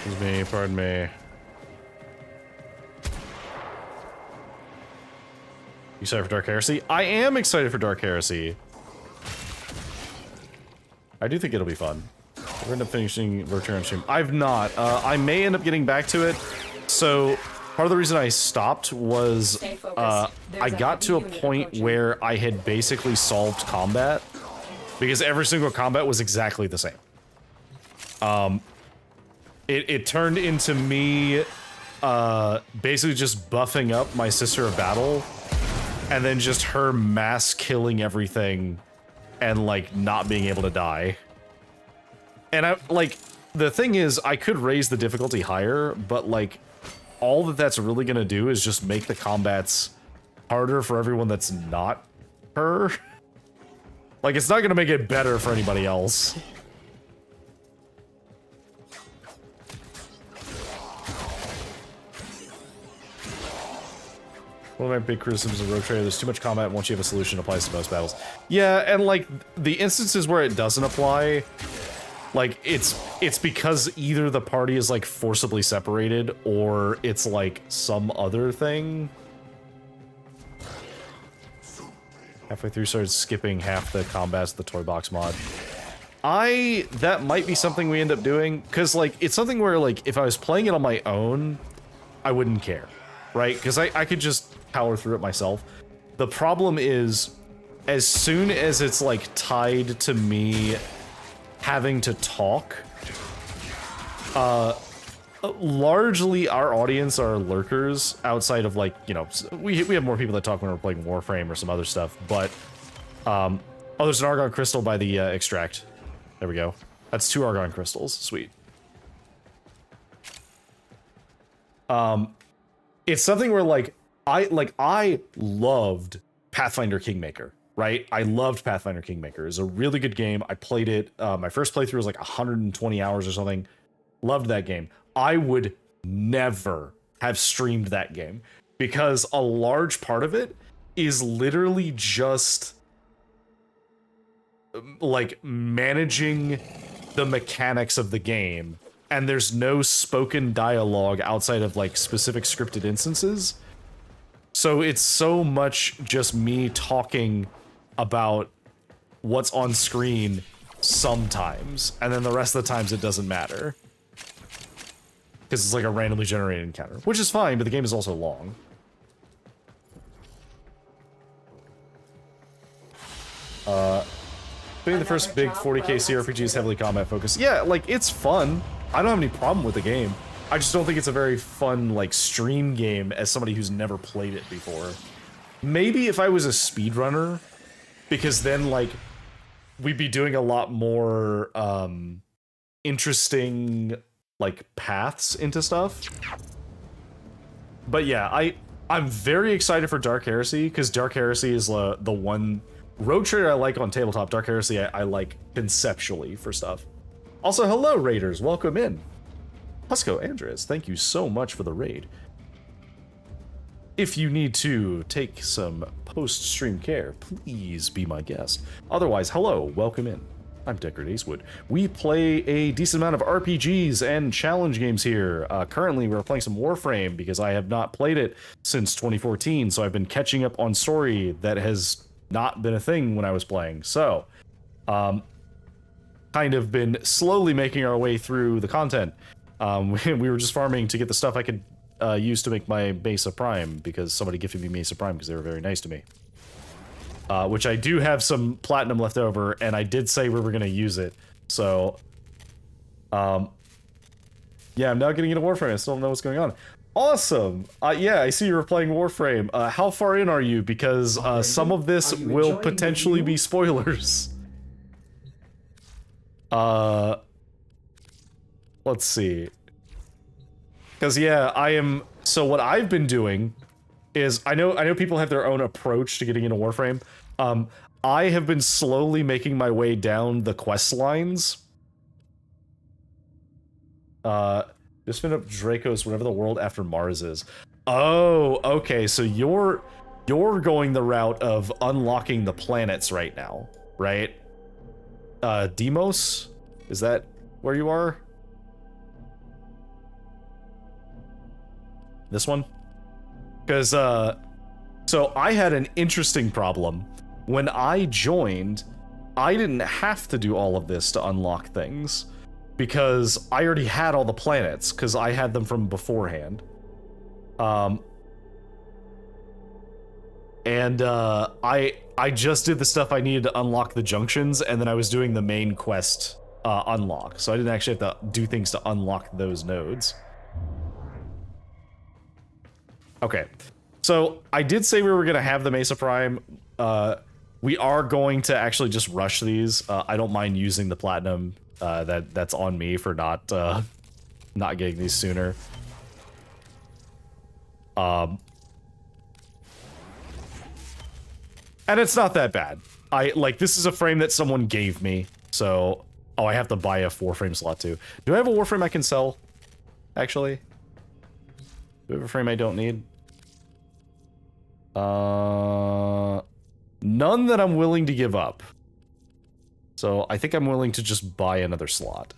S1: Excuse me, pardon me. You excited for Dark Heresy? I am excited for Dark Heresy. I do think it'll be fun. We're end up finishing Return stream. I've not. I may end up getting back to it. So part of the reason I stopped was I got to a point where I had basically solved combat because every single combat was exactly the same. It turned into me basically just buffing up my Sister of Battle and then just her mass killing everything and like not being able to die. And I like, the thing is I could raise the difficulty higher, but like all that's really gonna do is just make the combats harder for everyone that's not her. Like it's not gonna make it better for anybody else. One of my big criticisms of Rogue Trader, there's too much combat once you have a solution, applies to most battles. Yeah, and like, the instances where it doesn't apply, like, it's because either the party is like forcibly separated, or it's like some other thing. Halfway through started skipping half the combats to the toy box mod. That might be something we end up doing, because like, it's something where like, if I was playing it on my own, I wouldn't care. Right? Because I could just power through it myself. The problem is, as soon as it's like tied to me having to talk, largely our audience are lurkers outside of like, you know, we have more people that talk when we're playing Warframe or some other stuff, but oh, there's an Argon Crystal by the extract. There we go. That's 2 Argon Crystals. Sweet. It's something where like I loved Pathfinder Kingmaker, right? I loved Pathfinder Kingmaker. It was a really good game. I played it. My first playthrough was like 120 hours or something. Loved that game. I would never have streamed that game because a large part of it is literally just like managing the mechanics of the game, and there's no spoken dialogue outside of like specific scripted instances. So it's so much just me talking about what's on screen sometimes, and then the rest of the times it doesn't matter. Because it's like a randomly generated encounter, which is fine, but the game is also long. Being the first big 40k CRPG is heavily combat focused. Yeah, like, it's fun. I don't have any problem with the game. I just don't think it's a very fun, like, stream game as somebody who's never played it before. Maybe if I was a speedrunner, because then, like, we'd be doing a lot more, interesting, like, paths into stuff. But yeah, I'm very excited for Dark Heresy, because Dark Heresy is the one rogue trader I like on tabletop. Dark Heresy I like conceptually for stuff. Also, hello raiders, welcome in. Husco Andres, thank you so much for the raid. If you need to take some post-stream care, please be my guest. Otherwise, hello, welcome in. I'm Deckard Acewood. We play a decent amount of RPGs and challenge games here. Currently, we're playing some Warframe because I have not played it since 2014, so I've been catching up on story that has not been a thing when I was playing. So, kind of been slowly making our way through the content. We were just farming to get the stuff I could use to make my Mesa Prime, because somebody gifted me Mesa Prime because they were very nice to me. Which I do have some platinum left over, and I did say we were going to use it. So, yeah, I'm now getting into Warframe. I still don't know what's going on. Awesome! Yeah, I see you were playing Warframe. How far in are you? Because some of this will potentially be spoilers. Let's see. Because yeah, I am. So what I've been doing is I know people have their own approach to getting into Warframe. I have been slowly making my way down the quest lines. Just spin up Draco's whatever the world after Mars is. Oh, okay. So you're going the route of unlocking the planets right now, right? Deimos? Is that where you are? This one? Because, so I had an interesting problem. When I joined, I didn't have to do all of this to unlock things, because I already had all the planets, because I had them from beforehand. I just did the stuff I needed to unlock the junctions, and then I was doing the main quest unlock, so I didn't actually have to do things to unlock those nodes. Okay, so I did say we were going to have the Mesa Prime. We are going to actually just rush these. I don't mind using the platinum. That's on me for not getting these sooner. And it's not that bad. This is a frame that someone gave me, so I have to buy a 4-frame slot too. Do I have a Warframe I can sell? Actually, do I have a frame I don't need? None that I'm willing to give up. So I think I'm willing to just buy another slot.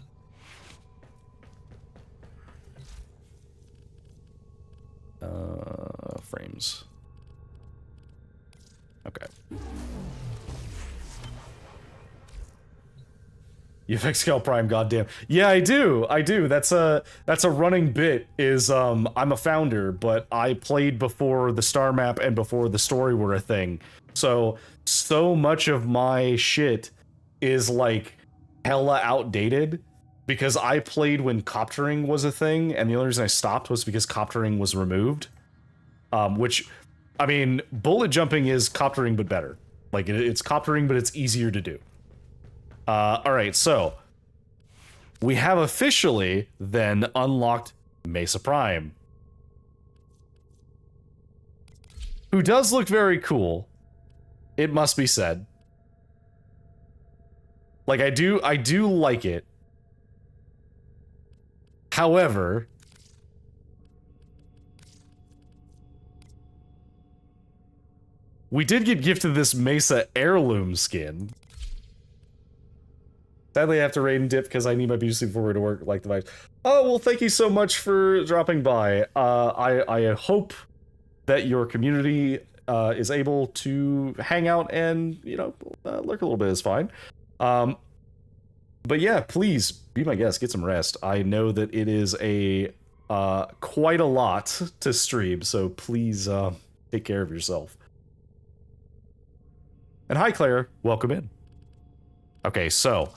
S1: Frames. Okay. You have Excalibur Prime, goddamn. Yeah, I do. That's a running bit. Is I'm a founder, but I played before the star map and before the story were a thing. So much of my shit is like hella outdated because I played when coptering was a thing, and the only reason I stopped was because coptering was removed. Which, I mean, bullet jumping is coptering but better. Like it's coptering, but it's easier to do. Alright, so we have officially then unlocked Mesa Prime. who does look very cool. It must be said. Like, I do like it. However, we did get gifted this Mesa heirloom skin. Sadly, I have to raid and dip because I need my beauty sleep forward to work like the vibes. Oh, well, thank you so much for dropping by. I hope that your community is able to hang out and, you know, lurk a little bit is fine. But yeah, please be my guest, get some rest. I know that it is a quite a lot to stream, so please take care of yourself. And hi, Claire, welcome in. Okay, so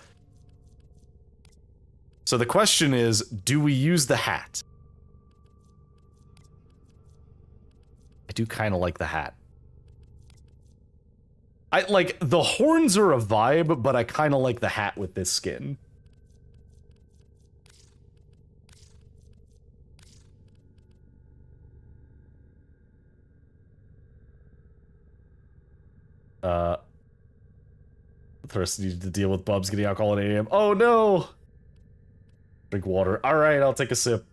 S1: the question is, do we use the hat? I do kind of like the hat. I like the horns are a vibe, but I kind of like the hat with this skin. First needed to deal with Bubs getting alcohol at 8 a.m. Oh no! Drink water. Alright, I'll take a sip.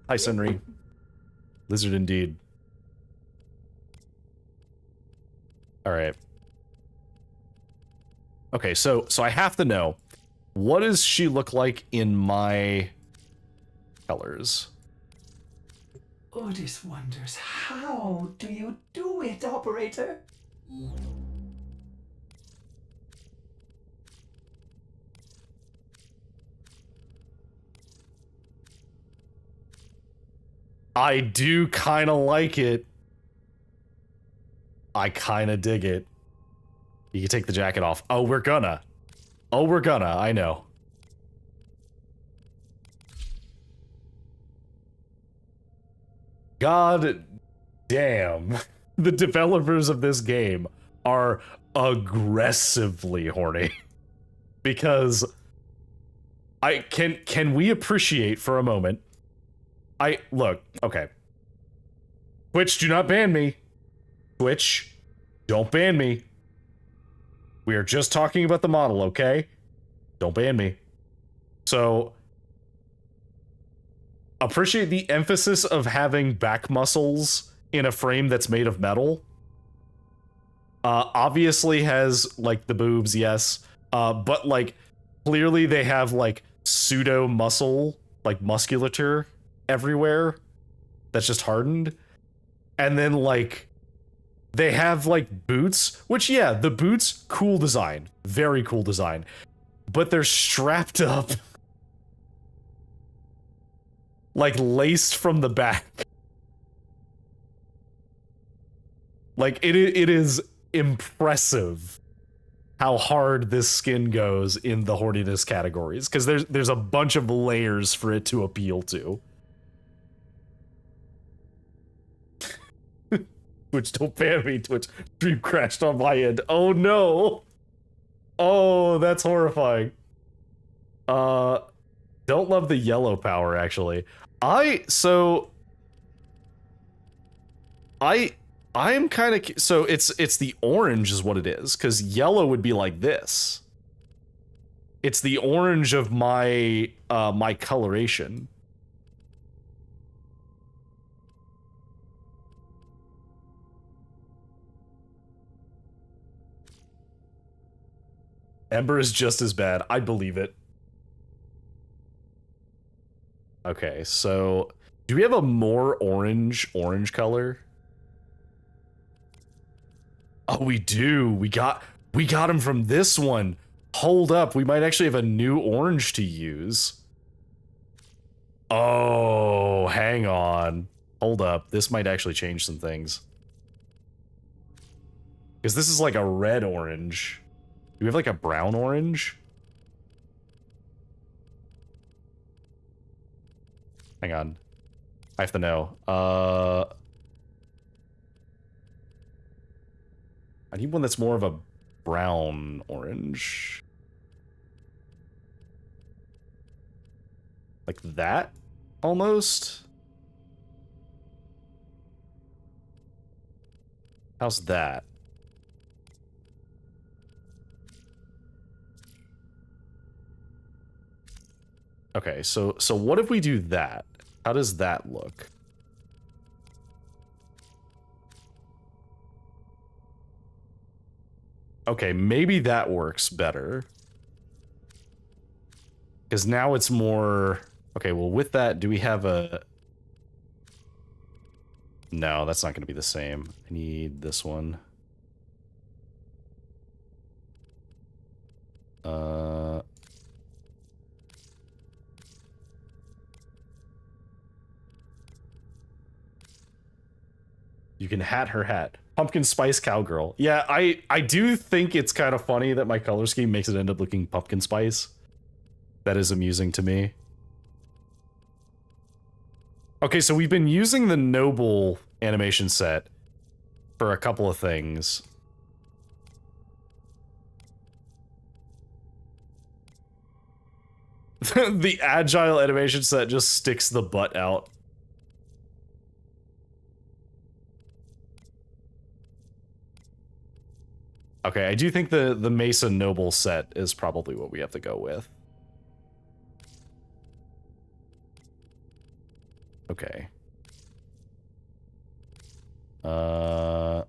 S1: Hi, Senri. Lizard indeed. Alright. Okay, so I have to know, what does she look like in my colors?
S8: Otis wonders, how do you do it, operator?
S1: I do kind of like it. I kind of dig it. You can take the jacket off. Oh, we're gonna. I know. God damn. The developers of this game are aggressively horny. Because can we appreciate for a moment? Look, okay. Twitch, do not ban me. Twitch, don't ban me. We are just talking about the model, okay? Don't ban me. So, appreciate the emphasis of having back muscles in a frame that's made of metal. Obviously has, like, the boobs, yes. But, like, clearly they have, like, pseudo muscle, like, musculature everywhere that's just hardened. And then, like, they have, like, boots, which, yeah, the boots, cool design. Very cool design. But they're strapped up. Like, laced from the back. Like, it is impressive how hard this skin goes in the horniness categories. Because there's a bunch of layers for it to appeal to. Twitch, don't ban me, Twitch. Dream crashed on my end. Oh no! Oh, that's horrifying. Don't love the yellow power, actually. I'm kind of... So it's the orange is what it is, because yellow would be like this. It's the orange of my, my coloration. Ember is just as bad. I believe it. Okay, so do we have a more orange color? Oh, we do. We got him from this one. Hold up, we might actually have a new orange to use. Oh, hang on. Hold up, this might actually change some things. Because this is like a red orange. Do we have like a brown orange? Hang on. I have to know. I need one that's more of a brown orange. Like that? Almost? How's that? Okay, so what if we do that? How does that look? Okay, maybe that works better. Because now it's more... Okay, well, with that, do we have a... No, that's not going to be the same. I need this one. You can hat her hat. Pumpkin Spice Cowgirl. Yeah, I do think it's kind of funny that my color scheme makes it end up looking pumpkin spice. That is amusing to me. Okay, so we've been using the Noble animation set for a couple of things. The Agile animation set just sticks the butt out. Okay, I do think the Mesa Noble set is probably what we have to go with. Okay. So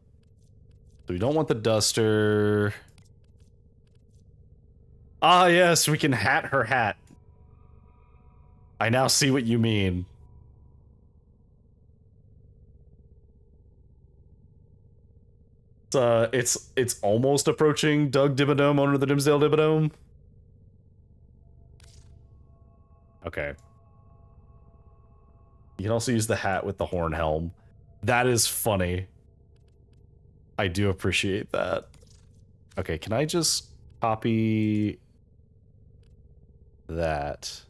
S1: we don't want the duster. Ah, yes, we can hat her hat. I now see what you mean. It's almost approaching Doug Dimmadome, owner of the Dimsdale Dimmadome. Okay. You can also use the hat with the horn helm. That is funny. I do appreciate that. Okay, can I just copy that?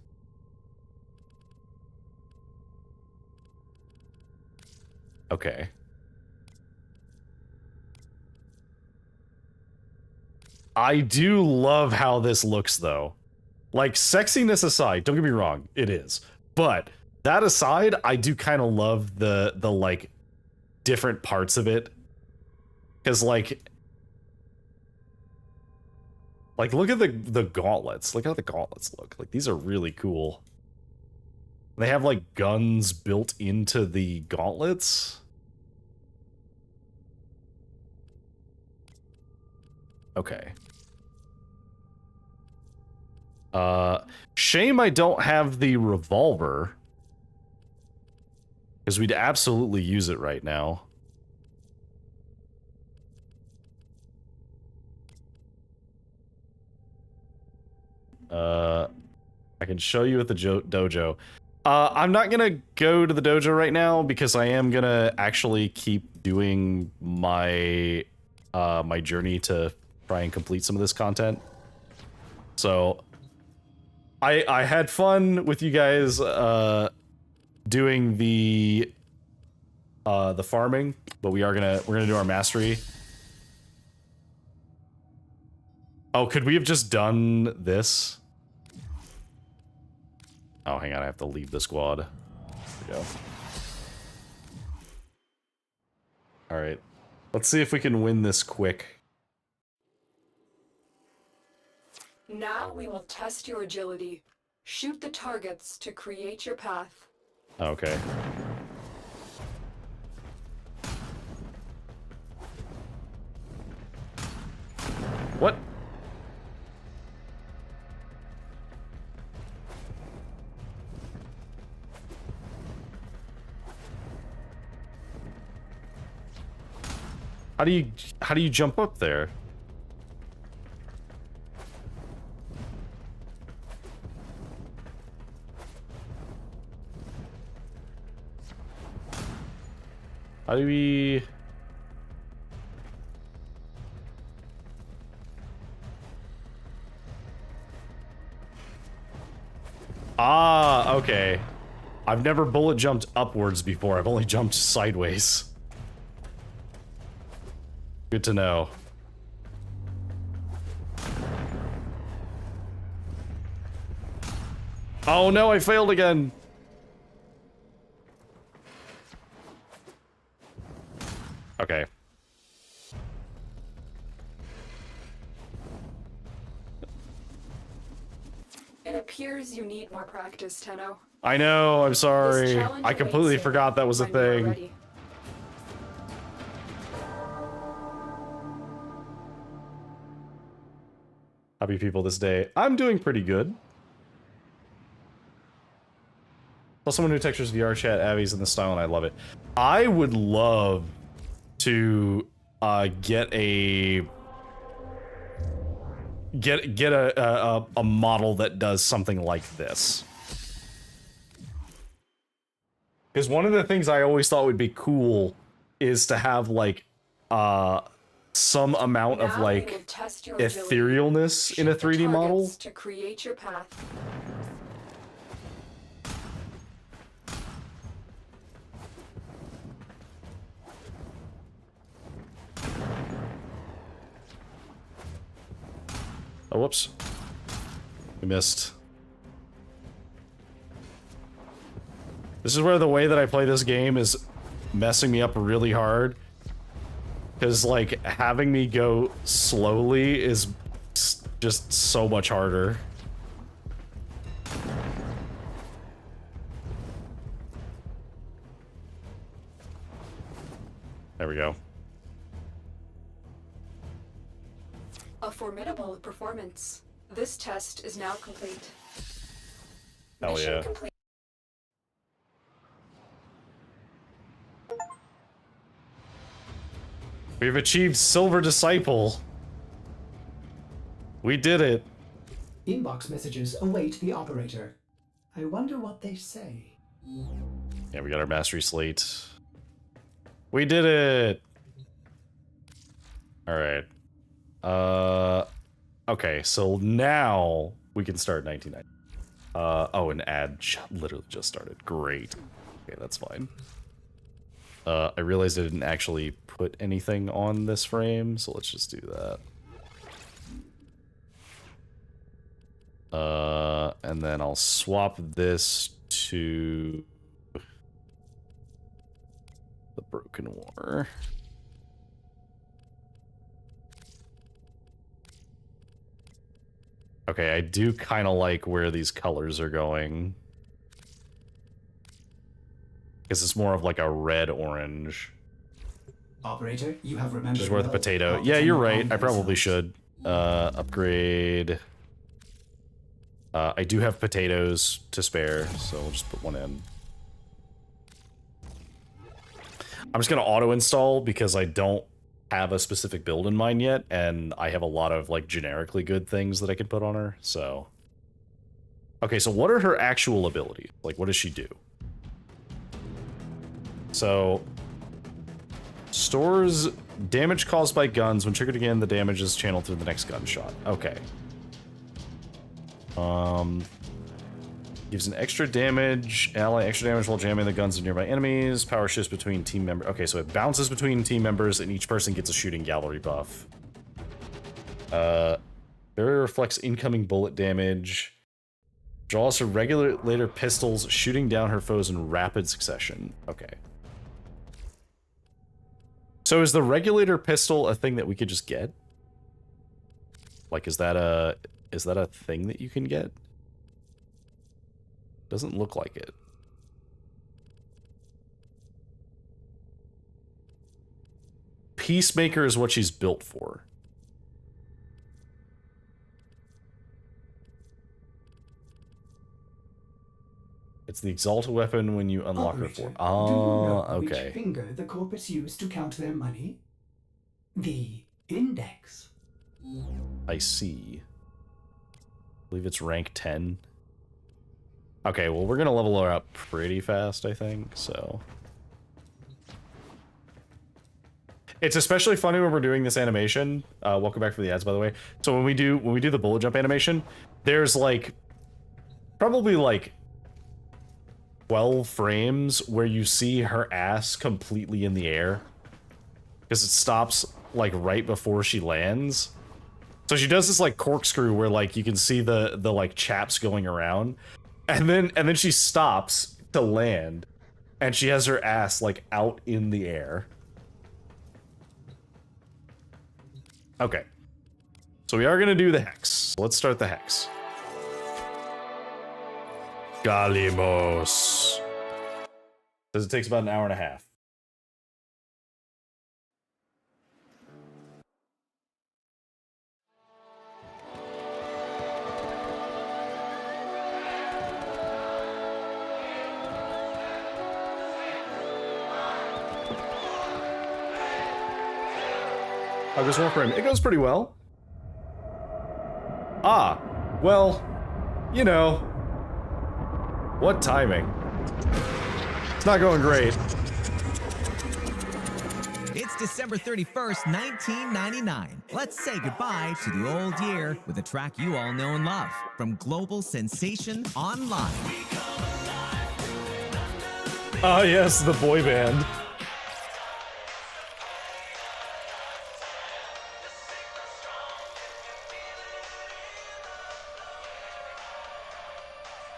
S1: Okay. I do love how this looks, though. Like, sexiness aside, don't get me wrong, it is. But that aside, I do kind of love the like different parts of it. Cause like look at the gauntlets. Look how the gauntlets look. Like, these are really cool. They have like guns built into the gauntlets. Okay. Shame I don't have the revolver. Because we'd absolutely use it right now. I can show you at the dojo. I'm not gonna go to the dojo right now because I am gonna actually keep doing my my journey to try and complete some of this content. So I had fun with you guys doing the farming, but we're gonna do our mastery. Oh, could we have just done this? Oh, hang on, I have to leave the squad. There we go. Alright. Let's see if we can win this quick.
S13: Now we will test your agility. Shoot the targets to create your path.
S1: Okay. What? How do you jump up there? How do we... Ah, okay. I've never bullet jumped upwards before. I've only jumped sideways. Good to know. Oh no, I failed again. Okay.
S13: It appears you need more practice, Tenno.
S1: I know, I'm
S13: This
S1: sorry.
S13: challenge
S1: I completely
S13: awaits you
S1: forgot that was a
S13: when you are
S1: thing.
S13: ready.
S1: Happy people this day. I'm doing pretty good. Plus someone who textures VR chat, Abby's in the style and I love it. I would love to get a model that does something like this. Because one of the things I always thought would be cool is to have like some amount of like etherealness in a 3D model.
S13: To create your path.
S1: Oh, whoops. We missed. This is where the way that I play this game is messing me up really hard. Because, like, having me go slowly is just so much harder. There we go.
S13: A formidable performance. This test is now complete.
S1: Hell
S13: Mission
S1: yeah.
S13: complete.
S1: We've achieved Silver Disciple. We did it.
S8: Inbox messages await the operator. I wonder what they say.
S1: Yeah, we got our mastery slate. We did it. All right. Okay, so now we can start 1990. Oh, an ad literally just started. Great. Okay, that's fine. I realized I didn't actually put anything on this frame, so let's just do that. And then I'll swap this to the Broken War. Okay, I do kind of like where these colors are going. Because it's more of like a red-orange.
S8: Operator, you have remembered.
S1: Which is worth a
S8: well
S1: potato.
S8: of
S1: Yeah,
S8: the
S1: you're
S8: Tenno
S1: right.
S8: armed
S1: I probably
S8: themselves.
S1: should. Upgrade. I do have potatoes to spare, so we'll just put one in. I'm just going to auto-install because I don't have a specific build in mind yet, and I have a lot of, like, generically good things that I can put on her, so... Okay, so what are her actual abilities? Like, what does she do? So... Stores damage caused by guns. When triggered again, the damage is channeled through the next gunshot. Okay. Gives an extra damage, ally extra damage while jamming the guns of nearby enemies. Power shifts between team members. Okay, so it bounces between team members, and each person gets a shooting gallery buff. Barrier reflects incoming bullet damage. Draws her regulator pistols, shooting down her foes in rapid succession. Okay. So is the regulator pistol a thing that we could just get? Like, is that a thing that you can get? Doesn't look like it. Peacemaker is what she's built for. It's the exalted weapon when you unlock her
S8: Operator,
S1: for.
S8: do you
S1: Oh,
S8: know
S1: okay.
S8: which finger the corpus used to count their money? The index.
S1: I see. I believe it's rank 10. Okay, well, we're gonna level her up pretty fast, I think, so. It's especially funny when we're doing this animation. Welcome back for the ads, by the way. So when we do the bullet jump animation, there's like probably like 12 frames where you see her ass completely in the air. Because it stops like right before she lands. So she does this like corkscrew where like you can see the like chaps going around. And then she stops to land, and she has her ass like out in the air. Okay. So we are gonna do the hex. Let's start the hex. Galimos. Says it takes about an hour and a half. How goes Warframe? It goes pretty well. Ah, well, you know, what timing? It's not going great.
S15: It's December 31st, 1999. Let's say goodbye to the old year with a track you all know and love from global sensation Online.
S1: Ah, yes, the boy band.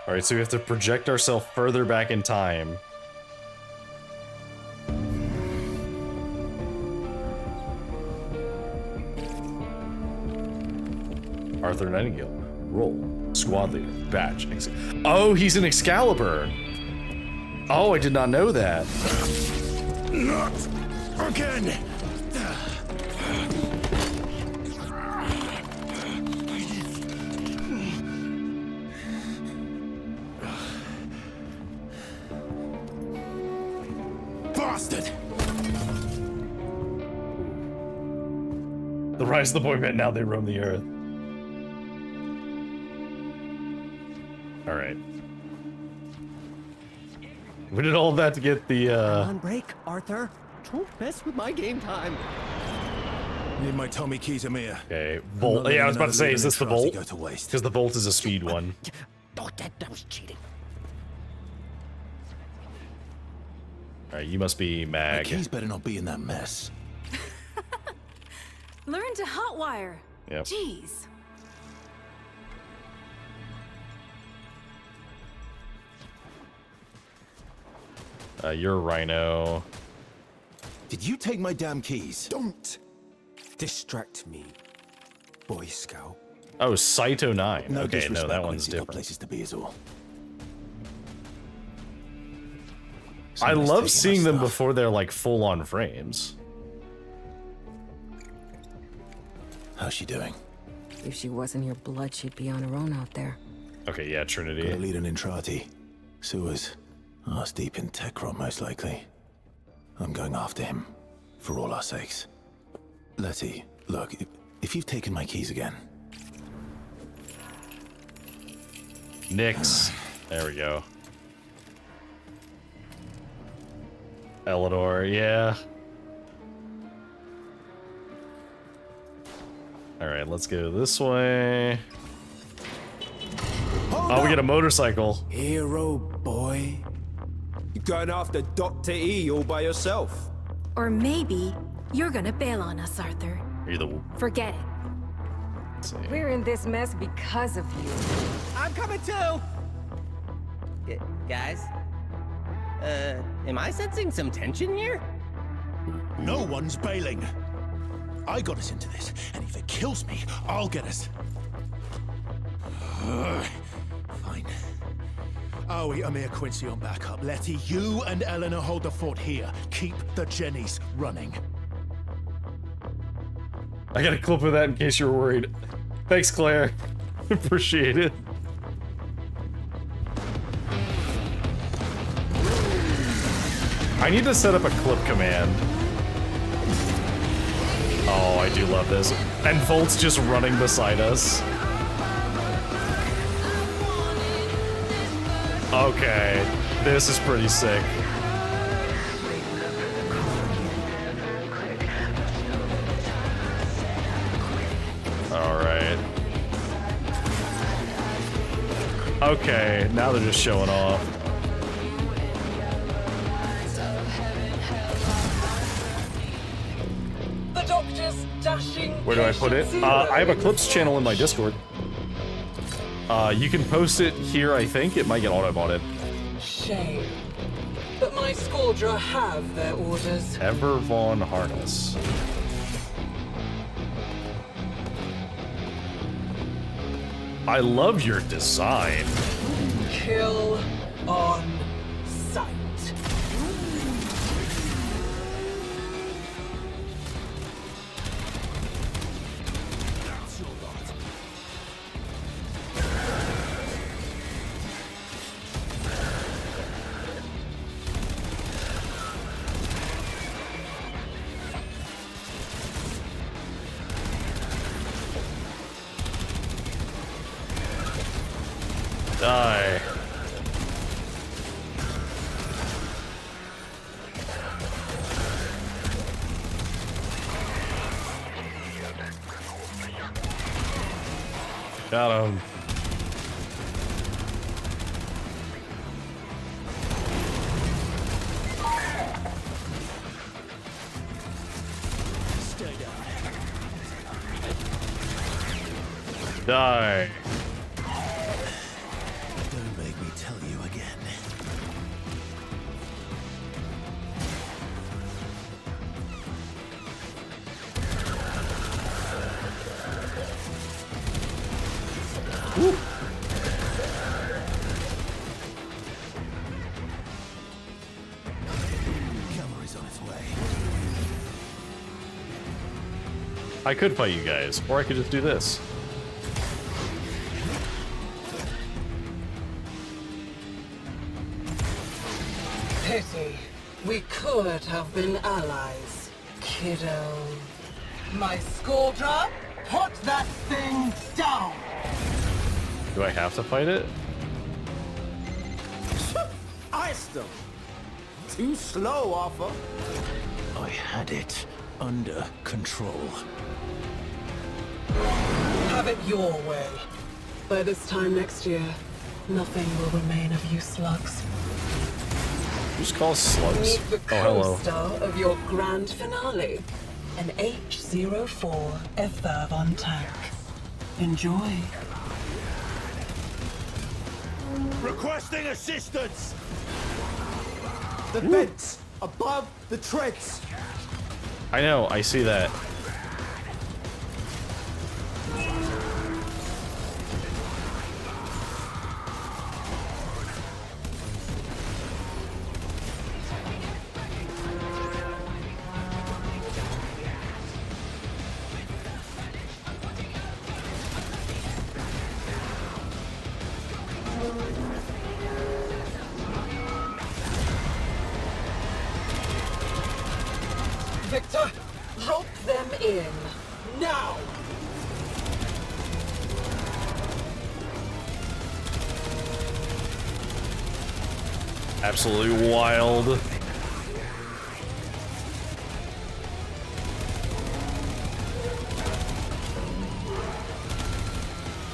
S1: Alright, so we have to project ourselves further back in time. Arthur Nightingale. Roll. Squad leader. Batch. Oh, he's an Excalibur! Oh, I did not know that.
S4: Not again! Bastard!
S1: The rise of the boy band, now they roam the earth. Alright. We did all of that to get the,
S16: Come on, break, Arthur. Don't mess with my game time.
S14: Need my Tommy keys, Amir.
S1: Okay, Volt. Yeah, I was about to say, is this the Volt? Because the Volt is a speed one.
S16: Oh, that was cheating.
S1: Alright, you must be Mag.
S14: My keys better not be in that mess.
S17: Learn to hotwire.
S1: Yep.
S17: Jeez.
S1: You're Rhino.
S14: Did you take my damn keys?
S18: Don't distract me, Boy Scout.
S1: Oh, Saito 9.
S14: No
S1: okay, no,
S14: disrespect,
S1: that one's
S14: you've got
S1: different.
S14: places to be is all.
S1: I
S14: Somebody's
S1: love
S14: taking
S1: seeing
S14: my
S1: them
S14: stuff.
S1: before they're like full-on frames.
S14: How's she doing?
S19: If she wasn't your blood, she'd be on her own out there.
S1: Okay, yeah, Trinity.
S14: Gotta lead an Intrati. Sewers. Arse deep in Techron, most likely. I'm going after him. For all our sakes. Letty, look, if you've taken my keys again...
S1: Nyx. There we go. Eleanor, yeah. Alright, let's go this way. Oh, we get a motorcycle.
S18: Hero boy. You're going after Dr. E all by yourself.
S17: Or maybe you're gonna bail on us, Arthur.
S1: Are you the...
S17: Forget it.
S1: Let's see.
S19: We're in this mess because of you.
S16: I'm coming too! Guys? Am I sensing some tension here?
S4: No one's bailing. I got us into this, and if it kills me, I'll get us. Fine. Aoi, Amir, Quincy on backup. Letty, you and Eleanor hold the fort here. Keep the Jennies running.
S1: I got a clip of that in case you're worried. Thanks, Claire. Appreciate it. I need to set up a clip command. Oh, I do love this. And Volt's just running beside us. Okay, this is pretty sick. Alright. Okay, now they're just showing off.
S11: The doctor's dashing.
S1: Where do I put it? I have a clips channel in my Discord. You can post it here, I think. It might get auto-botted.
S11: Shame. But my Scoldra have their orders.
S1: Ever Von Harness. I love your design.
S11: Kill on sight.
S1: Die. Got him. Die.
S14: Don't make me tell you again.
S1: Woo.
S14: Cavalry's on its way.
S1: I could fight you guys, or I could just do this.
S11: Pity. We could have been allies, kiddo. My scoldra, put that thing down!
S1: Do I have to fight it?
S18: Iced them. Too slow, Arthur.
S14: I had it under control.
S11: Have it your way. By this time next year, nothing will remain of you slugs.
S1: Who's called slugs?
S11: Meet the
S1: Oh, hello.
S11: co-star of your grand finale, an H-04 F-Verv tank. Enjoy.
S18: Requesting assistance! The vents above the treads.
S1: I know, I see that.
S11: Victor, rope them in. Now!
S1: Absolutely wild.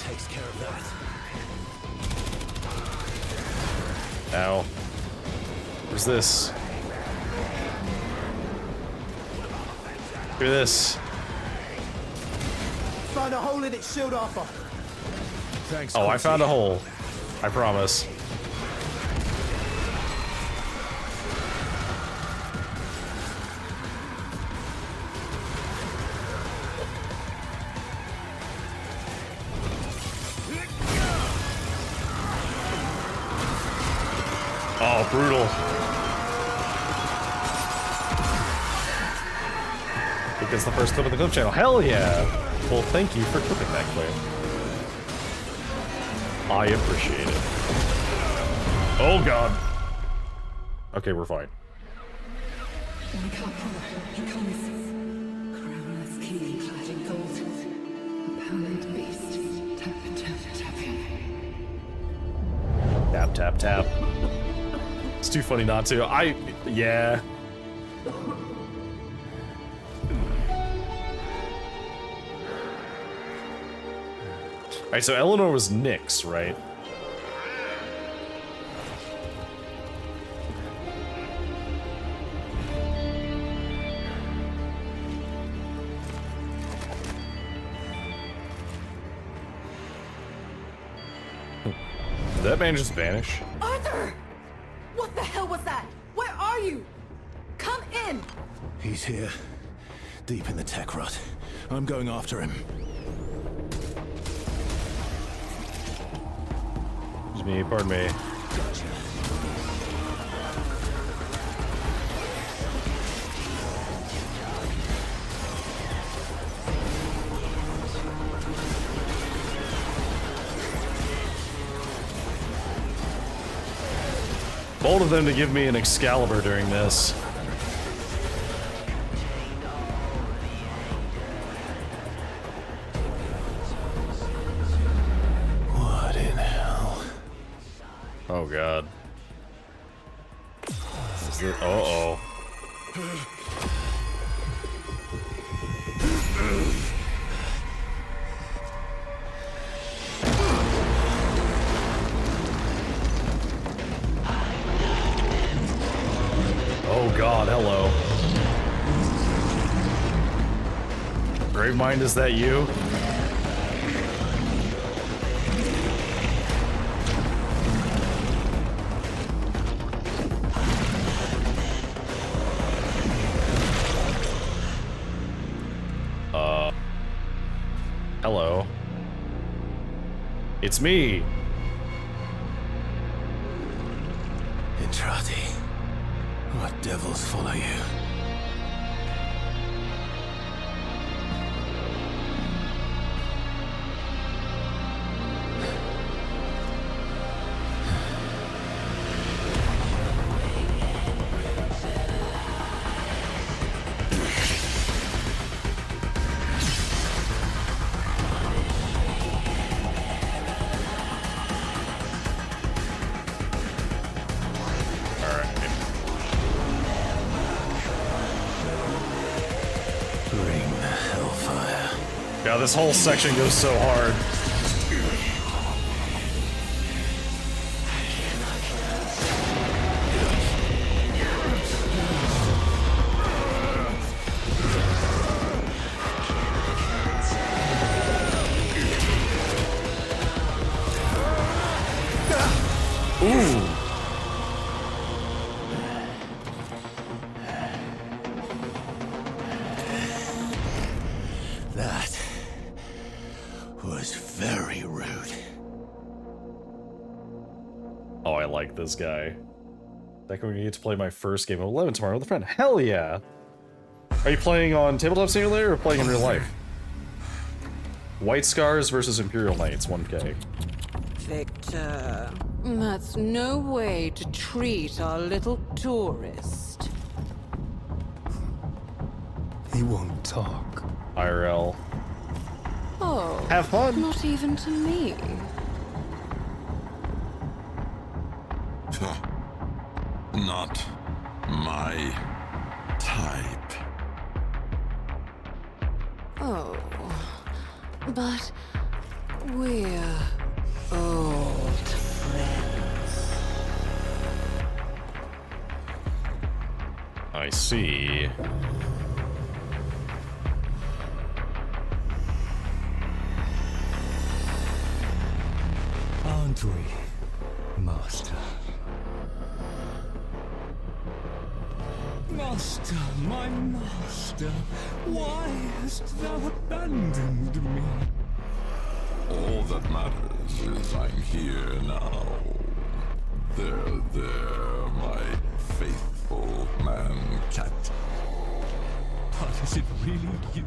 S14: Takes care of that.
S1: Ow. Where's this? Look at this.
S18: Found a hole in its shield, Arthur.
S14: Thanks.
S1: Oh, I found a hole. I promise. Oh, brutal. Because the first clip of the clip channel. Hell yeah! Well, thank you for clipping that clip. I appreciate it. Oh god. Okay, we're fine.
S13: Crownless king clad in gold. Pallid beast. Tap, tap, tapping.
S1: Tap, tap, tap. It's too funny not to. Yeah. Alright, so Eleanor was Nyx, right? Did that man just vanish?
S20: Arthur! What the hell was that? Where are you? Come in!
S14: He's here. Deep in the tech rut. I'm going after him.
S1: Excuse me, pardon me. Bold of them to give me an Excalibur during this.
S14: What in hell?
S1: Oh god. Is it? Uh-oh. Oh god, hello. Gravemind, is that you? Hello. It's me.
S14: Entrati, what devils follow you?
S1: Yeah, this whole section goes so hard. Ooh.
S14: That was very rude.
S1: Oh, I like this guy. Back when we get to play my first game of 11 tomorrow with a friend. Hell yeah! Are you playing on Tabletop Simulator or playing in real life? White Scars versus Imperial Knights, 1K.
S9: Victor, that's no way to treat our little tourist.
S1: He won't talk. IRL.
S17: Oh,
S1: have fun.
S17: Not even to me.
S3: Not my type.
S17: Oh, but we're old friends.
S1: I see.
S2: Aren't we, Master? Master, my master, why hast thou abandoned me?
S3: All that matters is I'm here now. There, my faithful man-cat.
S2: But is it really you?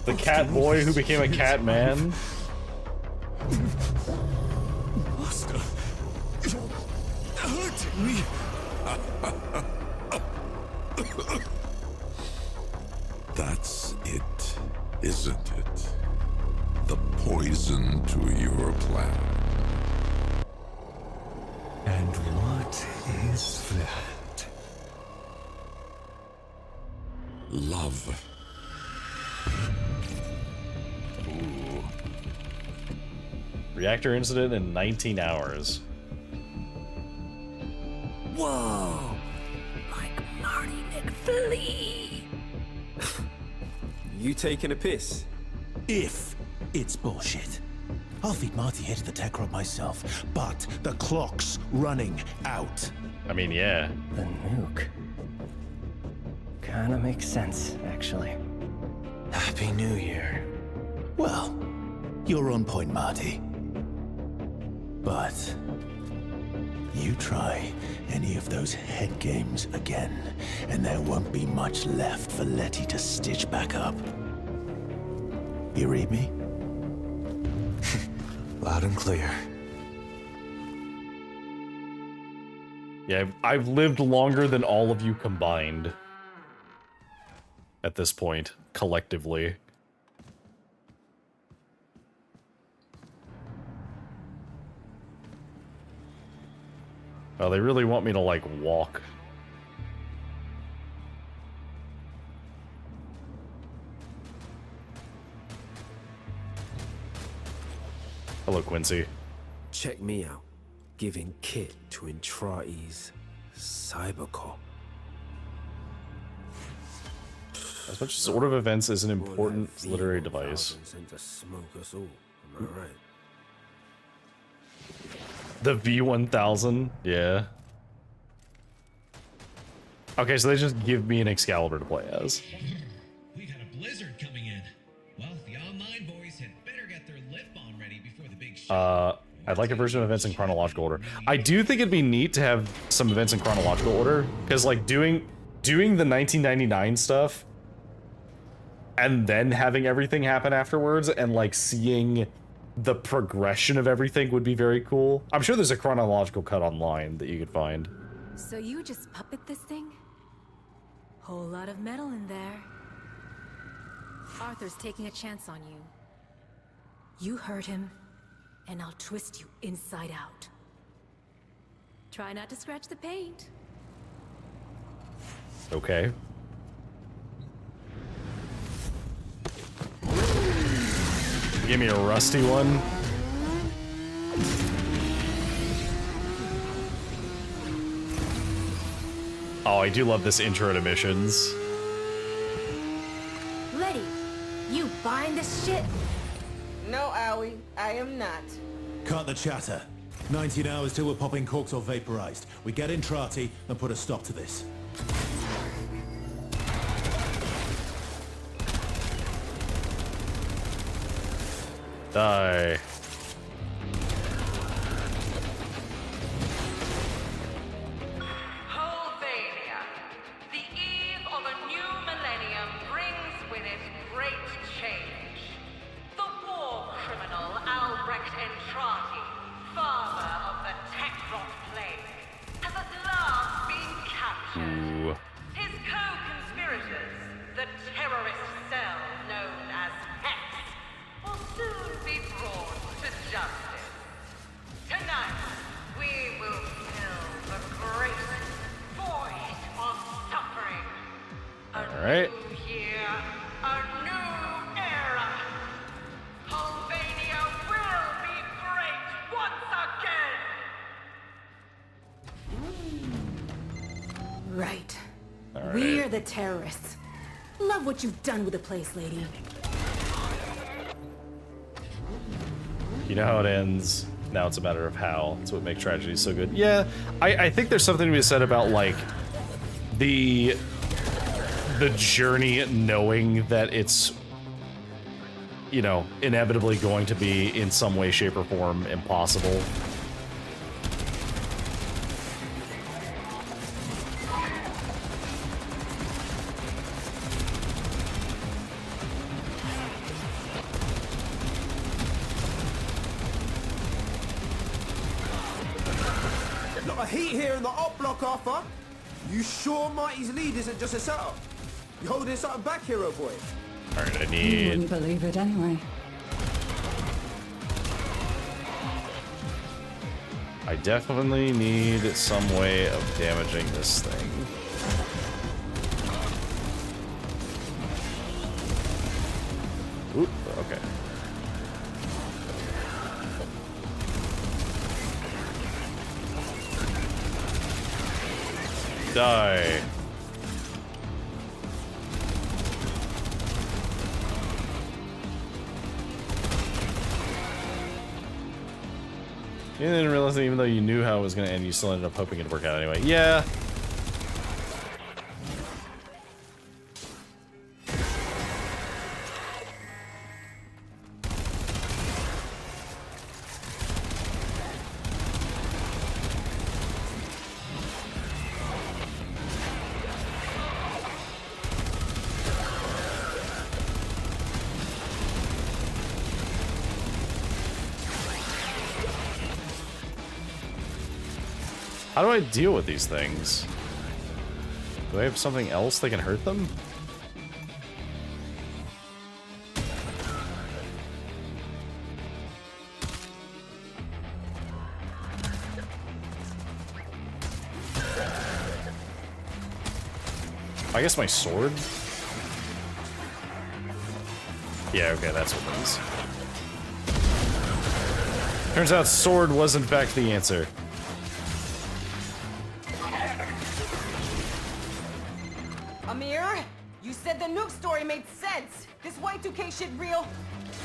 S1: The cat boy who became a cat man?
S2: Master, you're hurting me.
S3: That's it, isn't it? The poison to your plan.
S2: And what is that?
S3: Love.
S1: Ooh. Reactor incident in 19 hours.
S4: Whoa! Like Marty McFlee.
S18: You taking a piss?
S14: If it's bullshit. I'll feed Marty here to the tech rod myself, but the clock's running out.
S1: I mean, yeah.
S16: The nuke. Kinda makes sense, actually.
S14: Happy New Year. Well, you're on point, Marty. But you try any of those head games again, and there won't be much left for Letty to stitch back up. You read me?
S10: Loud and clear.
S1: Yeah, I've lived longer than all of you combined. At this point, collectively. Oh, they really want me to, like, walk. Hello, Quincy.
S18: Check me out. Giving kit to Intrati's Cybercore.
S1: As much as Order of Events is an important literary device.
S18: To smoke us all. Am I right?
S1: The V1000? Yeah. Okay, so they just give me an Excalibur to play as.
S21: We got a blizzard coming in. Well, the online boys had better get their lip balm ready before the big show.
S1: I'd like a version of events in chronological order. I do think it'd be neat to have some events in chronological order, because like doing the 1999 stuff and then having everything happen afterwards and like seeing the progression of everything would be very cool. I'm sure there's a chronological cut online that you could find.
S17: So you just puppet this thing? Whole lot of metal in there. Arthur's taking a chance on you. You hurt him, and I'll twist you inside out. Try not to scratch the paint.
S1: Okay. Give me a rusty one. Oh, I do love this intro to missions.
S17: Letty, you buying this shit?
S11: No, Owie, I am not.
S14: Cut the chatter. 19 hours till we're popping corks or vaporized. We get Intrati and put a stop to this.
S1: Die.
S22: Holvania. The eve of a new millennium brings with it great change. The war criminal Albrecht Entrati, father of the Techrot Plague, has at last been captured.
S1: Ooh.
S22: His co-conspirators, the terrorist cell known as Hex, will soon be brought to justice. Tonight, we will fill the great void of suffering.
S1: Alright.
S22: New year, a new era. Holvania will be great once again.
S17: Right.
S1: All right.
S17: We're the terrorists. Love what you've done with the place, lady.
S1: You know how it ends. Now it's a matter of how. That's what makes tragedy so good. Yeah, I think there's something to be said about like the journey, knowing that it's, you know, inevitably going to be in some way, shape, or form impossible.
S18: Lot of heat here in the op block, Arthur. You sure Mighty's lead isn't just a setup? You holding something back, hero boy?
S1: Alright, I
S13: You
S1: need...
S13: wouldn't believe it anyway.
S1: I definitely need some way of damaging this thing. Oop, okay. Die. You didn't realize that even though you knew how it was going to end, you still ended up hoping it'd work out anyway. Yeah. How do I deal with these things? Do I have something else that can hurt them? I guess my sword? Yeah, okay, that's what it is. Turns out sword was in fact the answer.
S20: Amir, you said the nuke story made sense. This Y2K shit real?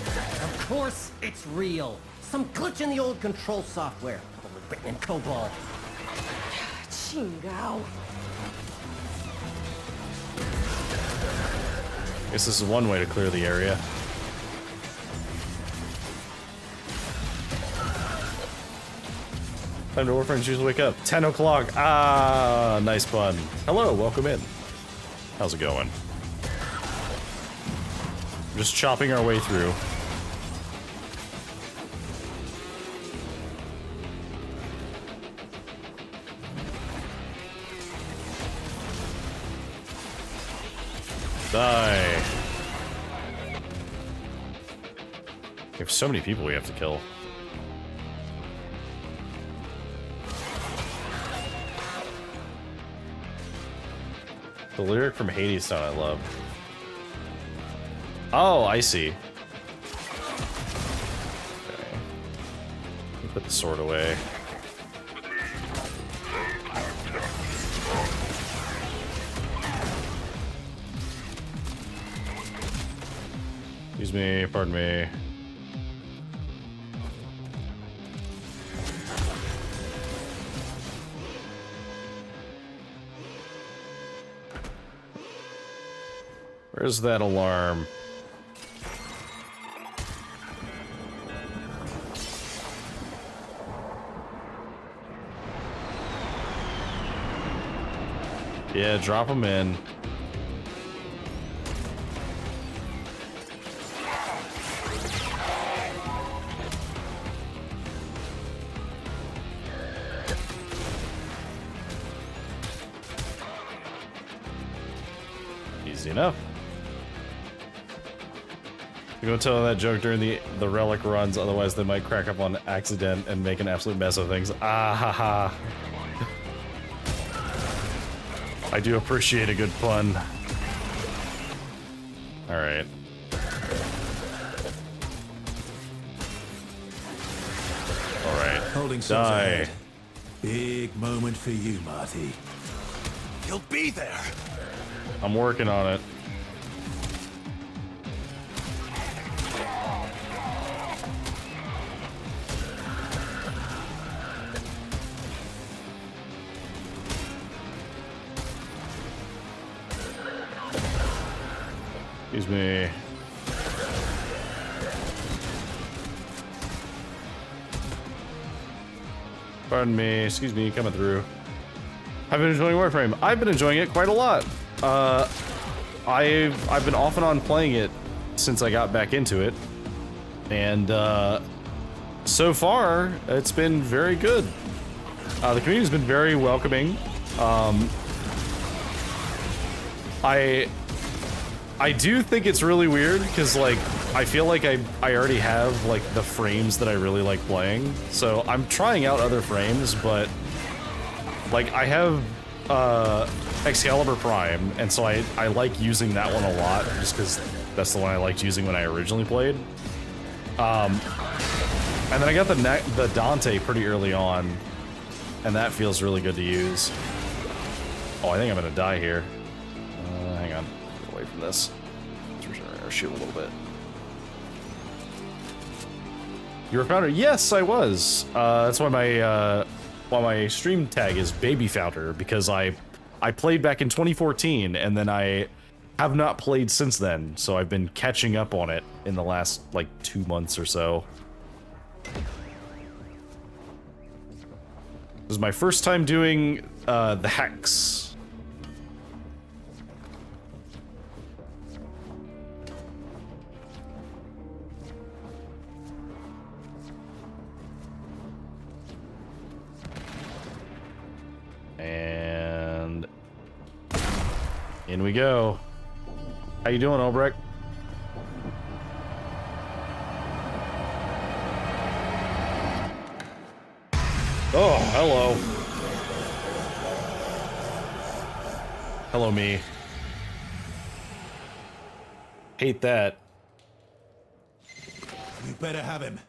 S16: Of course it's real. Some glitch in the old control software. Probably written in COBOL.
S20: Chingao.
S1: Guess this is one way to clear the area. Time to Warframe, choose to wake up. 10 o'clock. Ah, nice pun. Hello, welcome in. How's it going? Just chopping our way through. Die. We have so many people we have to kill. The lyric from Hades Town I love. Oh, I see. Okay. Let me put the sword away. Excuse me, pardon me. Where's that alarm? Yeah, drop them in. Easy enough. You're gonna tell that joke during the relic runs, otherwise they might crack up on accident and make an absolute mess of things. Ah ha ha. I do appreciate a good pun. Alright. Alright.
S14: Holding
S1: Die.
S14: Big moment for you, Marty.
S6: He'll be there.
S1: I'm working on it. Excuse me. Pardon me. Excuse me. Coming through. I've been enjoying Warframe. I've been enjoying it quite a lot. I've been off and on playing it since I got back into it, and so far it's been very good. The community's been very welcoming. I do think it's really weird because, like, I feel like I already have, like, the frames that I really like playing. So I'm trying out other frames, but, like, I have Excalibur Prime, and so I like using that one a lot just because that's the one I liked using when I originally played. And then I got the Dante pretty early on, and that feels really good to use. Oh, I think I'm gonna die here. Hang on. Get away from this. Let's regenerate our shield a little bit. You were founder? Yes, I was. That's why my stream tag is Baby Founder, because I played back in 2014, and then I have not played since then, so I've been catching up on it in the last, like, 2 months or so. This is my first time doing the Hex. In we go. How you doing, Obrecht? Oh, hello. Hello, me. Hate that.
S6: You better have him.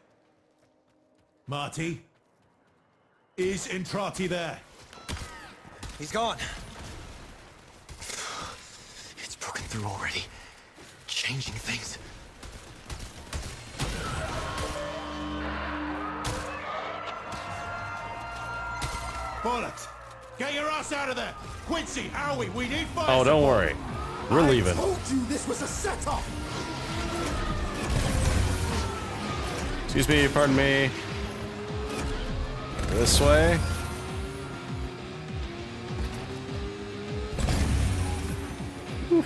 S6: Marty? Is Entrati there?
S10: He's gone. It's broken through already. Changing things.
S6: Bollocks! Get your ass out of there! Quincy, Howie, we need fire
S1: Oh, don't
S6: support.
S1: worry. We're leaving.
S6: I told you this was a setup!
S1: Excuse me, pardon me. This way. Whew.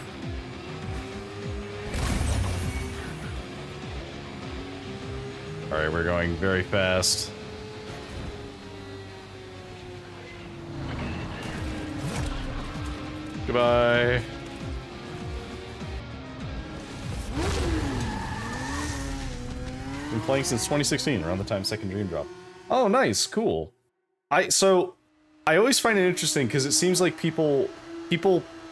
S1: All right, we're going very fast. Goodbye. Been playing since 2016, around the time Second Dream dropped. Oh, nice, cool. I always find it interesting because it seems like people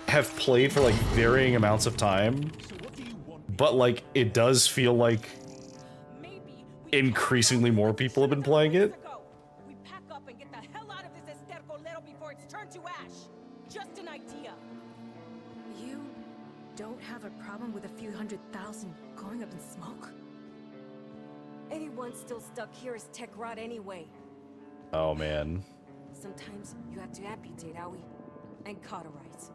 S1: have played for like varying amounts of time, but like it does feel like increasingly more people have been playing it.
S20: We pack up and get the hell out of this estercolero before it's turned to ash. Just an idea.
S17: You don't have a problem with a few 100,000 going up in smoke?
S20: Anyone still stuck here is tech rot anyway.
S1: Oh man.
S20: Sometimes you have to amputate, Howie, and cauterize.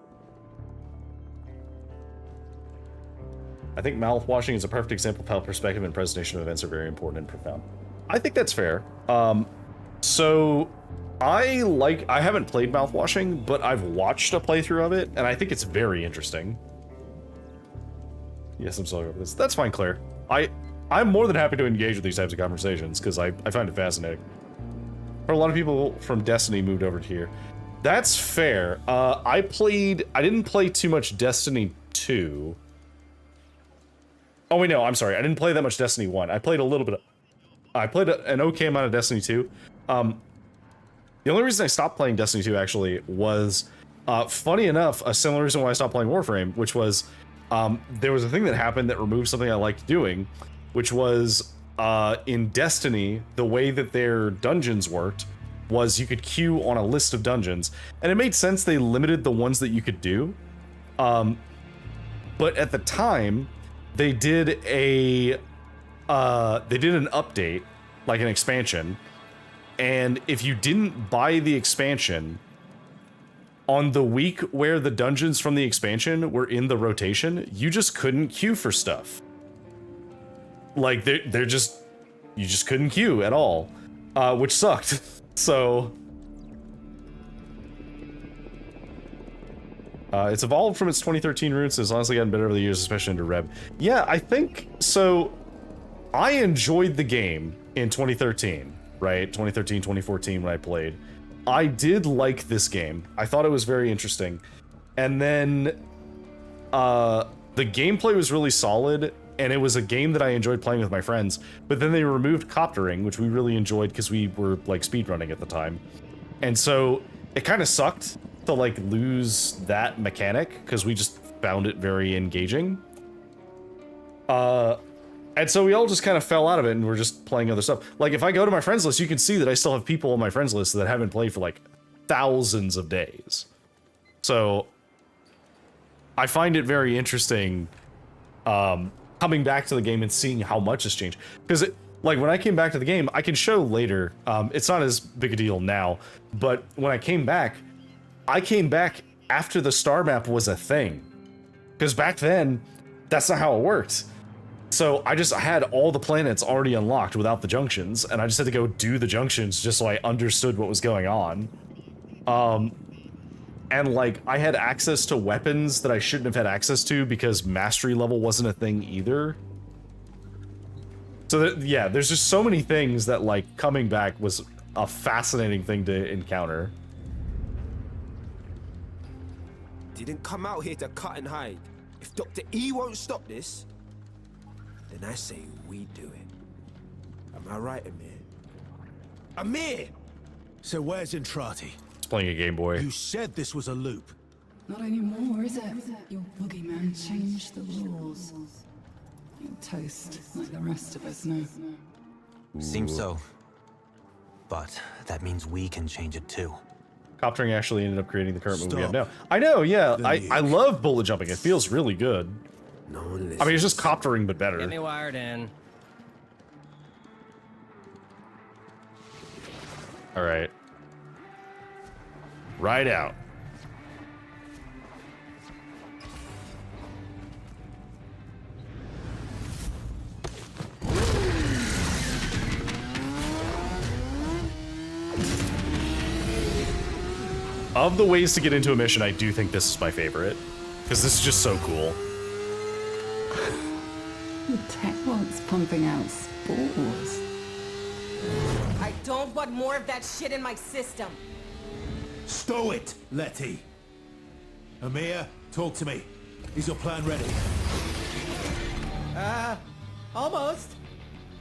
S1: I think mouth washing is a perfect example of how perspective and presentation of events are very important and profound. I think that's fair. So I haven't played mouth washing, but I've watched a playthrough of it, and I think it's very interesting. Yes, I'm sorry over this. That's fine, Claire. I'm more than happy to engage with these types of conversations because I find it fascinating. A lot of people from Destiny moved over to here. That's fair. I didn't play too much Destiny 2. Oh wait, no, I'm sorry. I didn't play that much Destiny 1. I played a little bit. I played an okay amount of Destiny 2. The only reason I stopped playing Destiny 2 actually was, funny enough, a similar reason why I stopped playing Warframe, which was there was a thing that happened that removed something I liked doing, which was in Destiny, the way that their dungeons worked was you could queue on a list of dungeons, and it made sense they limited the ones that you could do. But at the time, they did an update, like an expansion, and if you didn't buy the expansion on the week where the dungeons from the expansion were in the rotation, you just couldn't queue for stuff. Like you just couldn't queue at all, which sucked. So it's evolved from its 2013 roots. It's honestly gotten better over the years, especially under Reb. Yeah, I think so. I enjoyed the game in 2013, right? 2013, 2014 when I played. I did like this game. I thought it was very interesting. And then the gameplay was really solid, and it was a game that I enjoyed playing with my friends. But then they removed coptering, which we really enjoyed because we were like speedrunning at the time. And so it kind of sucked to like lose that mechanic because we just found it very engaging. And so we all just kind of fell out of it and we're just playing other stuff. Like if I go to my friends list, you can see that I still have people on my friends list that haven't played for like thousands of days. So I find it very interesting coming back to the game and seeing how much has changed. Because like when I came back to the game, I can show later, it's not as big a deal now, but when I came back after the star map was a thing. Because back then, that's not how it worked. So I had all the planets already unlocked without the junctions, and I just had to go do the junctions just so I understood what was going on. And like I had access to weapons that I shouldn't have had access to because mastery level wasn't a thing either. So yeah, there's just so many things that like coming back was a fascinating thing to encounter.
S18: didn't come out here to cut and hide. If Dr. E won't stop this, then I say we do it. Am I right, Amir? Amir!
S14: So where's Entrati?
S1: It's playing a Game Boy.
S14: You said this was a loop.
S13: Not anymore, is it? Your boogeyman changed the rules. You're toast, like the rest of us now.
S10: Seems so. But that means we can change it too.
S1: Coptering actually ended up creating the current movie we have now. I know, yeah. I love bullet jumping. It feels really good.
S18: No one
S1: I mean, it's just coptering, but better.
S16: Get me wired in.
S1: All right. Right out. Of the ways to get into a mission, I do think this is my favorite. Because this is just so cool.
S13: The tech world's pumping out spores.
S20: I don't want more of that shit in my system.
S6: Stow it, Letty. Amir, talk to me. Is your plan ready?
S16: Almost.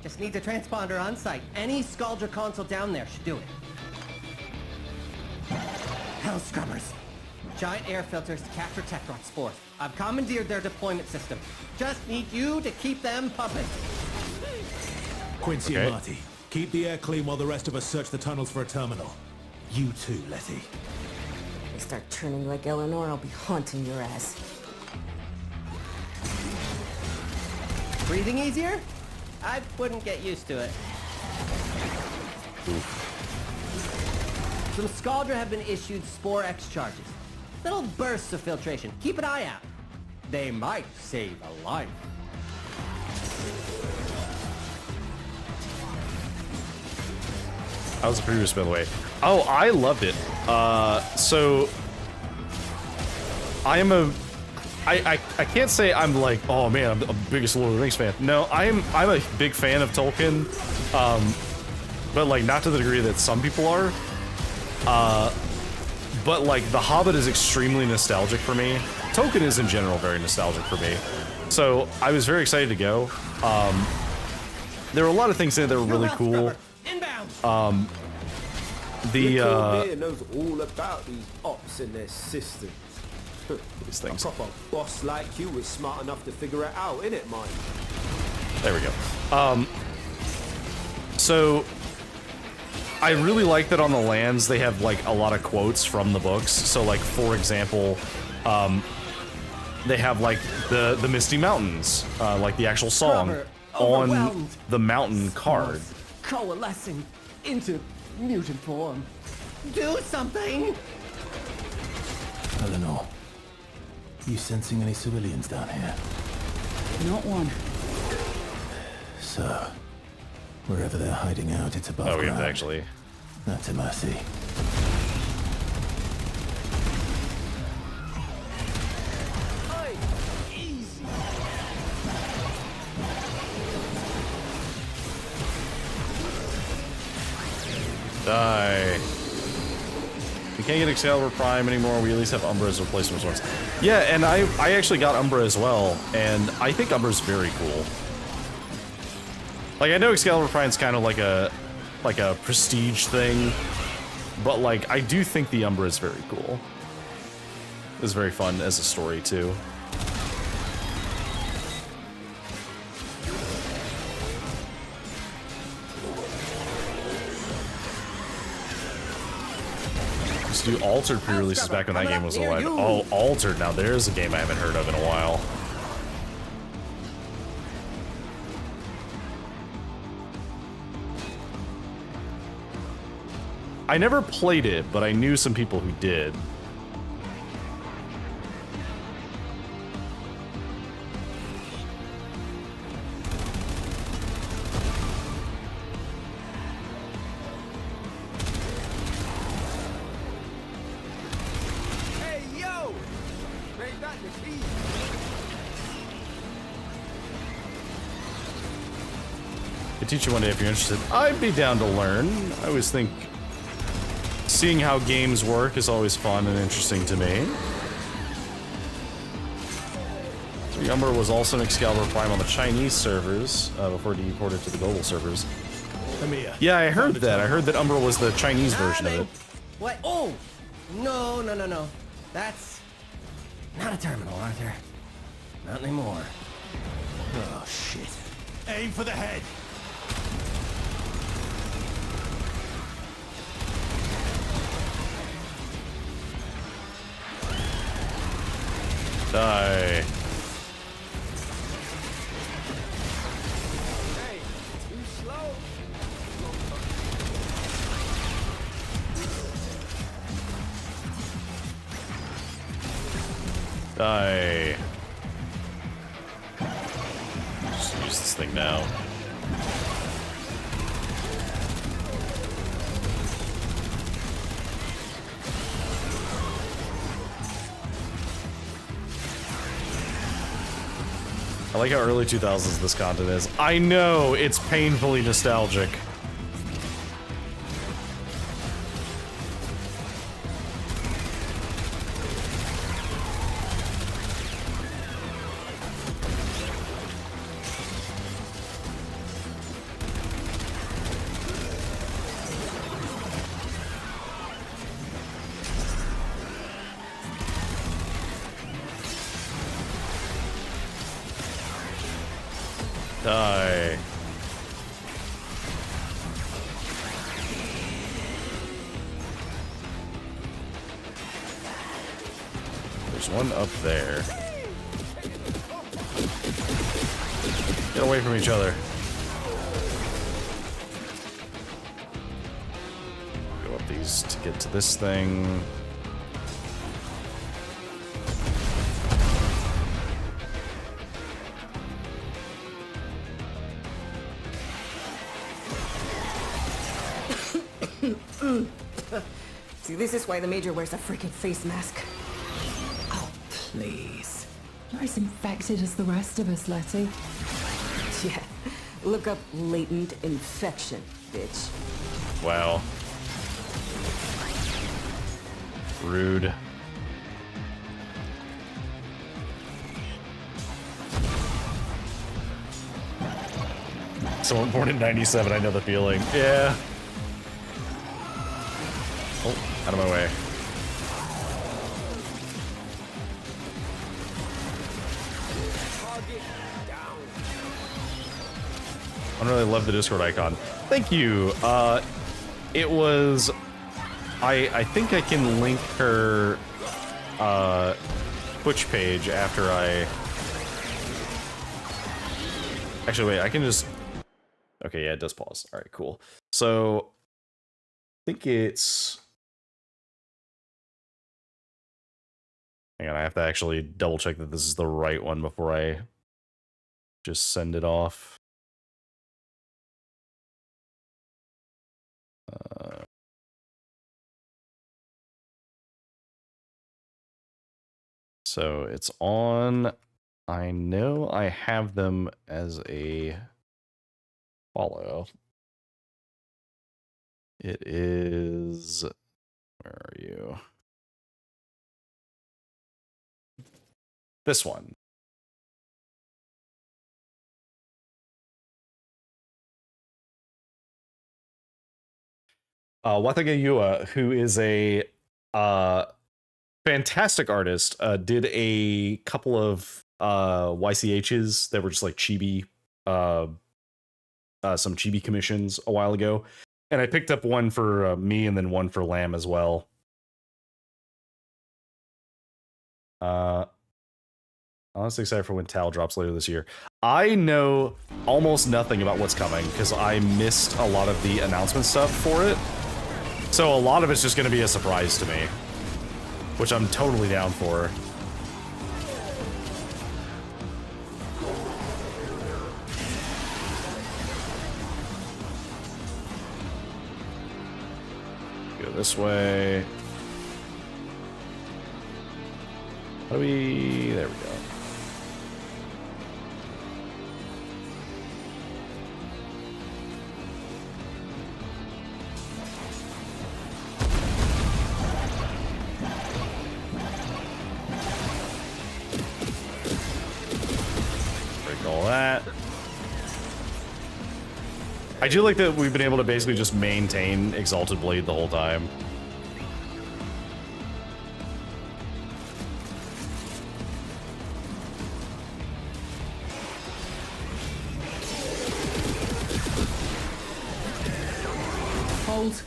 S16: Just needs a transponder on site. Any Scaldra console down there should do it. Hell scrubbers. Giant air filters to capture Techrot spores. I've commandeered their deployment system. Just need you to keep them pumping.
S6: Quincy and Marty, keep the air clean while the rest of us search the tunnels for a terminal. You too, Letty.
S19: They start turning like Eleanor, I'll be haunting your ass.
S16: Breathing easier? I wouldn't get used to it. Some Scaldra have been issued Spore X charges. Little bursts of filtration. Keep an eye out. They might save a life.
S1: That was the previous, by the way. Oh, I loved it. So I am I can't say I'm like, oh man, I'm the biggest Lord of the Rings fan. No, I'm a big fan of Tolkien, but like not to the degree that some people are. But like The Hobbit is extremely nostalgic for me. Tolkien is in general very nostalgic for me. So I was very excited to go. There were a lot of things in it that were really cool.
S18: Here knows all about these ops and their systems.
S1: These things.
S18: A proper boss like you is smart enough to figure it out, innit, Mike?
S1: There we go. So I really like that on the lands they have like a lot of quotes from the books. So like for example, they have like the Misty Mountains, like the actual song on the mountain card.
S16: Coalescing into mutant form. Do something!
S14: Eleanor, you sensing any civilians down here?
S13: Not one.
S14: So, wherever they're hiding out, it's above ground.
S1: Oh, we have to actually.
S14: That's a mercy.
S1: Die. We can't get Excalibur Prime anymore. We at least have Umbra as replacement ones. Yeah, and I actually got Umbra as well, and I think Umbra's very cool. Like I know Excalibur Prime's kind of like a prestige thing, but like I do think the Umbra is very cool. It's very fun as a story too. Do Altered pre-releases back when that game was alive. Oh, Altered. Now there's a game I haven't heard of in a while. I never played it, but I knew some people who did. Teach you one day if you're interested. I'd be down to learn. I always think seeing how games work is always fun and interesting to me. The Umbra was also an Excalibur Prime on the Chinese servers before it deported to the global servers. Yeah, I heard that. I heard that Umbra was the Chinese version of it.
S16: What? Oh! No, no, no, no. That's not a terminal, Arthur. Not anymore.
S6: Oh, shit. Aim for the head.
S1: Die.
S18: Hey, too slow.
S1: Die. Just use this thing now. I like how early 2000s this content is. I know, it's painfully nostalgic. Die. There's one up there. Get away from each other. Go up these to get to this thing.
S20: See, this is why the Major wears a freaking face mask.
S7: Oh, please. You're as infected as the rest of us, Letty.
S20: Yeah, look up latent infection, bitch.
S1: Wow. Rude. Someone born in 97, I know the feeling. Yeah. Oh, out of my way. I don't really love the Discord icon. Thank you. It was... I think I can link her Twitch page after I... Actually, wait, I can just... Okay, yeah, it does pause. All right, cool. So, I think it's... Hang on, I have to actually double check that this is the right one before I just send it off. So it's on, I know I have them as a follow. It is, where are you? This one. Wataga Yua, who is a fantastic artist, did a couple of YCHs that were just like chibi, some chibi commissions a while ago, and I picked up one for me and then one for Lamb as well. Honestly excited for when Tal drops later this year. I know almost nothing about what's coming because I missed a lot of the announcement stuff for it. So a lot of it's just going to be a surprise to me, which I'm totally down for. Go this way. How do we... There we go. I do like that we've been able to basically just maintain Exalted Blade the whole time.
S7: Hold.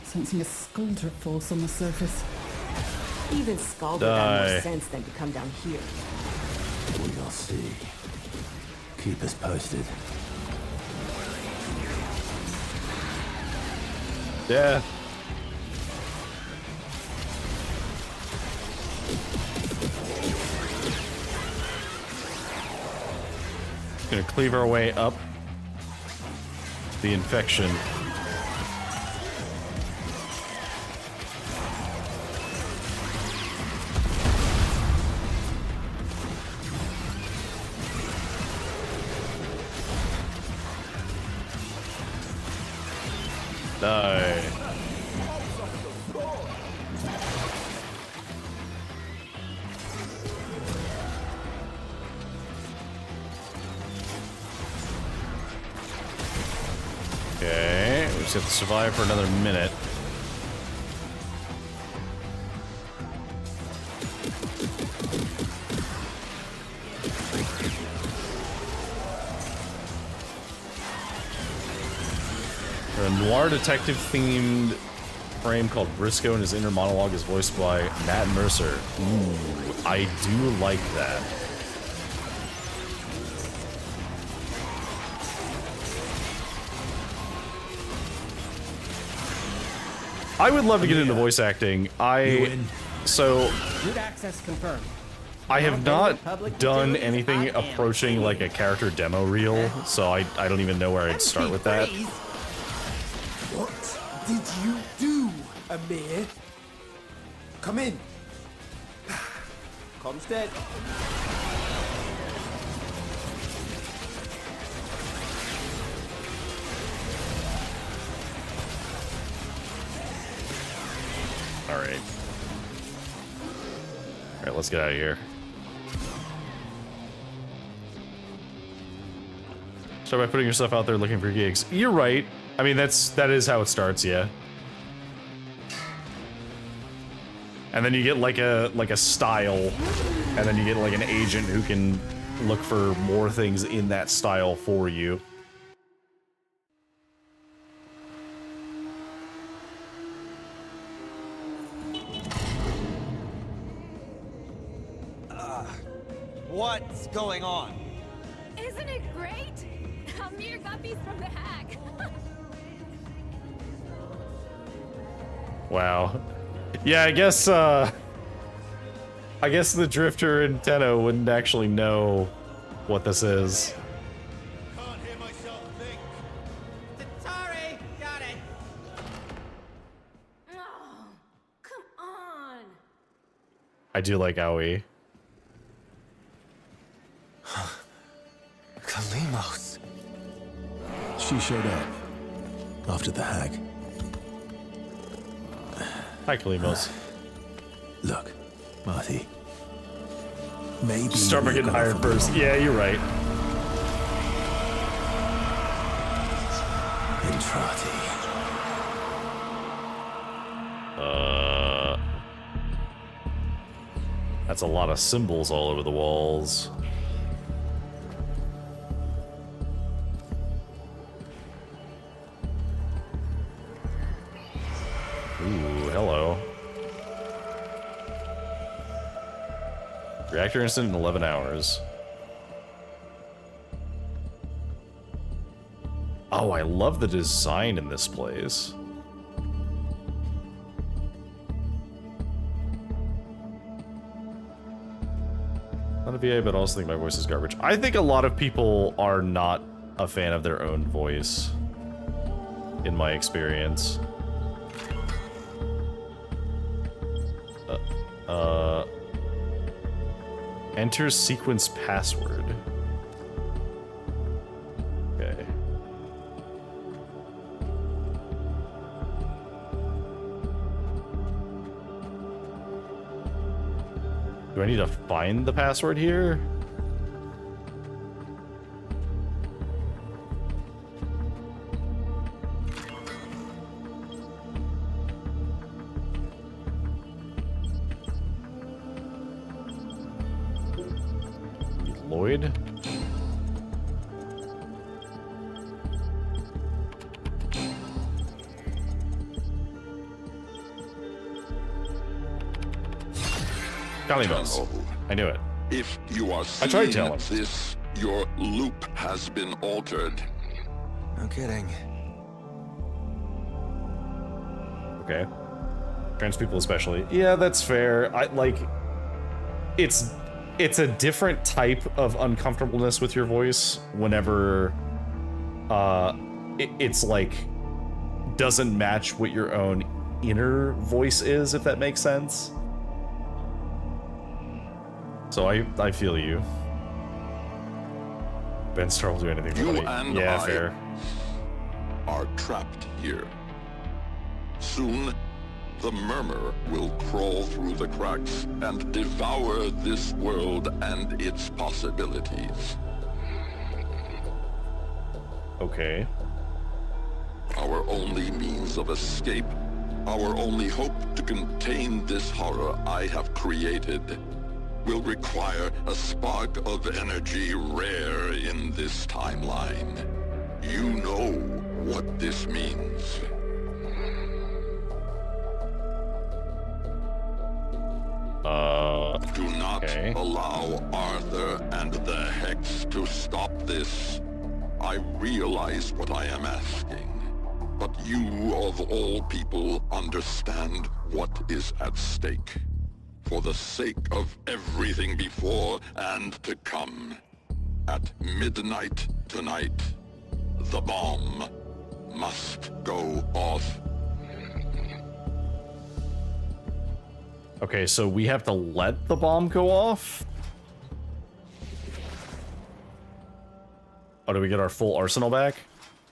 S7: Sensing a skull drip force on the surface.
S19: Even Skull would have more sense than to come down here.
S14: We'll see. Keep us posted.
S1: Yeah. Gonna cleave our way up the infection. Die. Okay, we just have to survive for another minute. A noir detective themed frame called Briscoe, and his inner monologue is voiced by Matt Mercer. Ooh, I do like that. I would love to get into voice acting. So
S16: Root access confirmed.
S1: I have not done anything approaching like a character demo reel, so I don't even know where I'd start with that.
S18: What did you do, Amir? Come in. Com's dead.
S1: Alright. Alright, let's get out of here. Start by putting yourself out there looking for gigs. You're right. I mean, that is how it starts, yeah. And then you get like a style, and then you get like an agent who can look for more things in that style for you.
S5: What's going on?
S17: Isn't it great? Amir got these from the hack.
S1: Wow. Yeah, I guess the Drifter and Tenno wouldn't actually know what this is.
S20: Sorry, got it.
S17: Oh, come on.
S1: I do like Aoi.
S14: Kalimos. She showed up after the hack.
S1: Hi, Kalimos.
S14: Look, Marty. Maybe
S1: start by getting hired first. Yeah, you're right.
S14: Entrati.
S1: That's a lot of symbols all over the walls. Ooh, hello. Reactor incident in 11 hours. Oh, I love the design in this place. Not a VA, but I also think my voice is garbage. I think a lot of people are not a fan of their own voice, in my experience. Enter sequence password. Okay. Do I need to find the password here? Lloyd? Excalibur. I knew it.
S3: If you are
S1: I tried
S3: seeing
S1: telling.
S3: this, your loop has been altered.
S10: No kidding.
S1: Okay. Trans people especially. Yeah, that's fair. It's a different type of uncomfortableness with your voice whenever it's like doesn't match what your own inner voice is, if that makes sense. So I feel you. Ben Star will do anything for
S3: You
S1: money.
S3: and
S1: Yeah,
S3: I
S1: fair.
S3: are trapped here. Soon, the Murmur will crawl through the cracks and devour this world and its possibilities.
S1: Okay.
S3: Our only means of escape, our only hope to contain this horror I have created, will require a spark of energy rare in this timeline. You know what this means. Do not allow Arthur and the Hex to stop this. I realize what I am asking, but you of all people understand what is at stake. For the sake of everything before and to come. At midnight tonight, the bomb must go off.
S1: Okay, so we have to let the bomb go off? Oh, do we get our full arsenal back?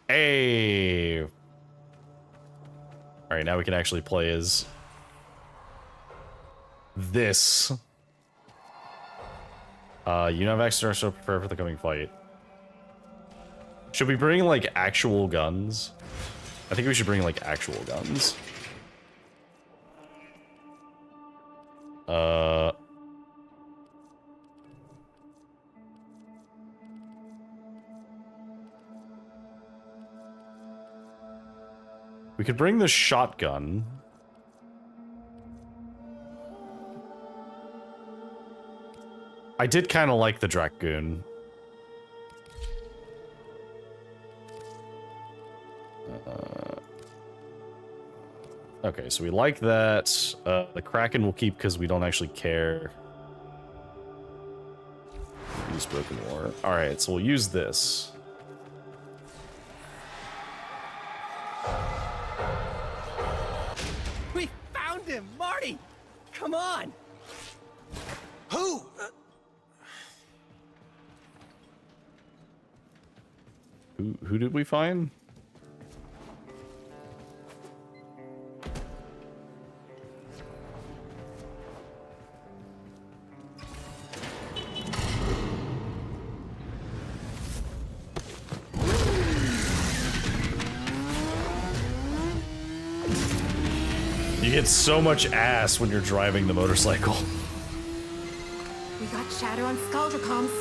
S1: Hey! Alright, now we can actually play as this. You have access to prepare for the coming fight. Should we bring, like, actual guns? I think we should bring, like, actual guns. We could bring the shotgun. I did kind of like the Dragoon. Okay, so we like that. The Kraken we'll keep because we don't actually care. Use Broken War. Alright, so we'll use this.
S16: We found him! Marty! Come on!
S5: Who?
S1: Who did we find? You get so much ass when you're driving the motorcycle.
S17: We got chatter on Scaldracoms.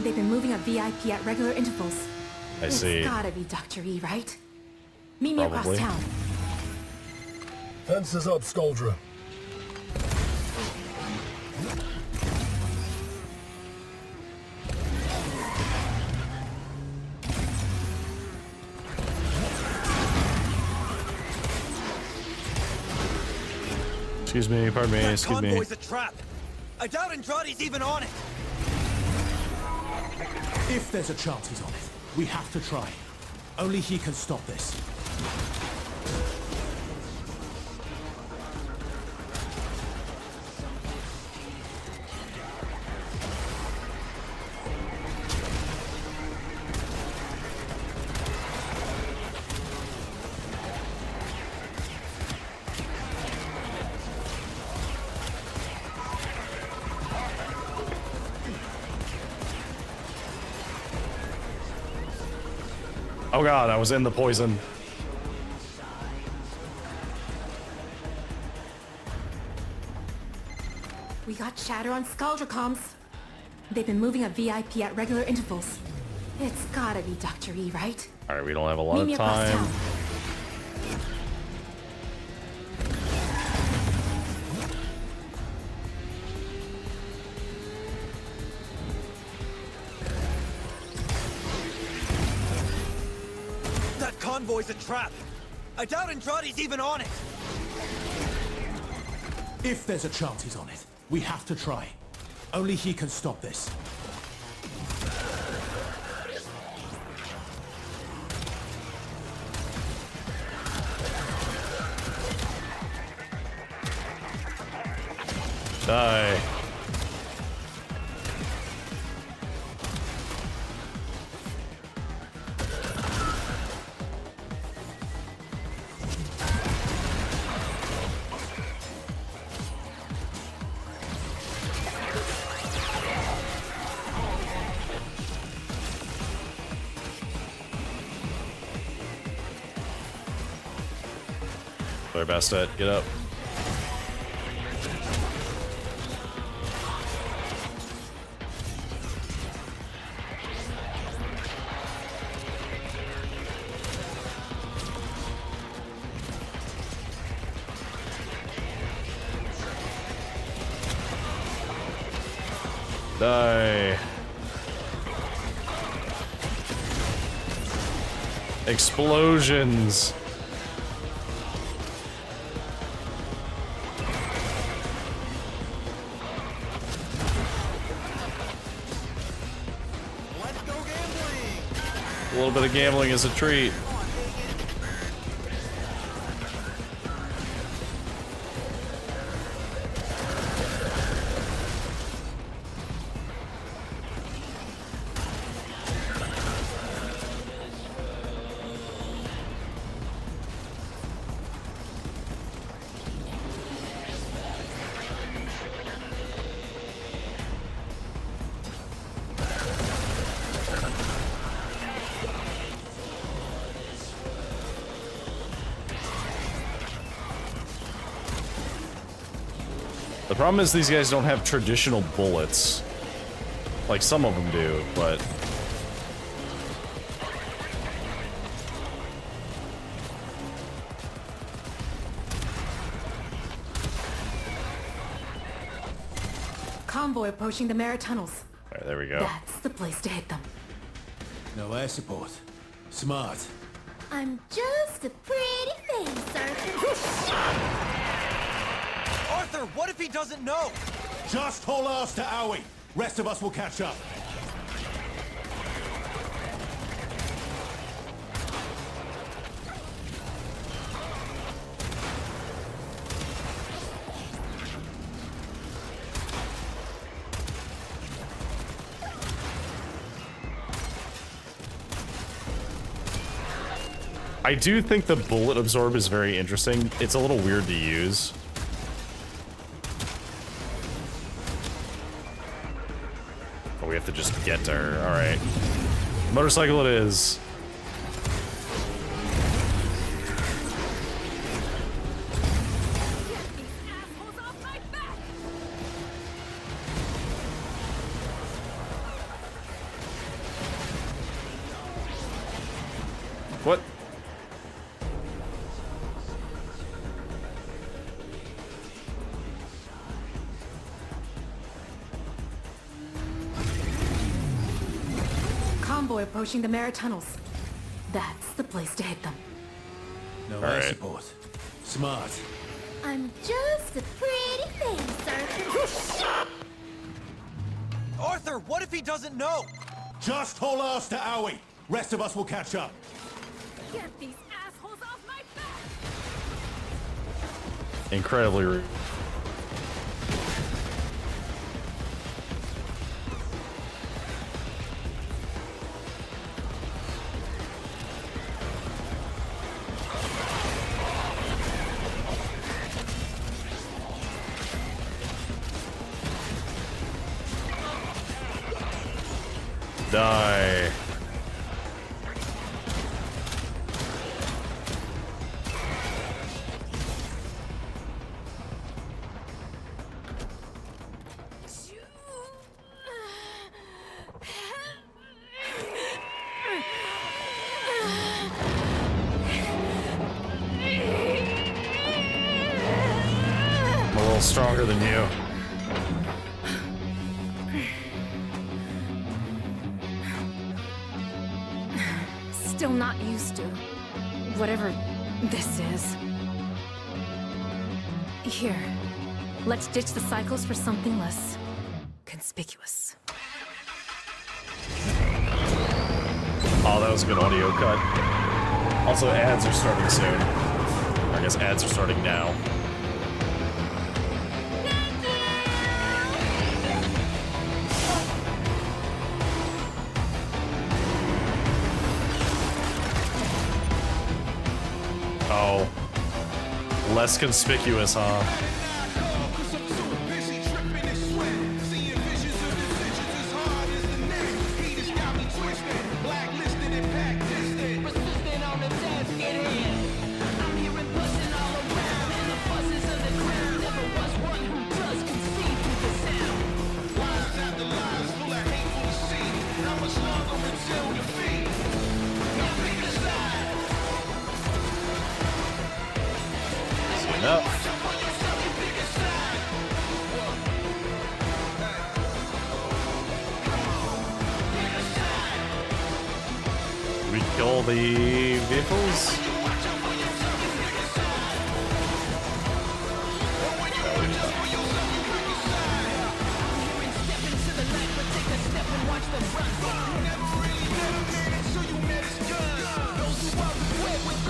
S17: They've been moving a VIP at regular intervals.
S1: I see.
S17: It's gotta be Dr. E, right? Meet me across
S1: Probably.
S17: town.
S8: Fences up, Scaldra.
S1: Excuse me, pardon me,
S5: That
S1: excuse me.
S5: convoy's a trap. I doubt Andrade's even on it.
S6: If there's a chance he's on it, we have to try. Only he can stop this.
S1: Oh god, I was in the poison.
S17: We got chatter on Scaldracoms. They've been moving a VIP at regular intervals. It's gotta be Dr. E, right?
S1: Alright, we don't have a lot
S17: Meet
S1: of
S17: me across
S1: time.
S17: town.
S5: That convoy's a trap. I doubt Andrade's even on it.
S6: If there's a chance he's on it, we have to try. Only he can stop this.
S1: Die. Their best at get up. Die. Explosions. A little bit of gambling is a treat. The problem is these guys don't have traditional bullets. Like some of them do, but...
S17: Convoy approaching the Mara tunnels.
S1: Alright, there we go.
S17: That's the place to hit them.
S6: No air support. Smart.
S8: I'm just a pretty face, Arthur.
S5: Arthur, what if he doesn't know?
S6: Just haul ass to Owie. Rest of us will catch up.
S1: I do think the bullet absorb is very interesting. It's a little weird to use. Oh, we have to just get to her. Alright. Motorcycle it is. What?
S17: Convoy approaching the Mara tunnels. That's the place to hit them.
S6: No air support. Smart.
S8: I'm just a pretty face, Arthur.
S5: Arthur, what if he doesn't know?
S6: Just haul ass to Owie. Rest of us will catch up.
S8: Get these assholes off my back!
S1: Incredibly rude. Die. little stronger than you.
S17: Still not used to whatever this is. Here, let's ditch the cycles for something less conspicuous.
S1: Oh, that was a good audio cut. Also, ads are starting soon. I guess ads are starting now. Oh. Less conspicuous, huh? We kill the vehicles?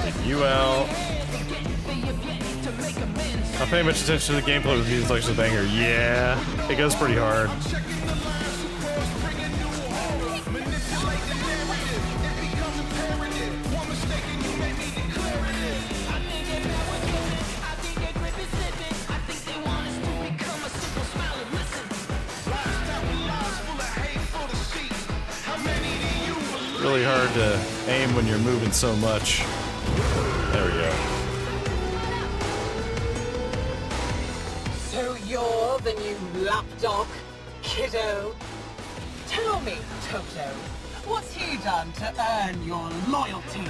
S1: Take you out. Not paying much attention to the gameplay with these like a banger. Yeah, it goes pretty hard. Really hard to aim when you're moving so much. There we go.
S11: So you're the new lapdog, kiddo? Tell me, Toto, what's he done to earn your loyalty?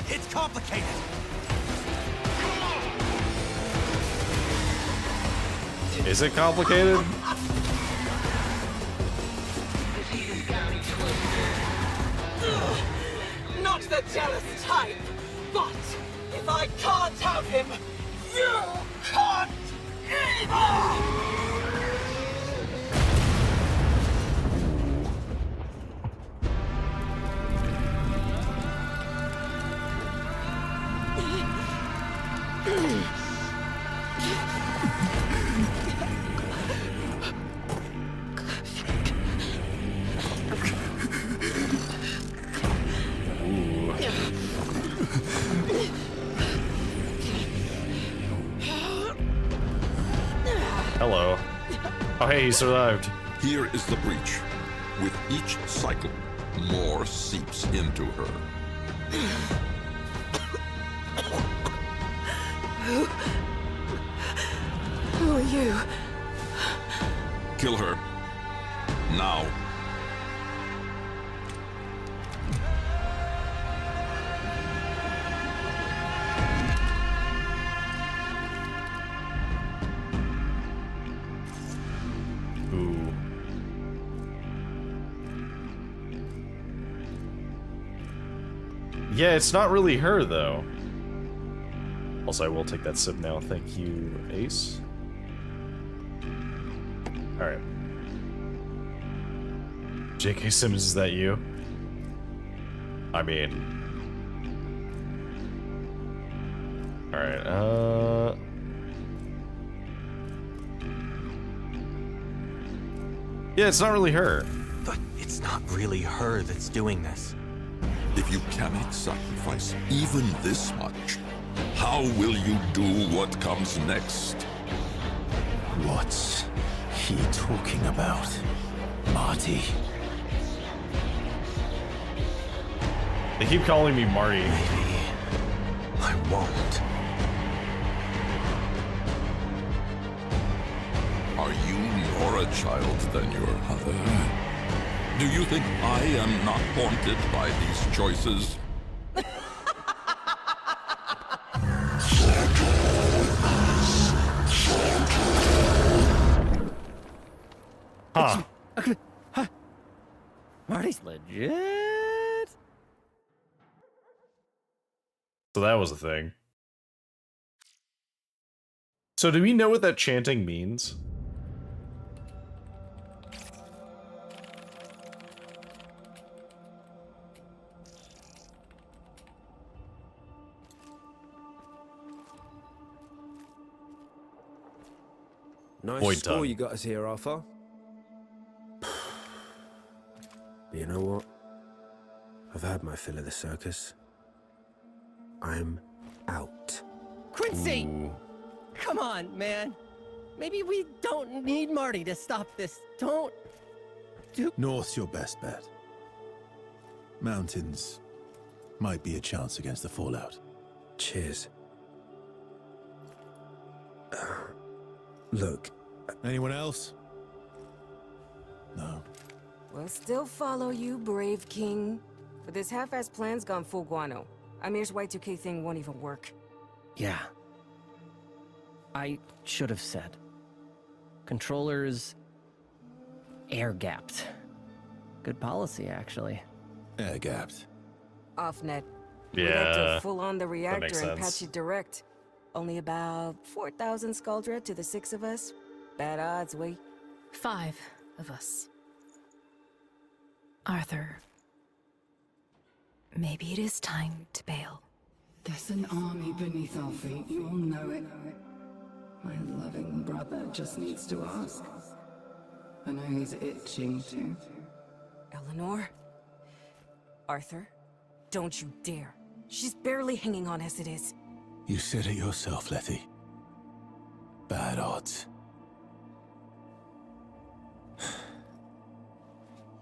S5: It's complicated.
S1: Is it complicated?
S11: Not the jealous type, but if I can't have him, you can't either!
S1: Hello. Oh, hey, he survived.
S3: Here is the breach. With each cycle, more seeps into her.
S13: Who are you?
S3: Kill her. Now.
S1: Ooh. Yeah, it's not really her, though. Also, I will take that sip now. Thank you, Ace. Alright. J.K. Simmons, is that you? I mean... Alright, yeah, it's not really her.
S10: But it's not really her that's doing this.
S3: If you cannot sacrifice even this much, how will you do what comes next?
S14: What's he talking about, Marty?
S1: They keep calling me Marty.
S10: Maybe I won't.
S3: Are you more a child than your mother? Do you think I am not haunted by these choices?
S12: voice legit?
S1: So that was a thing. So do we know what that chanting means?
S18: Nice
S1: Void
S18: score
S1: tongue.
S18: you got us here, Arthur. You know what? I've had my fill of the circus. I'm out.
S16: Quincy! Come on, man. Maybe we don't need Marty to stop this. Don't...
S14: North's your best bet. Mountains might be a chance against the fallout.
S18: Cheers. Look.
S14: Anyone else? No.
S19: We'll still follow you, brave king. But this half-assed plan's gone full guano. Amir's Y2K thing won't even work.
S12: Yeah. I should have said. Controllers... air-gapped. Good policy, actually.
S14: Air-gapped.
S19: Off-net.
S1: Yeah,
S19: We had to full on the
S1: makes
S19: reactor and patch
S1: sense.
S19: it direct. Only about 4,000 Skuldra to the 6 of us. Bad odds, we.
S17: 5 of us. Arthur. Maybe it is time to bail.
S7: There's an army beneath our feet, you all know it. My loving brother just needs to ask. I know he's itching to.
S19: Eleanor? Arthur? Don't you dare. She's barely hanging on as it is.
S14: You said it yourself, Letty. Bad odds.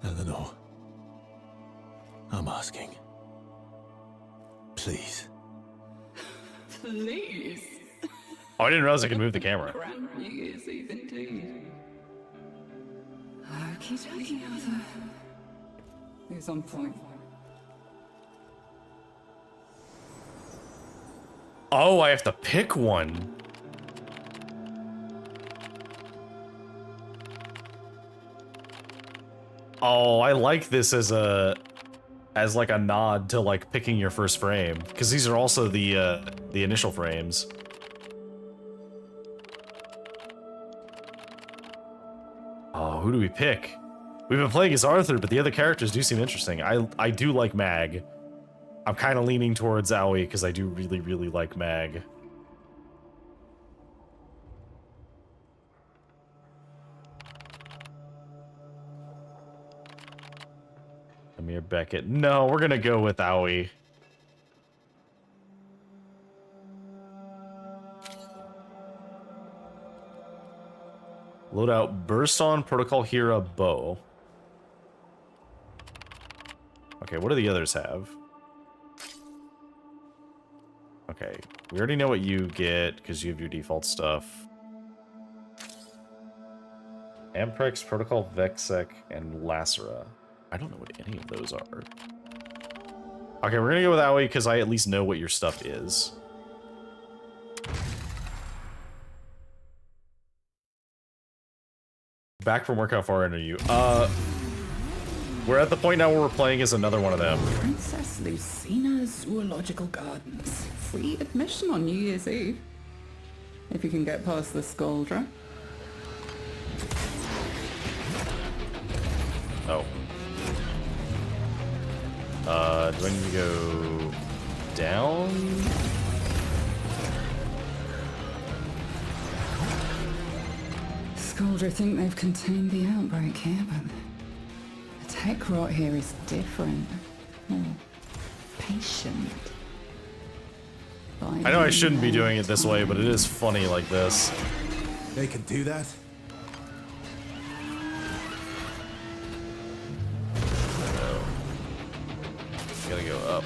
S14: Eleanor. I'm asking. Please.
S7: Please.
S1: Oh, I didn't realize I could move the camera.
S7: Grand New Year's Eve indeed. Okie dokie, Arthur. Who's on point?
S1: Oh, I have to pick one. Oh, I like this as like a nod to like picking your first frame, because these are also the initial frames. Oh, who do we pick? We've been playing as Arthur, but the other characters do seem interesting. I do like Mag. I'm kind of leaning towards Aoi because I do really, really like Mag. Amir Beckett. No, we're gonna go with Aoi. Load out Burst on Protocol Hera Bow. Okay, what do the others have? Okay, we already know what you get because you have your default stuff. Amprex, Protocol Vexec, and Lacera. I don't know what any of those are. Okay, we're gonna go with Aoi because I at least know what your stuff is. Back from work, how far in are you? We're at the point now where we're playing as another one of them.
S7: Princess Lucina Zoological Gardens. Free admission on New Year's Eve. If you can get past the Skuldra.
S1: Oh. Do I need to go down?
S7: Skuldra think they've contained the outbreak here, but the tech rot here is different. More patient.
S1: I know I shouldn't be doing it this way, but it is funny like this.
S6: They can do that?
S1: Gotta go up.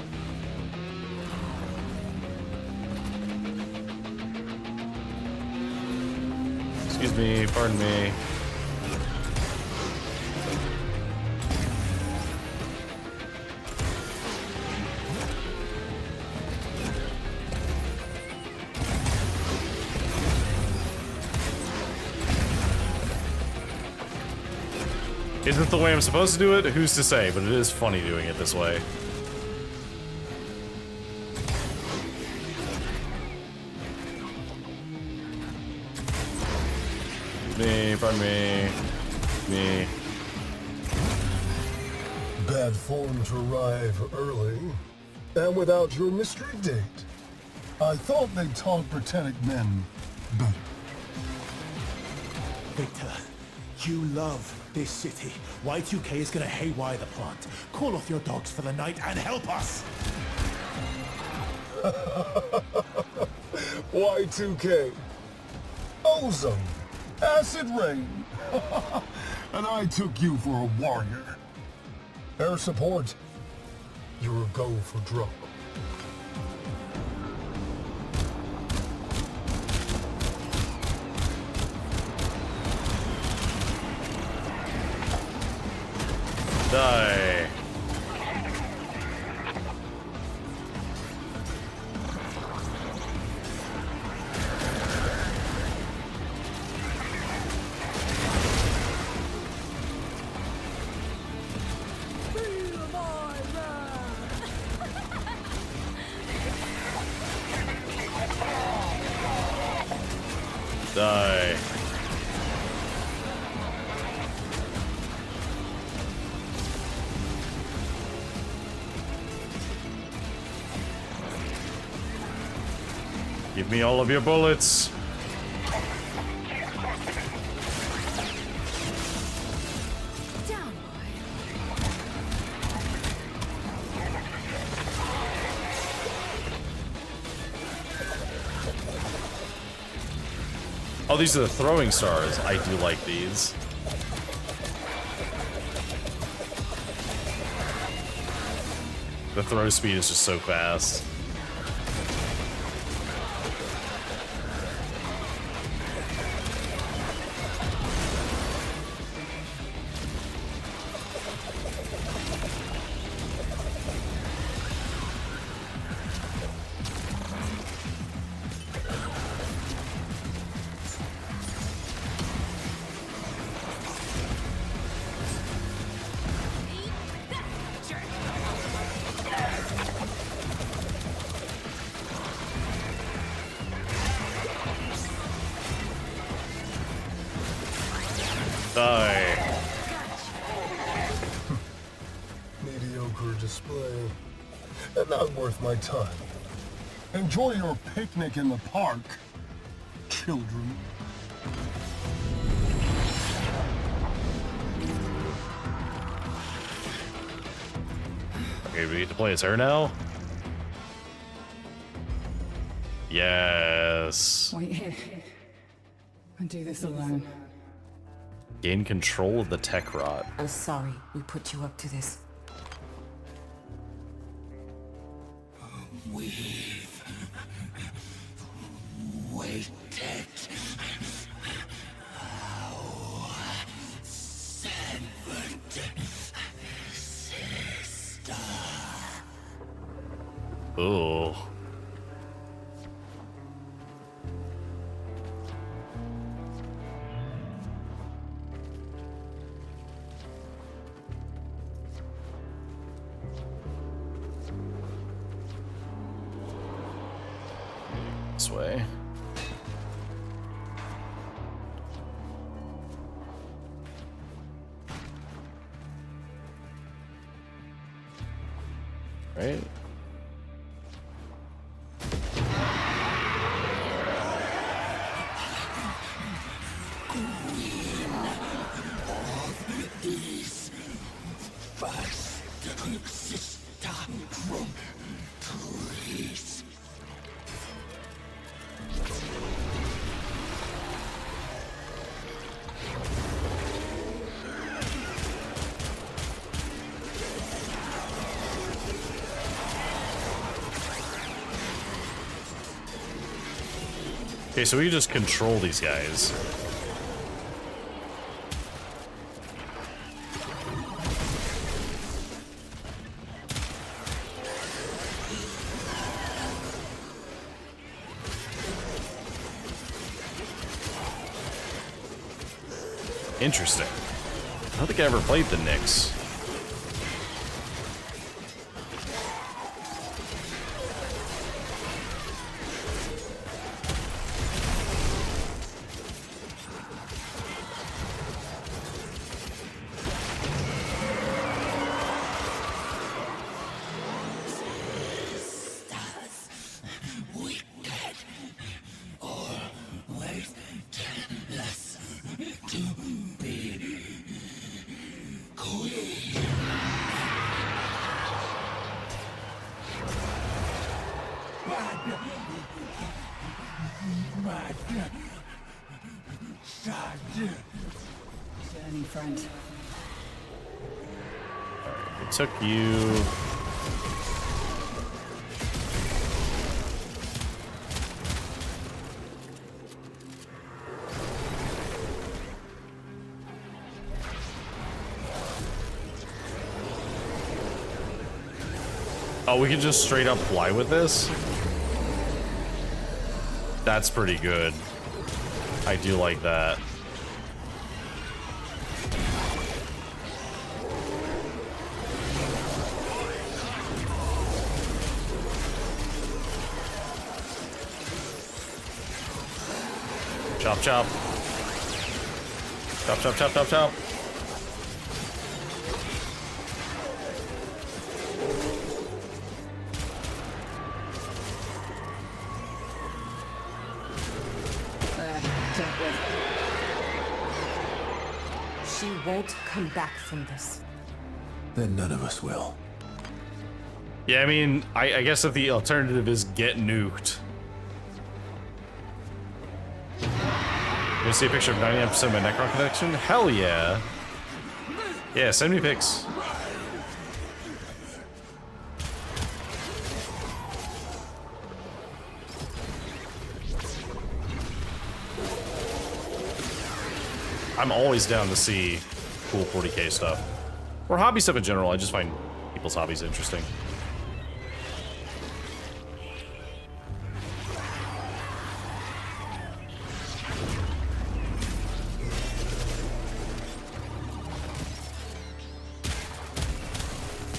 S1: Excuse me, pardon me. Is it the way I'm supposed to do it? Who's to say? But it is funny doing it this way. Me, pardon me. Me.
S9: Bad form to arrive early, and without your mystery date. I thought they taught Britannic men better.
S6: Victor, you love this city. Y2K is gonna haywire the plant. Call off your dogs for the night and help us!
S9: Y2K. Ozone. Acid rain. And I took you for a warrior. Air support. You're a go for drop.
S1: Die. Die. Give me all of your bullets.
S17: Down,
S1: Oh, these are the throwing stars. I do like these. The throw speed is just so fast. Die.
S9: Mediocre display. And not worth my time. Enjoy your picnic in the park, children.
S1: Okay, do we get to play as her now? Yes.
S7: Wait here. I do this alone.
S1: Gain control of the tech rot.
S19: I'm sorry we put you up to this.
S4: We've waited. Our severed sister.
S1: Ooh. This way. Right?
S4: These first sister from trees.
S1: Okay, so we just control these guys. Interesting. I don't think I ever played the Nyx.
S7: Journey friend.
S1: It took you. Oh, we can just straight up fly with this? That's pretty good. I do like that. Chop, chop. Chop, chop, chop, chop, chop.
S19: She won't come back from this.
S14: Then none of us will.
S1: Yeah, I mean, I guess if the alternative is get nuked. You see a picture of 99% of my Necron connection? Hell yeah. Yeah, send me pics. I'm always down to see cool 40K stuff. Or hobby stuff in general. I just find people's hobbies interesting.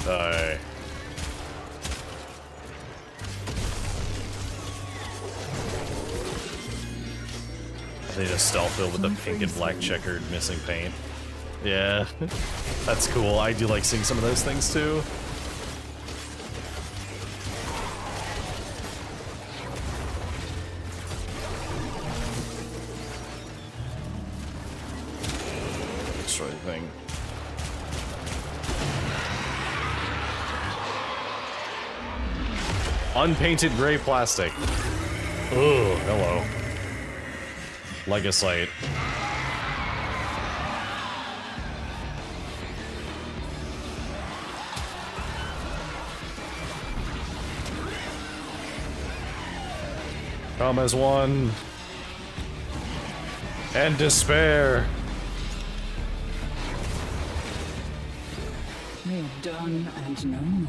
S1: Die. I need a stealth build with the pink and black checkered missing paint. Yeah, that's cool. I do like seeing some of those things too. Destroy the thing. Unpainted gray plastic. Oh, hello. Legosite. Come as one. And despair.
S7: We are done and known.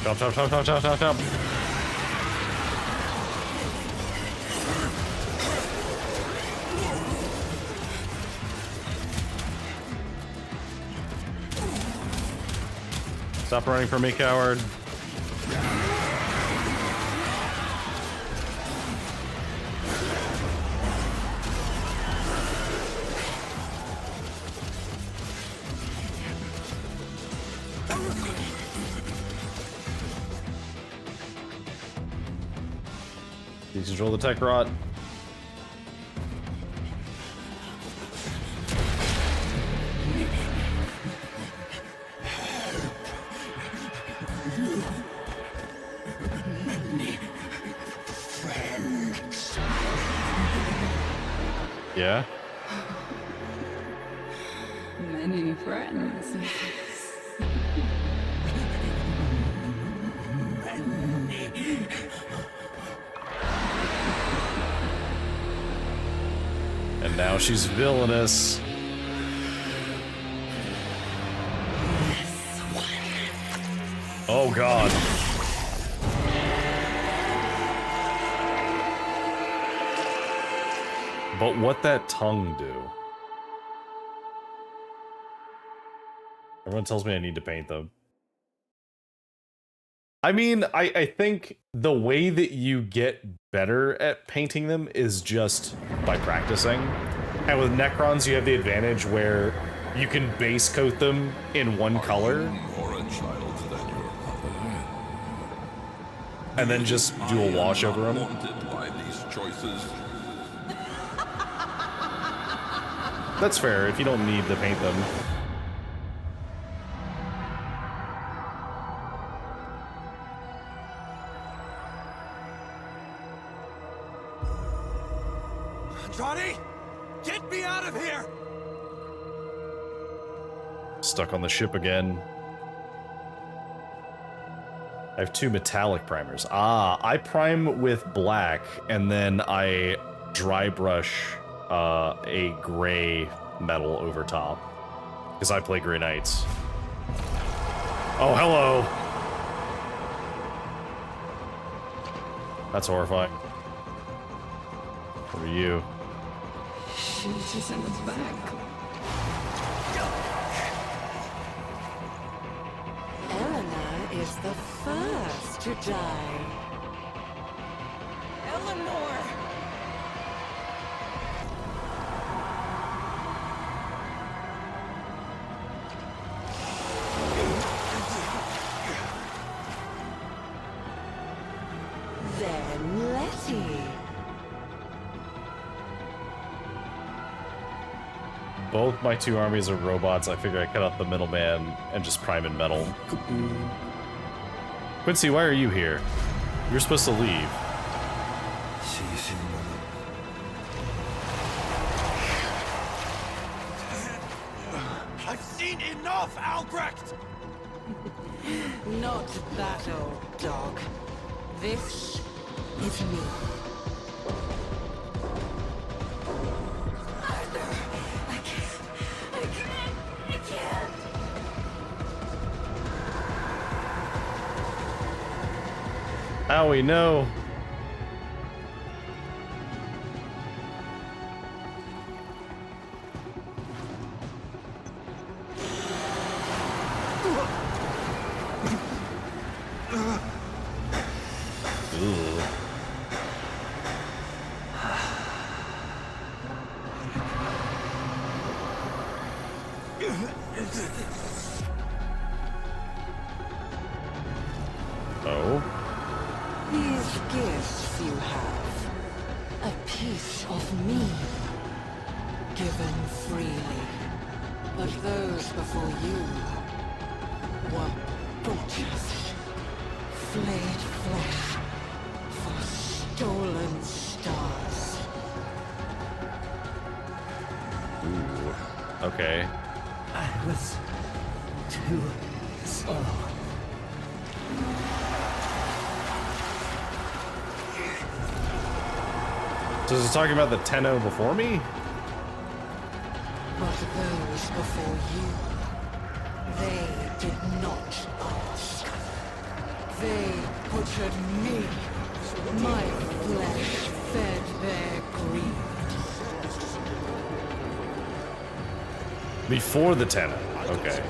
S1: Chop, chop, chop, chop, chop, chop, chop. Stop running from me, coward. Please control the tech rot. Yeah?
S7: Many friends.
S1: And now she's villainous. Oh god. But what that tongue do? Everyone tells me I need to paint them. I mean, I think the way that you get better at painting them is just by practicing. And with Necrons, you have the advantage where you can base coat them in one color. And then just do a wash over them.
S3: By these choices.
S1: That's fair, if you don't need to paint them.
S5: Andrade! Get me out of here!
S1: Stuck on the ship again. I have 2 metallic primers. Ah, I prime with black, and then I dry brush a gray metal over top. Because I play Grey Knights. Oh, hello! That's horrifying. What are you?
S7: Shoot us in the back.
S2: Eleanor is the first to die.
S20: Eleanor!
S2: Then Letty.
S1: Both my 2 armies are robots. I figure I cut out the middleman and just prime in metal. Quincy, why are you here? You're supposed to leave.
S5: I've seen enough, Albrecht!
S2: Not that old dog. This is me.
S1: Owie, no. Oh.
S2: These gifts you have, a piece of me, given freely. But those before you were butchers, flayed flesh for stolen stars.
S1: Ooh. Okay.
S16: I was too slow.
S1: So is it talking about the Tenno before me?
S2: But those before you, they did not ask. They butchered me. My flesh fed their greed.
S1: Before the Tenno. Okay.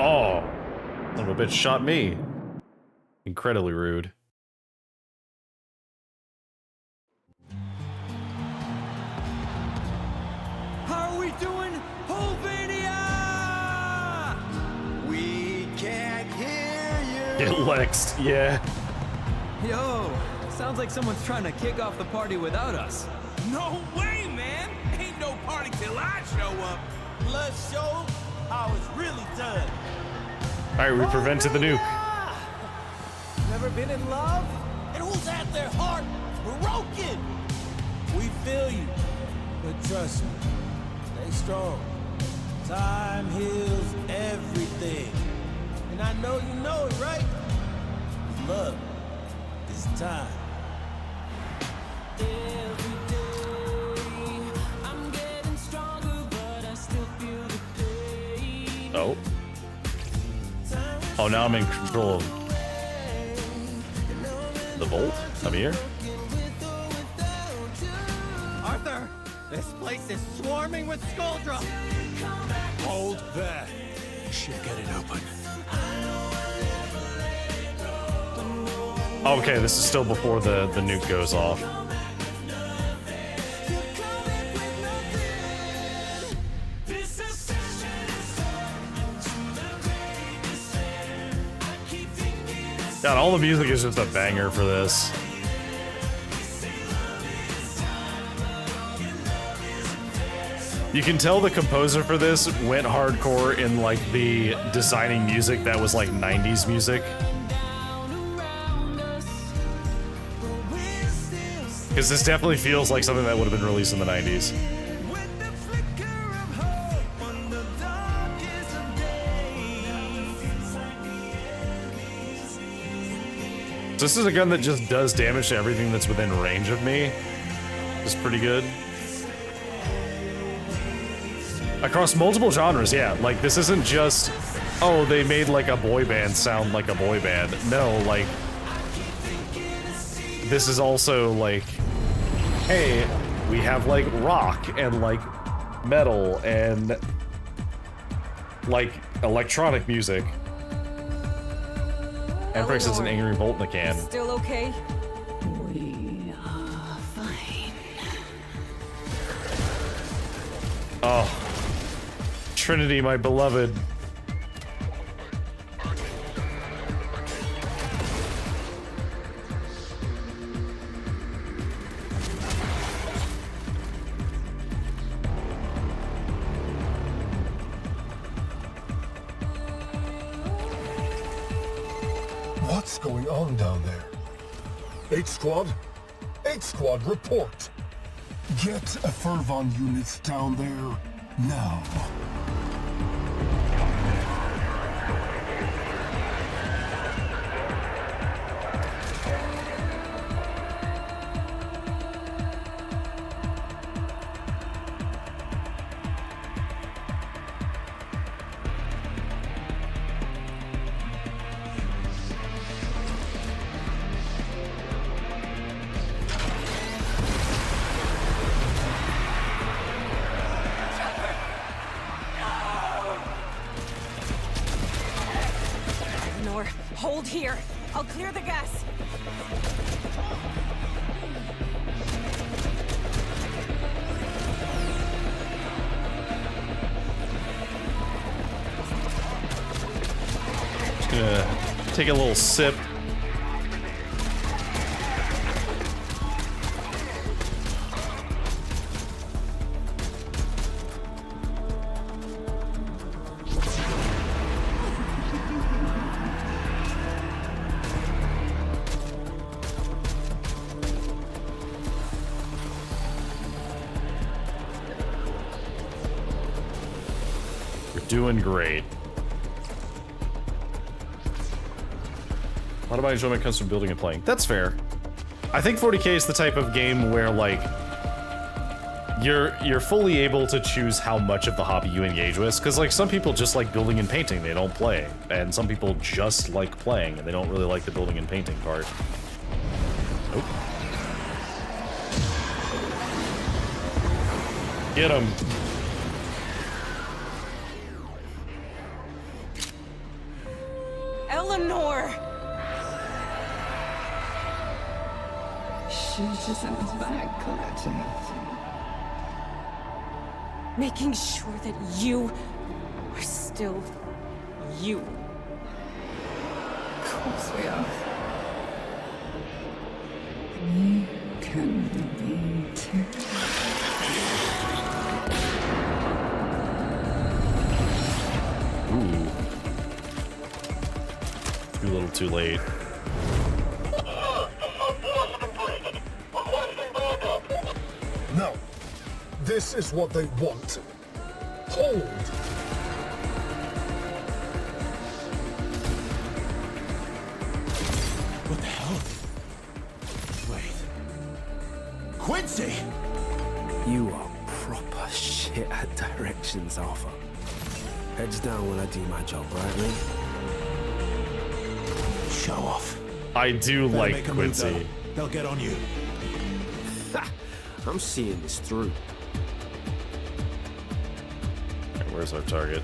S1: Oh, son of a bitch shot me. Incredibly rude.
S5: How are we doing, Pulvania? We can't hear you.
S1: Get Lexed, yeah.
S15: Yo, sounds like someone's trying to kick off the party without us.
S5: No way, man! Ain't no party till I show up. Let's show how it's really done.
S1: Alright, we prevented the nuke.
S5: Never been in love? And who's at their heart broken? We feel you, but trust me, stay strong. Time heals everything. And and I know you know it, right? It's love. It's time. Every day, I'm getting stronger, but I still feel the pain.
S1: Oh. Oh, now I'm in control of the Bolt. I'm here.
S16: Arthur, this place is swarming with Skuldra.
S6: Hold there. Should get it open.
S1: Okay, this is still before the nuke goes off. God, all the music is just a banger for this. You can tell the composer for this went hardcore in like the designing music that was like 90s music. Because this definitely feels like something that would have been released in the 90s. So this is a gun that just does damage to everything that's within range of me. It's pretty good. Across multiple genres, yeah. Like, this isn't just, oh, they made like a boy band sound like a boy band. No, like, this is also like, hey, we have like rock and like metal and like electronic music. And for instance, an angry bolt in the can.
S19: Still okay?
S7: We are fine.
S1: Oh, Trinity, my beloved.
S9: What's going on down there? 8 Squad? 8 Squad, report. Get a Fervon unit down there now.
S19: Hold here. I'll clear the gas.
S1: Just gonna take a little sip. Doing great. A lot of my enjoyment comes from building and playing. That's fair. I think 40K is the type of game where like you're fully able to choose how much of the hobby you engage with, because like some people just like building and painting, they don't play, and some people just like playing and they don't really like the building and painting part. Nope. Get him.
S19: Eleanor!
S7: She just in his bag collecting.
S19: Making sure that you are still you.
S7: Of course we are. You can be too.
S1: Ooh. Too little too late.
S9: No. This is what they want. Hold.
S6: hell? Wait. Quincy!
S18: You are proper shit at directions, Arthur. Heads down when I do my job, right, Lee?
S6: Show off.
S1: I do
S6: Better
S1: like
S6: make a move,
S1: Quincy.
S6: though. They'll get on you.
S18: I'm seeing this through.
S1: Okay, where's our target?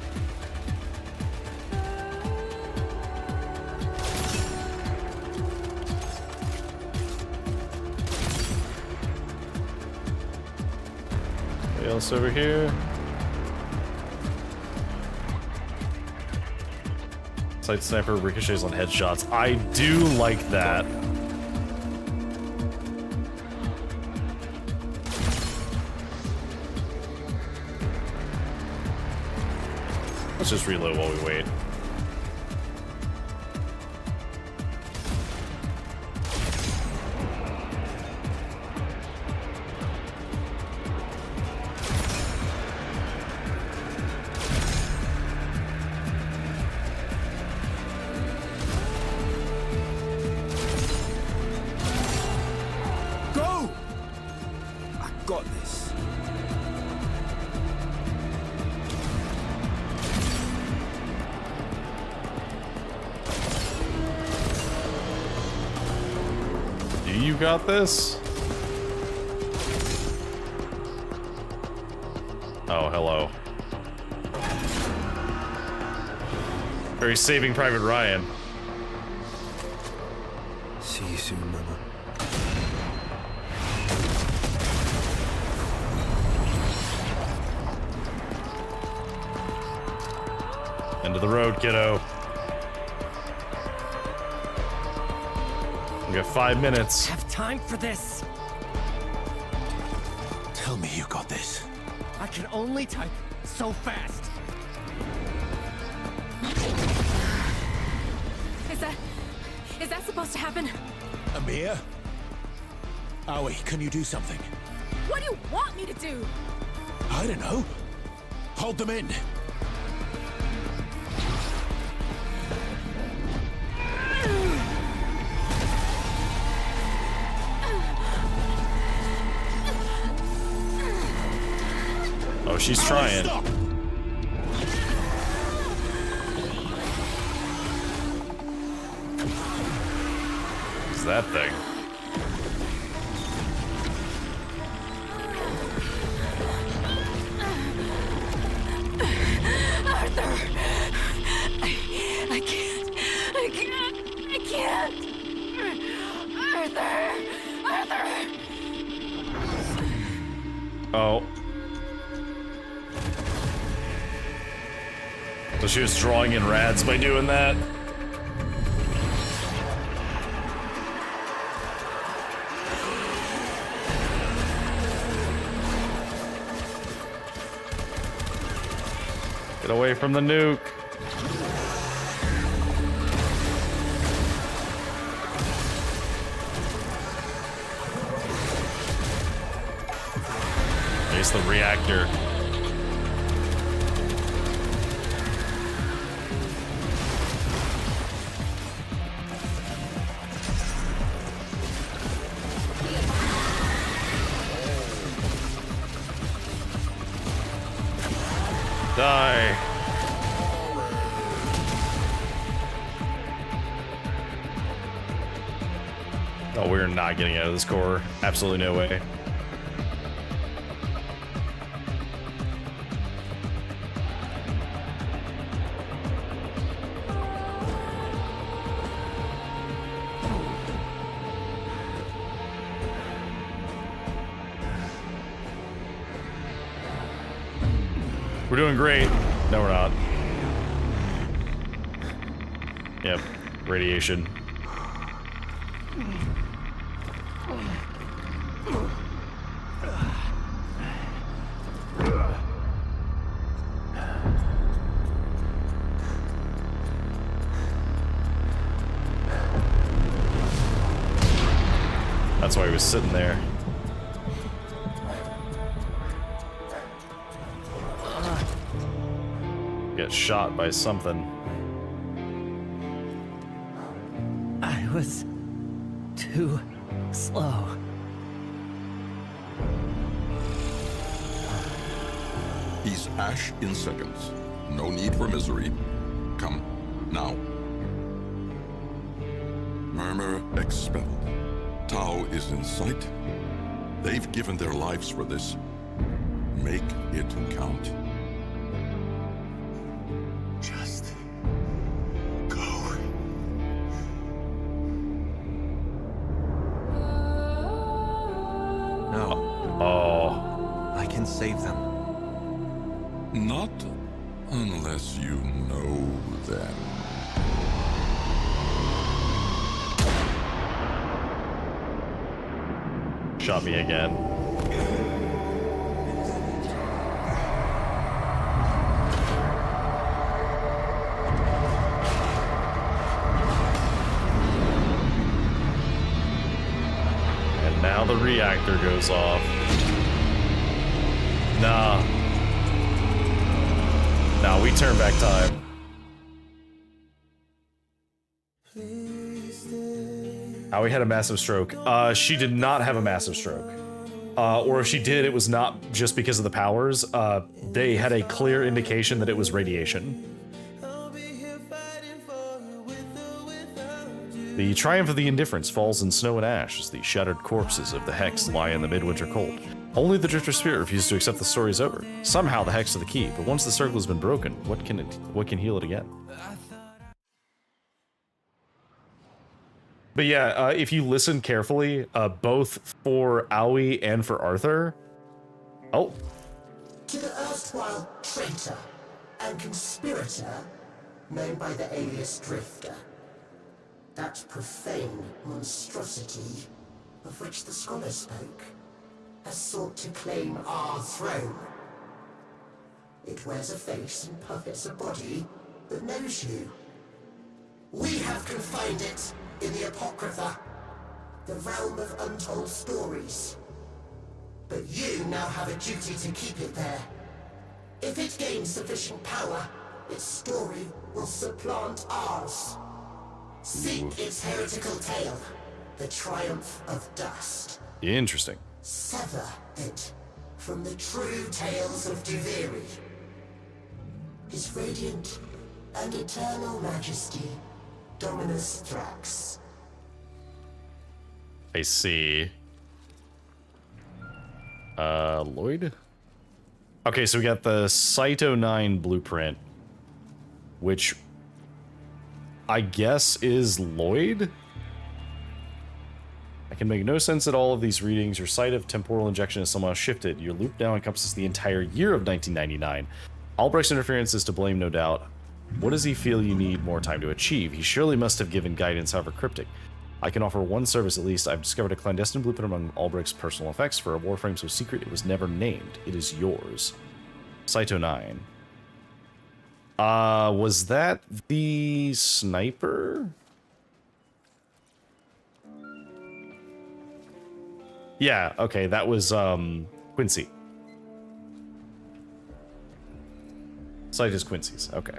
S1: Anybody else over here? Sight sniper ricochets on headshots. I do like that. Let's just reload while we wait.
S18: Go! I got this.
S1: You got this? Oh, hello. Very Saving Private Ryan.
S18: See you soon, Mama.
S1: End of the road, kiddo. We got 5 minutes.
S12: Have time for this.
S6: Tell me you got this.
S12: I can only type so fast.
S17: Is that supposed to happen?
S6: Amir? Aoi, can you do something?
S17: What do you want me to do?
S6: I don't know. Hold them in.
S1: Oh, she's trying.
S6: Stop.
S1: What's that thing?
S17: Arthur! I can't! Arthur!
S1: Oh. So she was drawing in rads by doing that. Get away from the nuke. There's the reactor. Die. Oh, we're not getting out of this core. Absolutely no way. We're doing great. No, we're not. Yep. Radiation. That's why he was sitting there. Get shot by something.
S12: I was too slow.
S3: He's ash in seconds. No need for misery. Come, now. Murmur expelled. Tau is in sight. They've given their lives for this. Make it count.
S4: Just go.
S10: No.
S1: Oh.
S10: I can save them.
S3: Not unless you know them.
S1: Shot me again. And now the reactor goes off. Nah. Nah, we turn back time. Howie had a massive stroke. She did not have a massive stroke. Or if she did, it was not just because of the powers. They had a clear indication that it was radiation. The triumph of the indifference falls in snow and ash as the shattered corpses of the Hex lie in the midwinter cold. Only the Drifter Spirit refuses to accept the story is over. Somehow the Hex is the key, but once the circle has been broken, what can heal it again? But yeah, if you listen carefully, both for Aoi and for Arthur. Oh.
S21: To the erstwhile traitor and conspirator known by the alias Drifter. That profane monstrosity of which the scholar spoke has sought to claim our throne. It wears a face and puppets a body that knows you. We have confined it in the Apocrypha, the realm of untold stories. But you now have a duty to keep it there. If it gains sufficient power, its story will supplant ours. Seek its heretical tale, the triumph of dust.
S1: Interesting.
S21: Sever it from the true tales of Duviri. His radiant and eternal majesty, Dominus Thrax.
S1: I see. Lloyd? Okay, so we got the Saito 9 blueprint, which I guess is Lloyd? I can make no sense at all of these readings. Your sight of temporal injection is somehow shifted. Your loop now encompasses the entire year of 1999. Albrecht's interference is to blame, no doubt. What does he feel you need more time to achieve? He surely must have given guidance, however cryptic. I can offer one service at least. I've discovered a clandestine blueprint among Albrecht's personal effects for a Warframe so secret it was never named. It is yours. Saito 9. Was that the sniper? Yeah, okay, that was, Quincy. Sight is Quincy's, okay.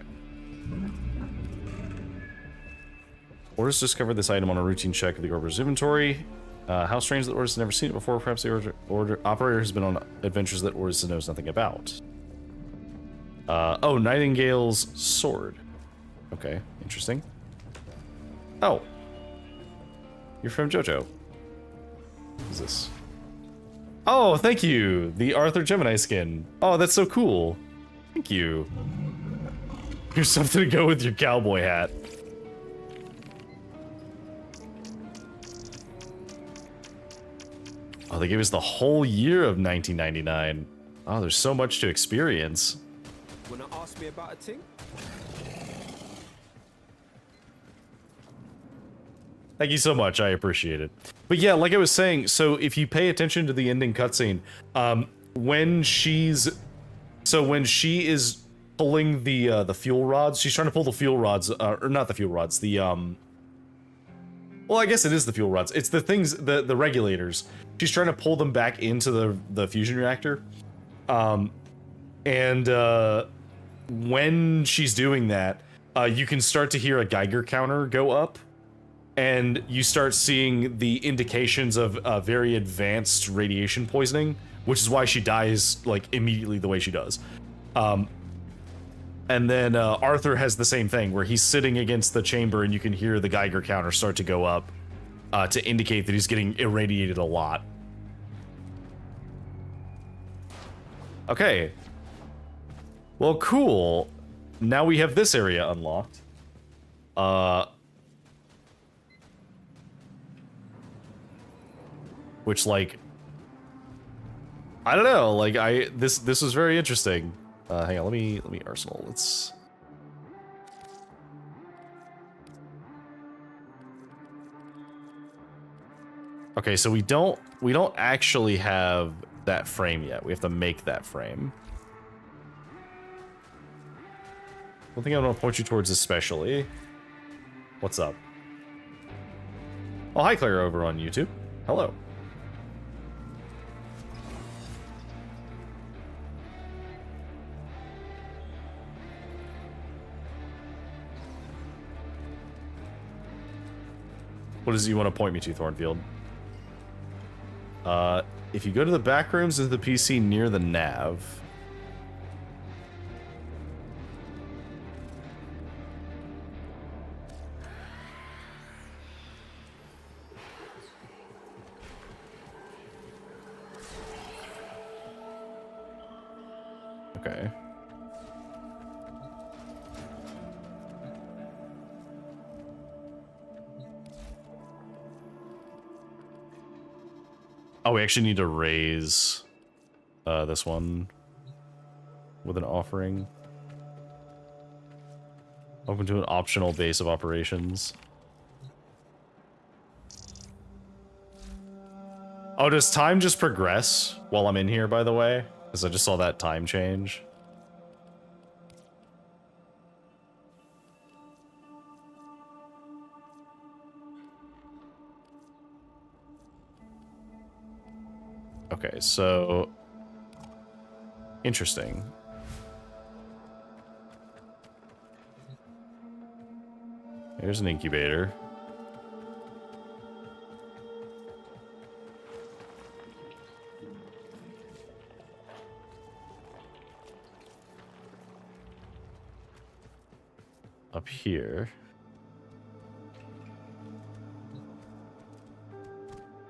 S1: Orders discovered this item on a routine check of the Orbitor's inventory. How strange that Orders has never seen it before. Perhaps the operator has been on adventures that Orders knows nothing about. Oh, Nightingale's sword. Okay, interesting. Oh. You're from JoJo. What is this? Oh, thank you! The Arthur Gemini skin. Oh, that's so cool. Thank you. Here's something to go with your cowboy hat. Oh, they gave us the whole year of 1999. Oh, there's so much to experience.
S18: Wanna ask me about a thing?
S1: Thank you so much, I appreciate it. But yeah, like I was saying, so if you pay attention to the ending cutscene, when she is pulling the fuel rods, she's trying to pull the fuel rods, or not the fuel rods, the well, I guess it is the fuel rods. It's the things, the regulators. She's trying to pull them back into the fusion reactor. When she's doing that, you can start to hear a Geiger counter go up. and you start seeing the indications of very advanced radiation poisoning, which is why she dies like immediately the way she does. And then Arthur has the same thing, where he's sitting against the chamber and you can hear the Geiger counter start to go up to indicate that he's getting irradiated a lot. Okay. Well, cool. Now we have this area unlocked. Which, like, I don't know, like, this was very interesting. Hang on, let me arsenal. Let's. Okay, so we don't actually have that frame yet. We have to make that frame. One thing I'm gonna point you towards especially. What's up? Oh, hi Claire over on YouTube. Hello. What is it you want to point me to, Thornfield? If you go to the back rooms of the PC near the nav. Okay. Oh, we actually need to raise this one with an offering. Open to an optional base of operations. Oh, does time just progress while I'm in here, by the way? Because I just saw that time change. Okay, so interesting. Here's an incubator. Up here.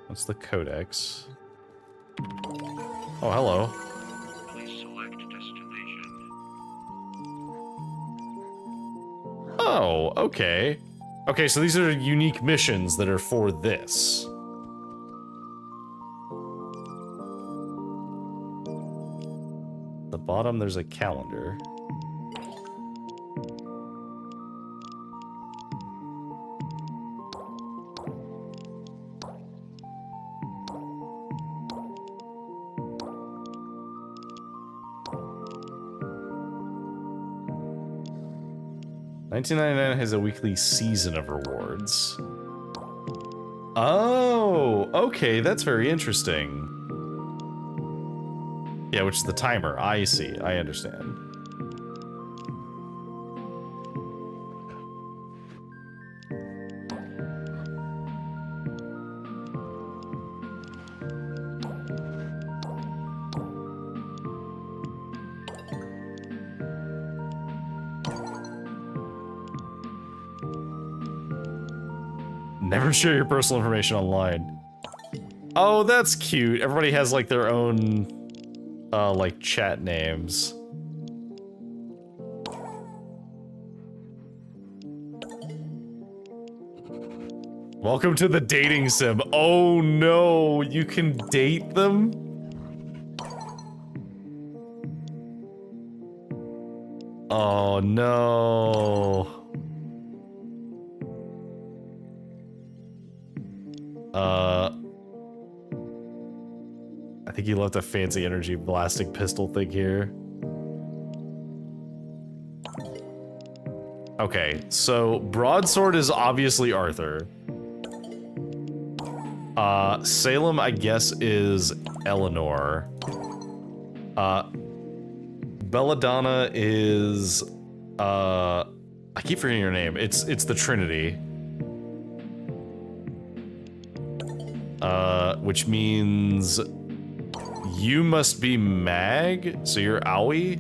S1: What's the codex? Oh, hello.
S8: Please select destination.
S1: Oh, okay. Okay, so these are unique missions that are for this. At the bottom, there's a calendar. $19.99 has a weekly season of rewards. Oh, okay, that's very interesting. Yeah, which is the timer. I see, I understand. Never share your personal information online. Oh, that's cute. Everybody has like their own like chat names. Welcome to the dating sim. Oh no, you can date them? Oh no. I think he left a fancy energy blasting pistol thing here. Okay, so Broadsword is obviously Arthur. Salem, I guess, is Eleanor. Belladonna is I keep forgetting her name. It's the Trinity. Which means you must be Mag, so you're Aoi?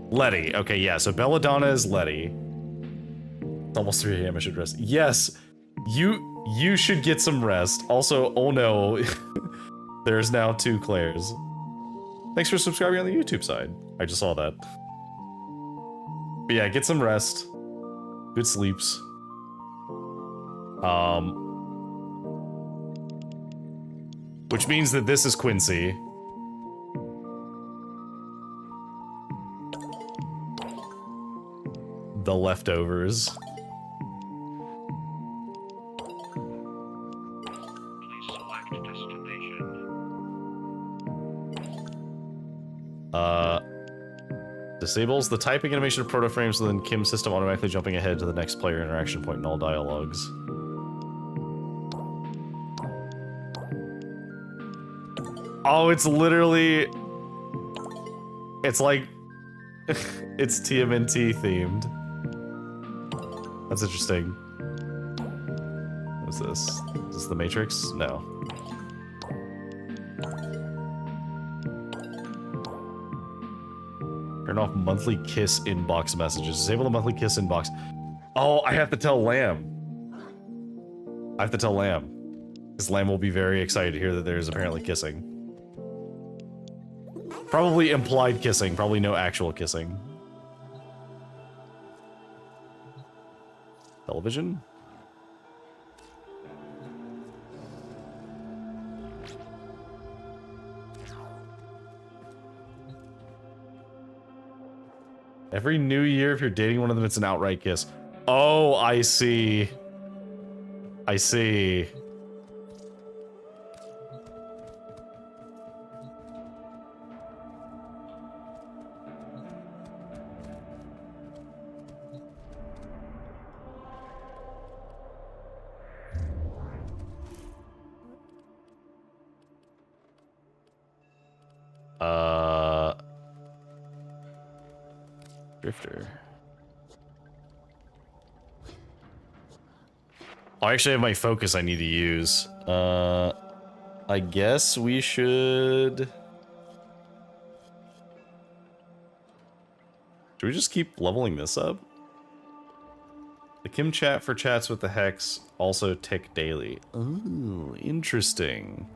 S1: Letty. Okay, yeah, so Belladonna is Letty. It's almost 3 AM, I should rest. Yes, you should get some rest. Also, oh no, there's now 2 Claires. Thanks for subscribing on the YouTube side. I just saw that. But yeah, get some rest. Good sleeps. Which means that this is Quincy. The leftovers.
S8: Please select destination.
S1: Disables the typing animation of proto frames, so then Kim's system automatically jumping ahead to the next player interaction point in all dialogues. Oh, it's literally... It's like... it's TMNT themed. That's interesting. What's this? Is this the Matrix? No. Turn off monthly kiss inbox messages. Disable the monthly kiss inbox. Oh, I have to tell Lamb. I have to tell Lamb. Because Lamb will be very excited to hear that there's apparently kissing. Probably implied kissing, probably no actual kissing. Television? Every new year, if you're dating one of them, it's an outright kiss. Oh, I see. I see. Drifter. I actually have my focus I need to use. I guess we should... Should we just keep leveling this up? The Kim chat for chats with the Hex also tick daily. Ooh, interesting.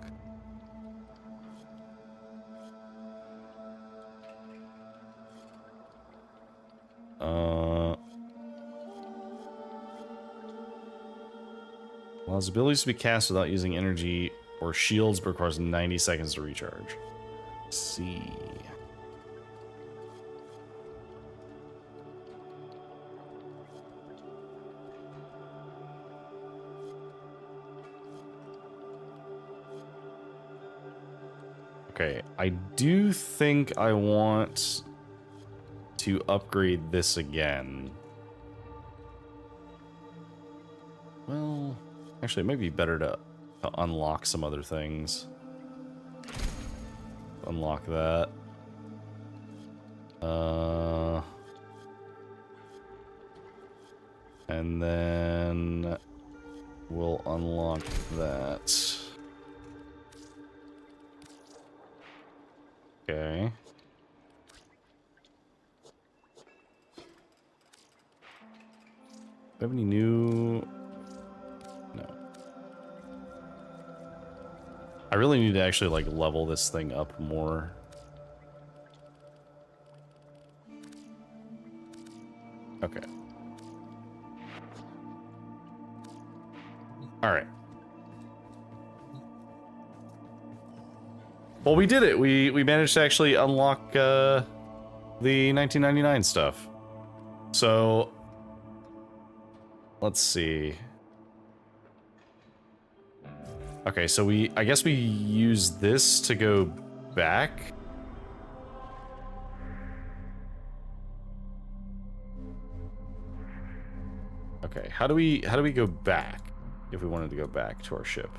S1: Allows abilities to be cast without using energy or shields, but requires 90 seconds to recharge. Let's see. Okay, I do think I want to upgrade this again. Well, actually, it might be better to unlock some other things. Unlock that. And then we'll unlock that. Okay. Do we have any new... No. I really need to actually, like, level this thing up more. Okay. Alright. Well, we did it! We managed to actually unlock, the 1999 stuff. So... Let's see. Okay, so I guess we use this to go back. Okay, how do we go back if we wanted to go back to our ship?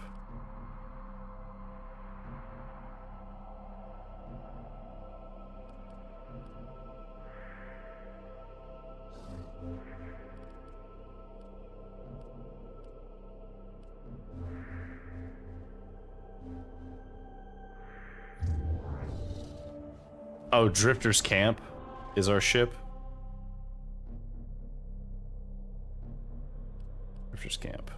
S1: Oh, Drifter's Camp is our ship. Drifter's Camp.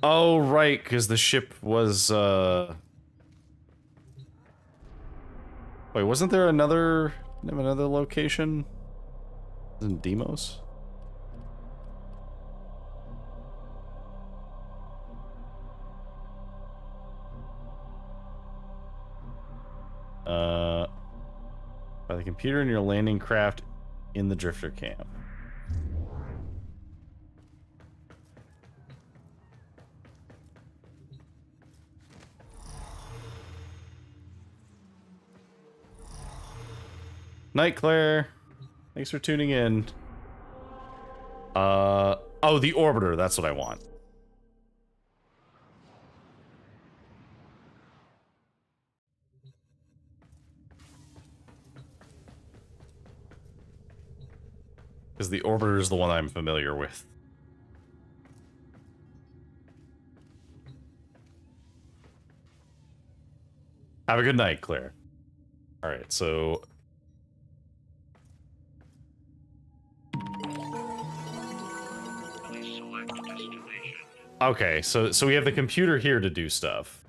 S1: Oh, right, because the ship was, Wait, wasn't there another location? In Demos? By the computer in your landing craft in the Drifter Camp. Night, Claire. Thanks for tuning in. Oh, the Orbiter. That's what I want. Because the Orbiter is the one I'm familiar with. Have a good night, Claire. Alright, so... Okay, so we have the computer here to do stuff.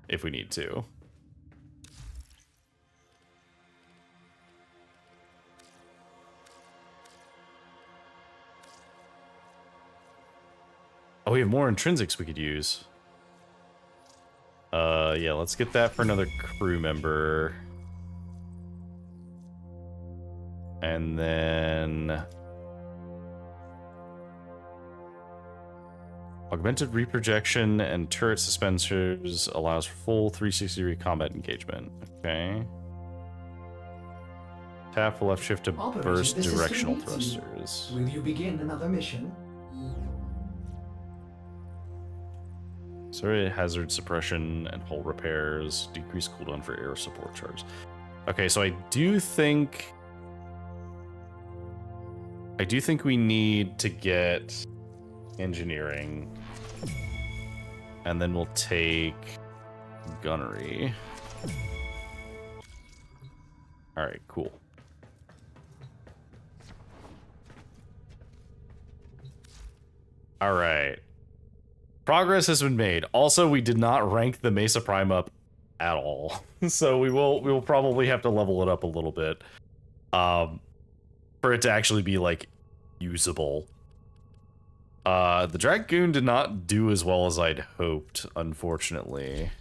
S1: If we need to. Oh, we have more intrinsics we could use. Yeah, let's get that for another crew member. And then... Augmented reprojection and turret suspensors allows full 360-degree combat engagement. Okay. Tap left shift to burst directional thrusters.
S11: Will you begin another mission?
S1: Sorry, hazard suppression and hull repairs. Decrease cooldown for air support charges. Okay, so I do think we need to get engineering. And then we'll take gunnery. Alright, cool. Alright. Progress has been made. Also, we did not rank the Mesa Prime up at all. So we will probably have to level it up a little bit. For it to actually be, like, usable. The Dragoon did not do as well as I'd hoped, unfortunately.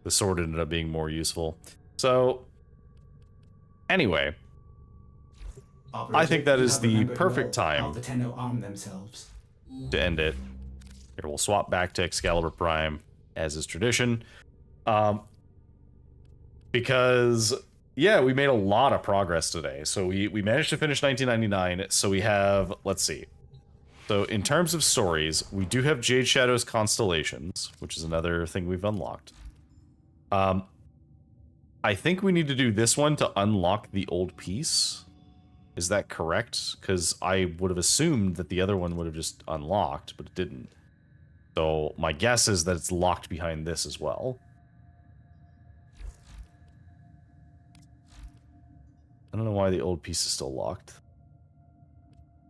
S1: The sword ended up being more useful. So, anyway. I think that is the perfect time
S11: the Tenno arm themselves.
S1: to end it. Here, we'll swap back to Excalibur Prime, as is tradition. Because, yeah, we made a lot of progress today. So we managed to finish 1999. So we have, let's see. So in terms of stories, we do have Jade Shadow's Constellations, which is another thing we've unlocked. I think we need to do this one to unlock the old piece. Is that correct? Because I would have assumed that the other one would have just unlocked, but it didn't. So my guess is that it's locked behind this as well. I don't know why the old piece is still locked.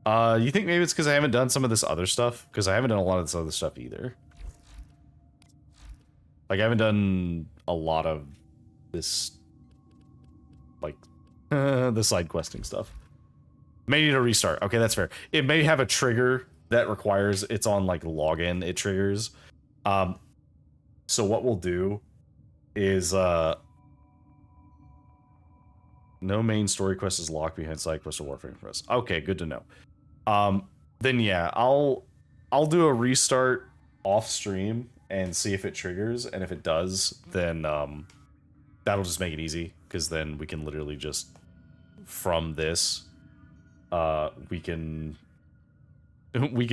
S1: You think maybe it's because I haven't done some of this other stuff? Because I haven't done a lot of this other stuff either. Like, I haven't done a lot of this, like, the side questing stuff. May need a restart. Okay, that's fair. It may have a trigger that requires it's on, like, login. It triggers. So what we'll do is, no main story quest is locked behind side quest or Warframe quest. Okay, good to know. Then yeah, I'll do a restart off stream and see if it triggers, and if it does, then that'll just make it easy, because then we can literally just from this we could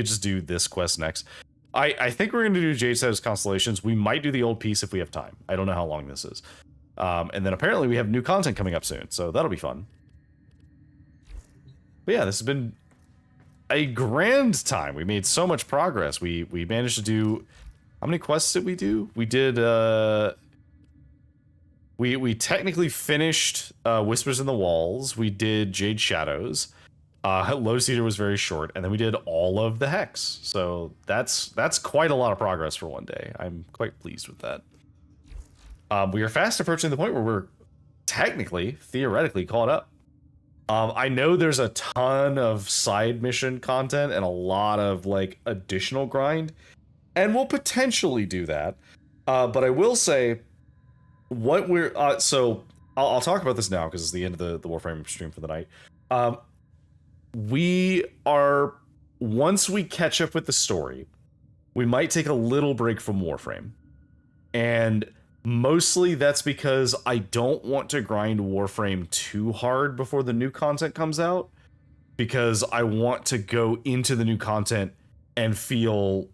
S1: just do this quest next. I think we're gonna do Jade Shadow's Constellations. We might do the old piece if we have time. I don't know how long this is. And then apparently we have new content coming up soon, so that'll be fun. But yeah, this has been a grand time. We made so much progress. We managed to do... How many quests did we do? We did... We technically finished Whispers in the Walls. We did Jade Shadows. Lotus Eater was very short, and then we did all of the Hex. So that's quite a lot of progress for one day. I'm quite pleased with that. We are fast approaching the point where we're technically, theoretically, caught up. I know there's a ton of side mission content and a lot of like additional grind, and we'll potentially do that. But I will say, what we're so I'll talk about this now because it's the end of the Warframe stream for the night. We are, once we catch up with the story, we might take a little break from Warframe. And mostly that's because I don't want to grind Warframe too hard before the new content comes out, because I want to go into the new content and feel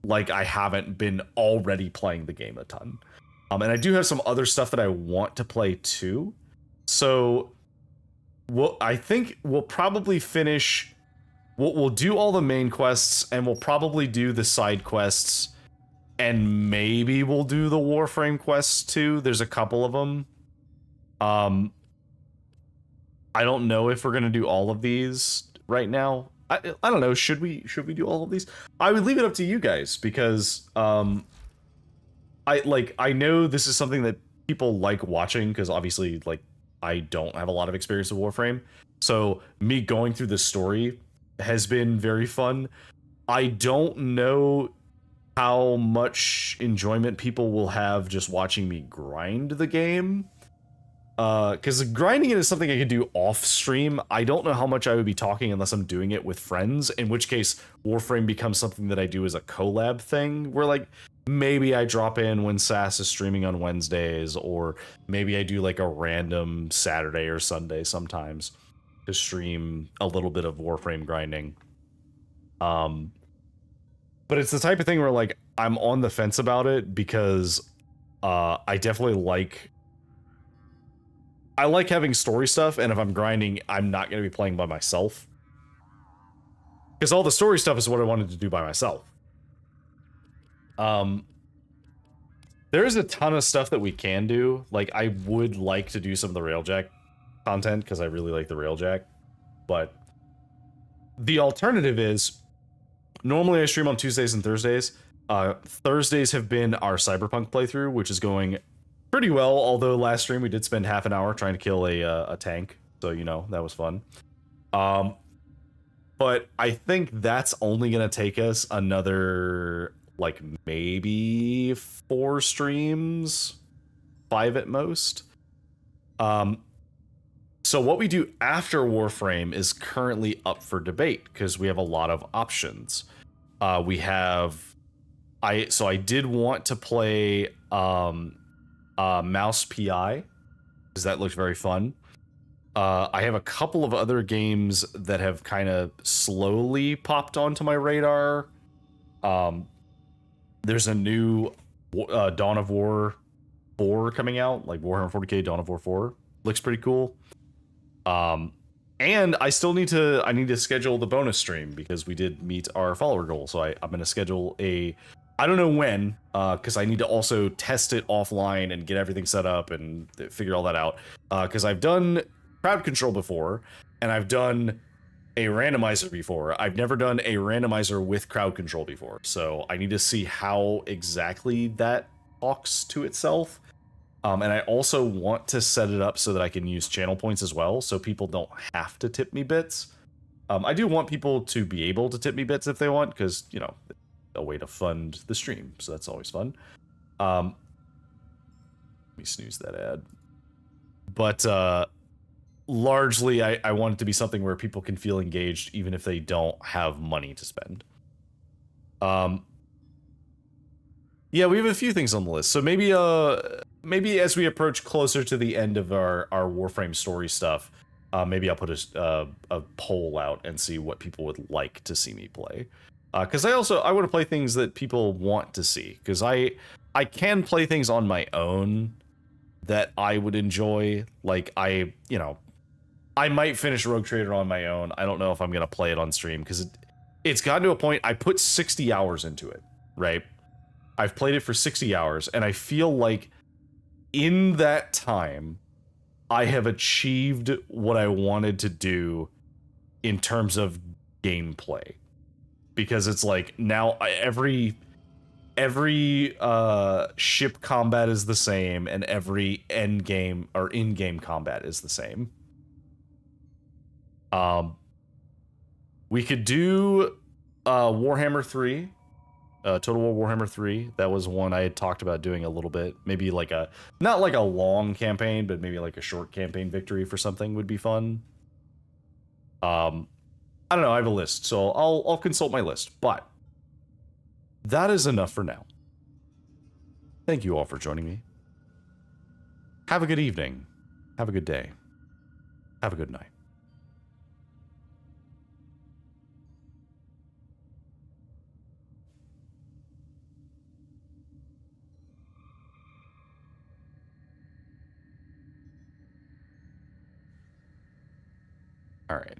S1: like I haven't been already playing the game a ton. And I do have some other stuff that I want to play too. So I think we'll probably finish... We'll do all the main quests, and we'll probably do the side quests, and maybe we'll do the Warframe quests too. There's a couple of them. I don't know if we're gonna do all of these right now. I don't know. Should we do all of these? I would leave it up to you guys, because I know this is something that people like watching, because obviously like I don't have a lot of experience with Warframe. So me going through the story has been very fun. I don't know how much enjoyment people will have just watching me grind the game. Because grinding it is something I could do off stream. I don't know how much I would be talking unless I'm doing it with friends, in which case Warframe becomes something that I do as a collab thing, where like maybe I drop in when Sass is streaming on Wednesdays, or maybe I do like a random Saturday or Sunday sometimes to stream a little bit of Warframe grinding. But it's the type of thing where like I'm on the fence about it, because I definitely like having story stuff, and if I'm grinding, I'm not going to be playing by myself, because all the story stuff is what I wanted to do by myself. There is a ton of stuff that we can do. Like, I would like to do some of the Railjack content, because I really like the Railjack, but the alternative is, normally I stream on Tuesdays and Thursdays. Thursdays have been our Cyberpunk playthrough, which is going pretty well, although last stream we did spend half an hour trying to kill a tank, so you know, that was fun. But I think that's only gonna take us another like maybe 4 streams, 5 at most. So what we do after Warframe is currently up for debate, because we have a lot of options. We have I did want to play Mouse PI, because that looked very fun. I have a couple of other games that have kind of slowly popped onto my radar. There's a new Dawn of War 4 coming out, like Warhammer 40k Dawn of War 4. Looks pretty cool. And I still need to schedule the bonus stream, because we did meet our follower goal. So I'm going to schedule I don't know when, because I need to also test it offline and get everything set up and figure all that out. Because I've done crowd control before, and I've done a randomizer before. I've never done a randomizer with crowd control before. So I need to see how exactly that talks to itself. And I also want to set it up so that I can use channel points as well, so people don't have to tip me bits. I do want people to be able to tip me bits if they want, because, you know, a way to fund the stream, so that's always fun. Let me snooze that ad. But largely, I want it to be something where people can feel engaged even if they don't have money to spend. Yeah, we have a few things on the list. So maybe as we approach closer to the end of our Warframe story stuff, maybe I'll put a poll out and see what people would like to see me play. Because I want to play things that people want to see. Because I can play things on my own, that I would enjoy. Like I might finish Rogue Trader on my own. I don't know if I'm gonna play it on stream because it's gotten to a point. I put 60 hours into it, right? I've played it for 60 hours, and I feel like in that time, I have achieved what I wanted to do in terms of gameplay. Because it's like now every ship combat is the same, and every end game or in-game combat is the same. We could do Warhammer 3, Total War Warhammer 3. That was one I had talked about doing a little bit. Maybe like not like a long campaign, but maybe like a short campaign victory for something would be fun. I don't know, I have a list, so I'll consult my list, but that is enough for now. Thank you all for joining me. Have a good evening. Have a good day. Have a good night. All right.